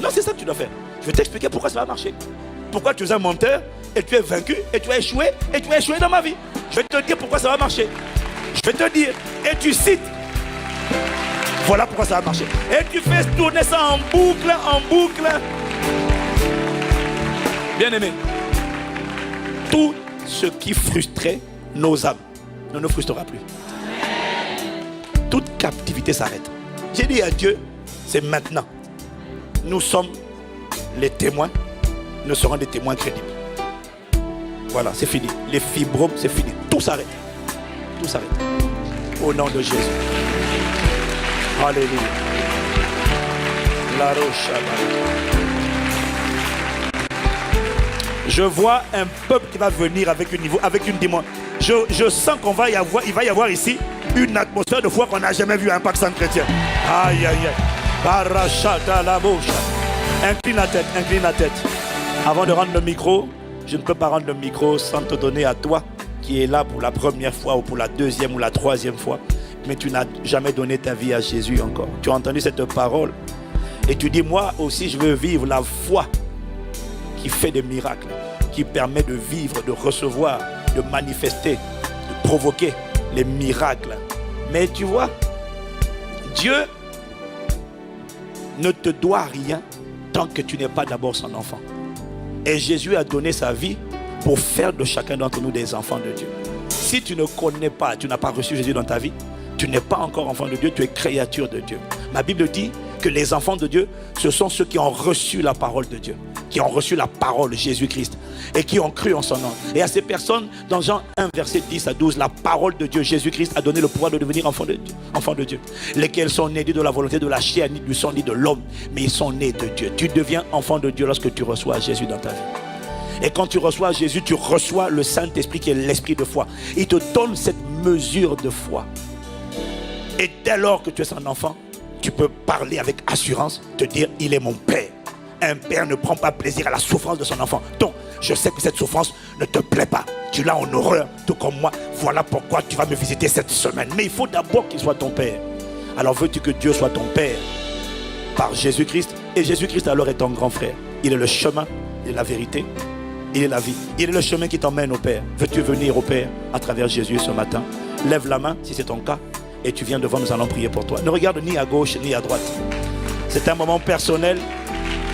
Speaker 1: Non, c'est ça que tu dois faire. Je vais t'expliquer pourquoi ça va marcher. Pourquoi tu es un menteur et tu es vaincu et tu as échoué dans ma vie. Je vais te dire pourquoi ça va marcher. Je vais te dire et tu cites. Voilà pourquoi ça va marcher. Et tu fais tourner ça en boucle, en boucle. Bien aimé, tout ce qui frustrait nos âmes ne nous frustrera plus. Toute captivité s'arrête. J'ai dit à Dieu, c'est maintenant. Nous sommes les témoins. Nous serons des témoins crédibles. Voilà, c'est fini. Les fibromes, c'est fini. Tout s'arrête. Tout s'arrête. Au nom de Jésus. Alléluia. La roche. Je vois un peuple qui va venir avec une dimension. Je sens qu'il va y avoir ici une atmosphère de foi qu'on n'a jamais vue à Impact Centre Chrétien. Aïe, aïe, aïe. Barachata la bouche. Incline la tête, incline la tête. Avant de rendre le micro, je ne peux pas rendre le micro sans te donner à toi qui est là pour la première fois ou pour la deuxième ou la troisième fois. Mais tu n'as jamais donné ta vie à Jésus encore. Tu as entendu cette parole et tu dis, moi aussi je veux vivre la foi qui fait des miracles, qui permet de vivre, de recevoir, de manifester, de provoquer les miracles. Mais tu vois, Dieu ne te doit rien tant que tu n'es pas d'abord son enfant. Et Jésus a donné sa vie pour faire de chacun d'entre nous des enfants de Dieu. Si tu ne connais pas, tu n'as pas reçu Jésus dans ta vie, tu n'es pas encore enfant de Dieu, tu es créature de Dieu. Ma Bible dit que les enfants de Dieu, ce sont ceux qui ont reçu la parole de Dieu, qui ont reçu la parole de Jésus-Christ et qui ont cru en son nom. Et à ces personnes, dans Jean 1, verset 10 à 12, la parole de Dieu, Jésus-Christ, a donné le pouvoir de devenir enfants de Dieu. Lesquels sont nés de la volonté de la chair, ni du sang, ni de l'homme, mais ils sont nés de Dieu. Tu deviens enfant de Dieu lorsque tu reçois Jésus dans ta vie. Et quand tu reçois Jésus, tu reçois le Saint-Esprit qui est l'esprit de foi. Il te donne cette mesure de foi. Et dès lors que tu es son enfant, tu peux parler avec assurance, te dire, il est mon Père. Un père ne prend pas plaisir à la souffrance de son enfant. Donc, je sais que cette souffrance ne te plaît pas. Tu l'as en horreur, tout comme moi. Voilà pourquoi tu vas me visiter cette semaine. Mais il faut d'abord qu'il soit ton Père. Alors, veux-tu que Dieu soit ton Père par Jésus-Christ? Et Jésus-Christ alors est ton grand frère. Il est le chemin, il est la vérité, il est la vie. Il est le chemin qui t'emmène au Père. Veux-tu venir au Père à travers Jésus ce matin? Lève la main si c'est ton cas. Et tu viens devant, nous allons prier pour toi. Ne regarde ni à gauche ni à droite. C'est un moment personnel.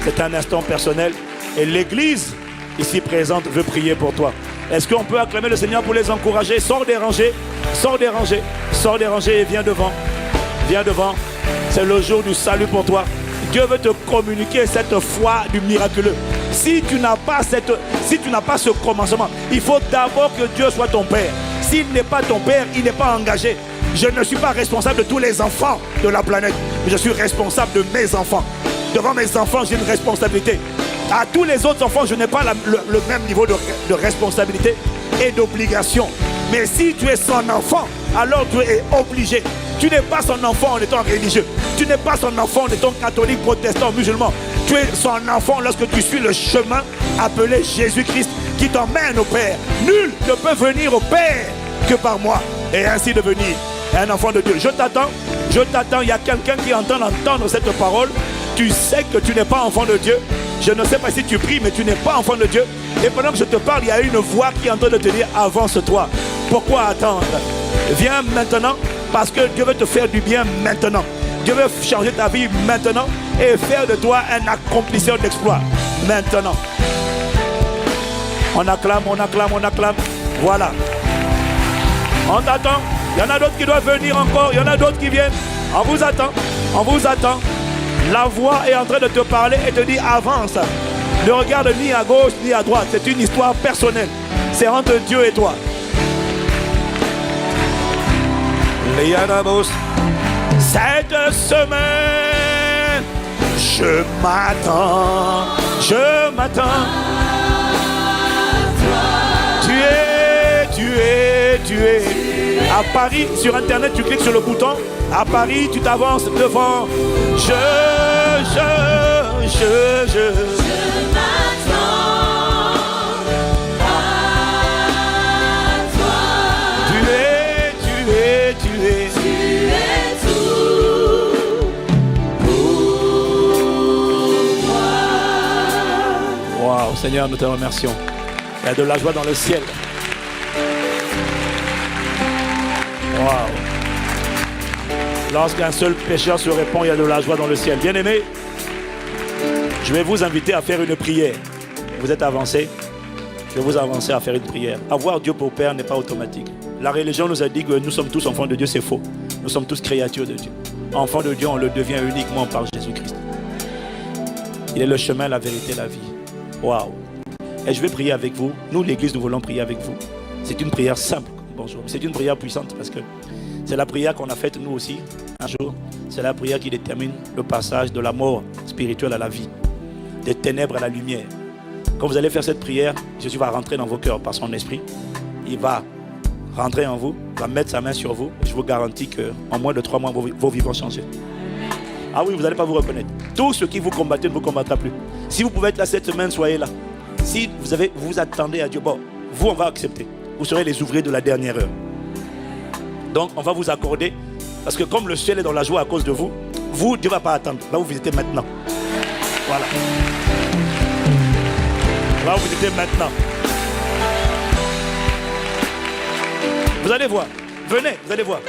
Speaker 1: C'est un instant personnel. Et l'église ici présente veut prier pour toi. Est-ce qu'on peut acclamer le Seigneur pour les encourager? Sors des rangées. Sors des rangées. Sors des rangées et viens devant. Viens devant. C'est le jour du salut pour toi. Dieu veut te communiquer cette foi du miraculeux. Si tu n'as pas ce commencement, il faut d'abord que Dieu soit ton Père. S'il n'est pas ton Père, il n'est pas engagé. Je ne suis pas responsable de tous les enfants de la planète. Je suis responsable de mes enfants. Devant mes enfants, j'ai une responsabilité. À tous les autres enfants, je n'ai pas le même niveau de responsabilité et d'obligation. Mais si tu es son enfant, alors tu es obligé. Tu n'es pas son enfant en étant religieux. Tu n'es pas son enfant en étant catholique, protestant, musulman. Tu es son enfant lorsque tu suis le chemin appelé Jésus-Christ qui t'emmène au Père. Nul ne peut venir au Père que par moi et ainsi devenir un enfant de Dieu. Je t'attends, il y a quelqu'un qui entend entendre cette parole. Tu sais que tu n'es pas enfant de Dieu. Je ne sais pas si tu pries, mais tu n'es pas enfant de Dieu. Et pendant que je te parle, il y a une voix qui est en train de te dire, avance-toi. Pourquoi attendre? Viens maintenant, parce que Dieu veut te faire du bien maintenant. Dieu veut changer ta vie maintenant et faire de toi un accomplisseur d'exploits maintenant. On acclame, on acclame, on acclame. Voilà. On t'attend. Il y en a d'autres qui doivent venir encore. Il y en a d'autres qui viennent. On vous attend. On vous attend. La voix est en train de te parler et te dit avance. Ne regarde ni à gauche ni à droite. C'est une histoire personnelle. C'est entre Dieu et toi. Cette semaine, je m'attends. Je m'attends. Tu es. À Paris, sur Internet, tu cliques sur le bouton. À Paris, tu t'avances devant. Je
Speaker 2: m'attends à toi.
Speaker 1: Tu es
Speaker 2: tout pour moi.
Speaker 1: Waouh, Seigneur, nous te remercions. Il y a de la joie dans le ciel. Waouh. Lorsqu'un seul pécheur se répand, il y a de la joie dans le ciel. Bien-aimés, je vais vous inviter à faire une prière. Vous êtes avancés. Je vais vous avancer à faire une prière. Avoir Dieu pour Père n'est pas automatique. La religion nous a dit que nous sommes tous enfants de Dieu, c'est faux. Nous sommes tous créatures de Dieu. Enfants de Dieu, on le devient uniquement par Jésus-Christ. Il est le chemin, la vérité, la vie. Waouh. Et je vais prier avec vous. Nous, l'Église, nous voulons prier avec vous. C'est une prière simple. Bonjour. C'est une prière puissante parce que c'est la prière qu'on a faite nous aussi un jour. C'est la prière qui détermine le passage de la mort spirituelle à la vie, des ténèbres à la lumière. Quand vous allez faire cette prière, Jésus va rentrer dans vos cœurs par son esprit. Il va rentrer en vous, va mettre sa main sur vous. Je vous garantis qu'en moins de 3 mois, vos vies vont changer. Ah oui, vous n'allez pas vous reconnaître. Tout ce qui vous combattez ne vous combattra plus. Si vous pouvez être là cette semaine, soyez là. Si vous attendez à Dieu, bon, vous, on va accepter. Vous serez les ouvriers de la dernière heure. Donc, on va vous accorder, parce que comme le ciel est dans la joie à cause de vous, Dieu ne va pas attendre. Va vous visiter maintenant. Voilà. Va vous visiter maintenant. Vous allez voir. Venez, vous allez voir.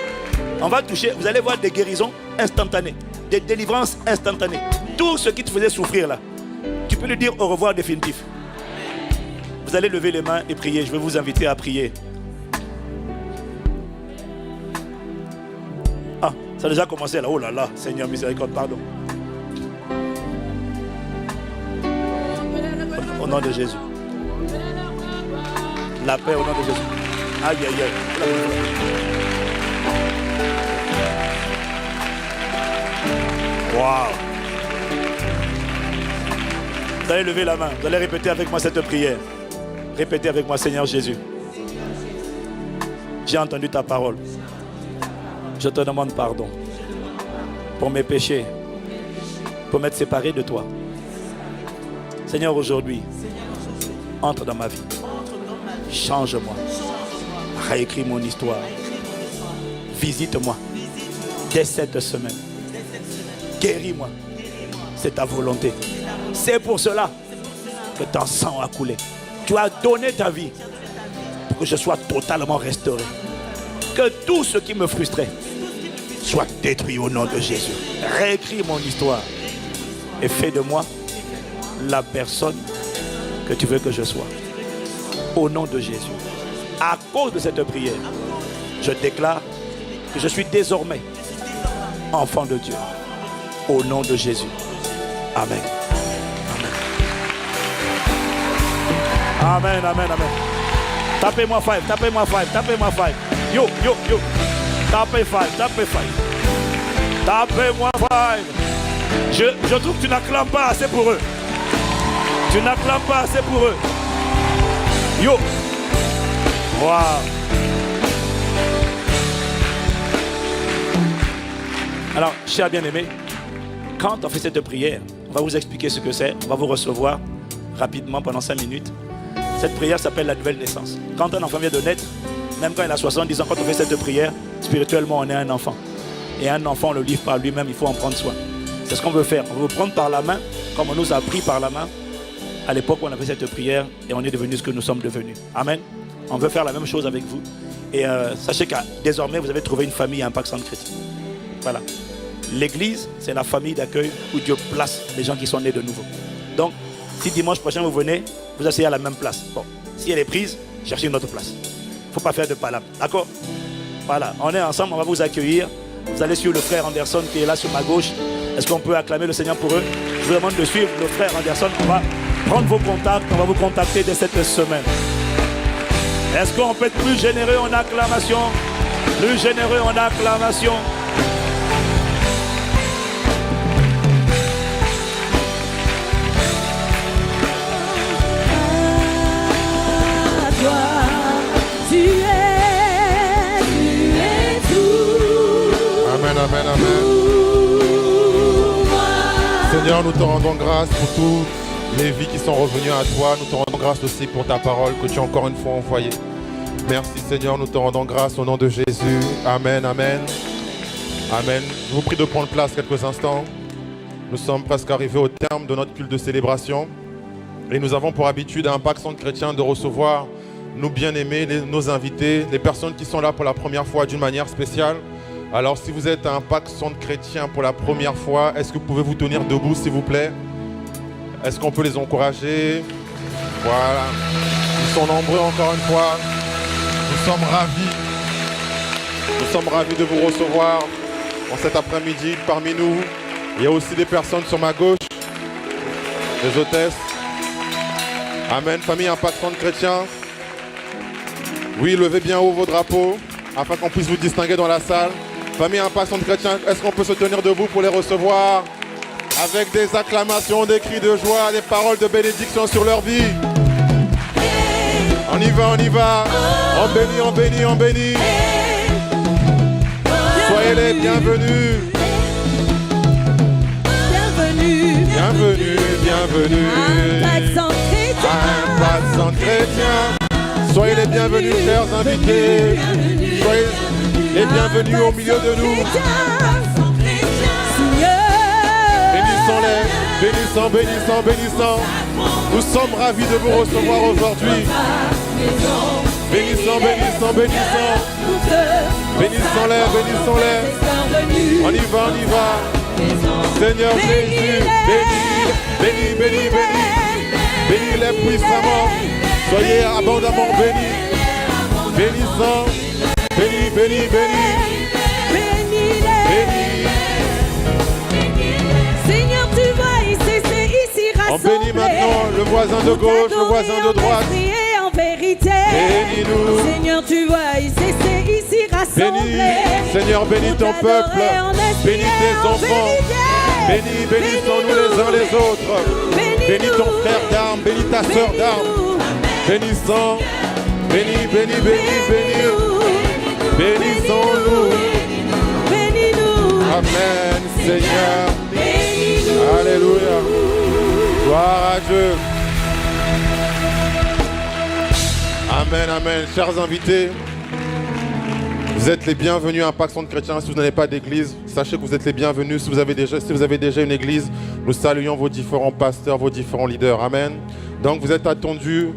Speaker 1: On va toucher, vous allez voir des guérisons instantanées, des délivrances instantanées. Tout ce qui te faisait souffrir là, tu peux lui dire au revoir définitif. Vous allez lever les mains et prier. Je vais vous inviter à prier. Ah, ça a déjà commencé là. Oh là là, Seigneur miséricorde, pardon. Au nom de Jésus. La paix au nom de Jésus. Aïe, aïe, aïe. Waouh. Vous allez lever la main. Vous allez répéter avec moi cette prière. Répétez avec moi, Seigneur Jésus. J'ai entendu ta parole. Je te demande pardon pour mes péchés, pour m'être séparé de toi. Seigneur, aujourd'hui, entre dans ma vie. Change-moi. Réécris mon histoire. Visite-moi dès cette semaine. Guéris-moi. C'est ta volonté. C'est pour cela que ton sang a coulé. Tu as donné ta vie pour que je sois totalement restauré. Que tout ce qui me frustrait soit détruit au nom de Jésus. Réécris mon histoire et fais de moi la personne que tu veux que je sois. Au nom de Jésus. À cause de cette prière, je déclare que je suis désormais enfant de Dieu. Au nom de Jésus. Amen. Amen, amen, amen. Tapez-moi 5, tapez-moi 5, tapez-moi 5. Yo, yo, yo. Tapez 5, tapez 5. Tapez-moi 5. Je trouve que tu n'acclames pas assez pour eux. Tu n'acclames pas assez pour eux. Yo. Waouh. Alors, cher bien-aimé, quand on fait cette prière, On va vous expliquer ce que c'est. On va vous recevoir rapidement pendant 5 minutes. Cette prière s'appelle la nouvelle naissance. Quand un enfant vient de naître, même quand il a 70 ans, quand on fait cette prière, spirituellement, on est un enfant. Et un enfant, on le livre par lui-même, il faut en prendre soin. C'est ce qu'on veut faire. On veut prendre par la main, comme on nous a pris par la main. À l'époque, on a fait cette prière et on est devenu ce que nous sommes devenus. Amen. On veut faire la même chose avec vous. Et sachez que désormais, vous avez trouvé une famille à Impact Centre Chrétien. Voilà. L'église, c'est la famille d'accueil où Dieu place les gens qui sont nés de nouveau. Donc, si dimanche prochain vous venez, vous asseyez à la même place. Bon, si elle est prise, cherchez une autre place. Il ne faut pas faire de palabre. D'accord? Voilà, on est ensemble, on va vous accueillir. Vous allez suivre le frère Anderson qui est là sur ma gauche. Est-ce qu'on peut acclamer le Seigneur pour eux? Je vous demande de suivre le frère Anderson. On va prendre vos contacts, on va vous contacter dès cette semaine. Est-ce qu'on peut être plus généreux en acclamation? Plus généreux en acclamation.
Speaker 2: Tu es tout.
Speaker 3: Amen, amen, amen. Seigneur, nous te rendons grâce pour toutes les vies qui sont revenues à toi. Nous te rendons grâce aussi pour ta parole que tu as encore une fois envoyée. Merci Seigneur, nous te rendons grâce au nom de Jésus. Amen, amen. Amen. Je vous prie de prendre place quelques instants. Nous sommes presque arrivés au terme de notre culte de célébration. Et nous avons pour habitude à Impact Centre Chrétien de recevoir nos bien-aimés, nos invités, les personnes qui sont là pour la première fois d'une manière spéciale. Alors si vous êtes à Impact Centre Chrétien pour la première fois, est-ce que vous pouvez vous tenir debout s'il vous plaît? Est-ce qu'on peut les encourager? Voilà. Ils sont nombreux encore une fois. Nous sommes ravis. Nous sommes ravis de vous recevoir en cet après-midi parmi nous. Il y a aussi des personnes sur ma gauche, des hôtesses. Amen. Famille Impact Centre Chrétien. Oui, levez bien haut vos drapeaux afin qu'on puisse vous distinguer dans la salle. Famille Impact Centre Chrétien, est-ce qu'on peut se tenir debout pour les recevoir avec des acclamations, des cris de joie, des paroles de bénédiction sur leur vie? On y va, on y va. On bénit, on bénit, on bénit. Soyez les bienvenus.
Speaker 2: Bienvenue.
Speaker 3: Bienvenue, bienvenue.
Speaker 2: Impact Centre Chrétien.
Speaker 3: Impact Centre Chrétien. Soyez les bienvenus, chers invités. Soyez les bienvenus au milieu de nous. Bénissons-les, bénissons, bénissons, bénissons. Nous sommes ravis de vous recevoir aujourd'hui. Bénissons, bénissons, bénissons. Bénissons-les, bénissons-les. On y va, on y va. Seigneur Jésus, bénis, bénis, bénis, bénis. Bénis-les puissamment. Soyez abondamment bénis. Bénissons. Bénis, bénis, bénis. Bénis.
Speaker 2: Seigneur, tu vas ici
Speaker 3: On
Speaker 2: rassembler.
Speaker 3: bénit maintenant le voisin de gauche, le voisin de droite.
Speaker 2: En vérité.
Speaker 3: Bénis-nous.
Speaker 2: Seigneur, tu vas ici rassembler.
Speaker 3: Bénis, Seigneur, bénis ton peuple. Bénis tes enfants. Bénis, bénissons-nous les uns les autres. Bénis ton frère d'armes, bénis ta sœur d'armes. Bénissons. Bénis, bénis, bénis, bénis. Bénissons-nous.
Speaker 2: Bénis-nous.
Speaker 3: Amen, Seigneur.
Speaker 2: Bénis-nous.
Speaker 3: Alléluia. Gloire à Dieu. Amen, amen. Chers invités, vous êtes les bienvenus à Impact Centre Chrétien. Si vous n'avez pas d'église, sachez que vous êtes les bienvenus. Si vous avez déjà une église, nous saluons vos différents pasteurs, vos différents leaders. Amen. Donc vous êtes attendus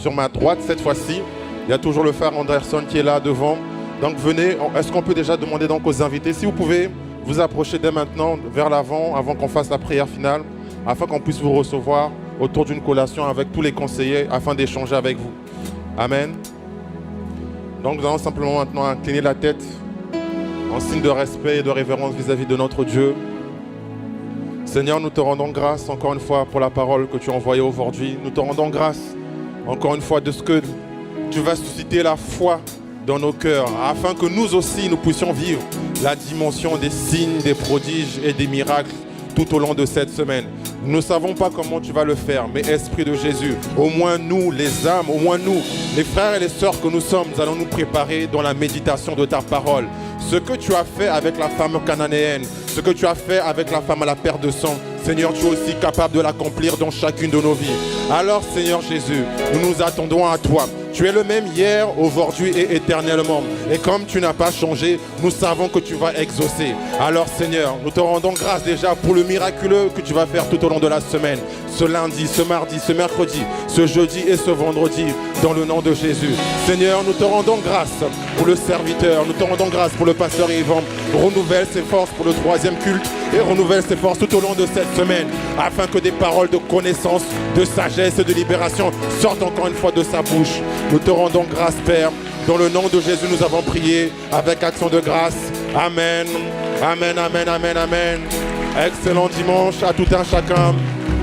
Speaker 3: sur ma droite cette fois-ci. Il y a toujours le frère Anderson qui est là devant. Donc venez, est-ce qu'on peut déjà demander donc aux invités, si vous pouvez vous approcher dès maintenant vers l'avant, avant qu'on fasse la prière finale, afin qu'on puisse vous recevoir autour d'une collation avec tous les conseillers, afin d'échanger avec vous. Amen. Donc nous allons simplement maintenant incliner la tête en signe de respect et de révérence vis-à-vis de notre Dieu. Seigneur, nous te rendons grâce encore une fois pour la parole que tu as envoyée aujourd'hui. Nous te rendons grâce encore une fois de ce que tu vas susciter la foi dans nos cœurs, afin que nous aussi nous puissions vivre la dimension des signes, des prodiges et des miracles tout au long de cette semaine. Nous ne savons pas comment tu vas le faire, mais Esprit de Jésus, au moins nous, les âmes, au moins nous, les frères et les sœurs que nous sommes, nous allons nous préparer dans la méditation de ta parole. Ce que tu as fait avec la femme cananéenne, ce que tu as fait avec la femme à la perte de sang, Seigneur, tu es aussi capable de l'accomplir dans chacune de nos vies. Alors, Seigneur Jésus, nous nous attendons à toi. Tu es le même hier, aujourd'hui et éternellement. Et comme tu n'as pas changé, nous savons que tu vas exaucer. Alors Seigneur, nous te rendons grâce déjà pour le miraculeux que tu vas faire tout au long de la semaine. Ce lundi, ce mardi, ce mercredi, ce jeudi et ce vendredi, dans le nom de Jésus. Seigneur, nous te rendons grâce pour le serviteur. Nous te rendons grâce pour le pasteur Yvan. Renouvelle ses forces pour le 3e culte et renouvelle ses forces tout au long de cette semaine, afin que des paroles de connaissance, de sagesse et de libération sortent encore une fois de sa bouche. Nous te rendons grâce, Père. Dans le nom de Jésus, nous avons prié avec action de grâce. Amen. Amen, amen, amen, amen. Excellent dimanche à tout un chacun.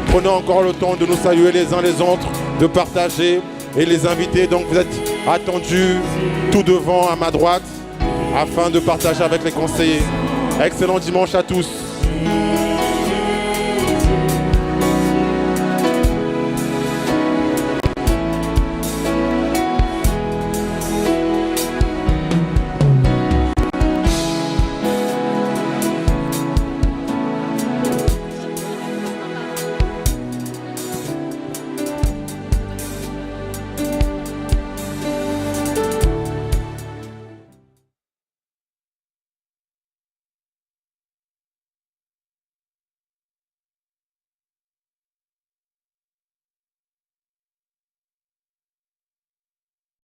Speaker 3: Prenons encore le temps de nous saluer les uns les autres, de partager et les invités. Donc vous êtes attendus tout devant à ma droite afin de partager avec les conseillers. Excellent dimanche à tous.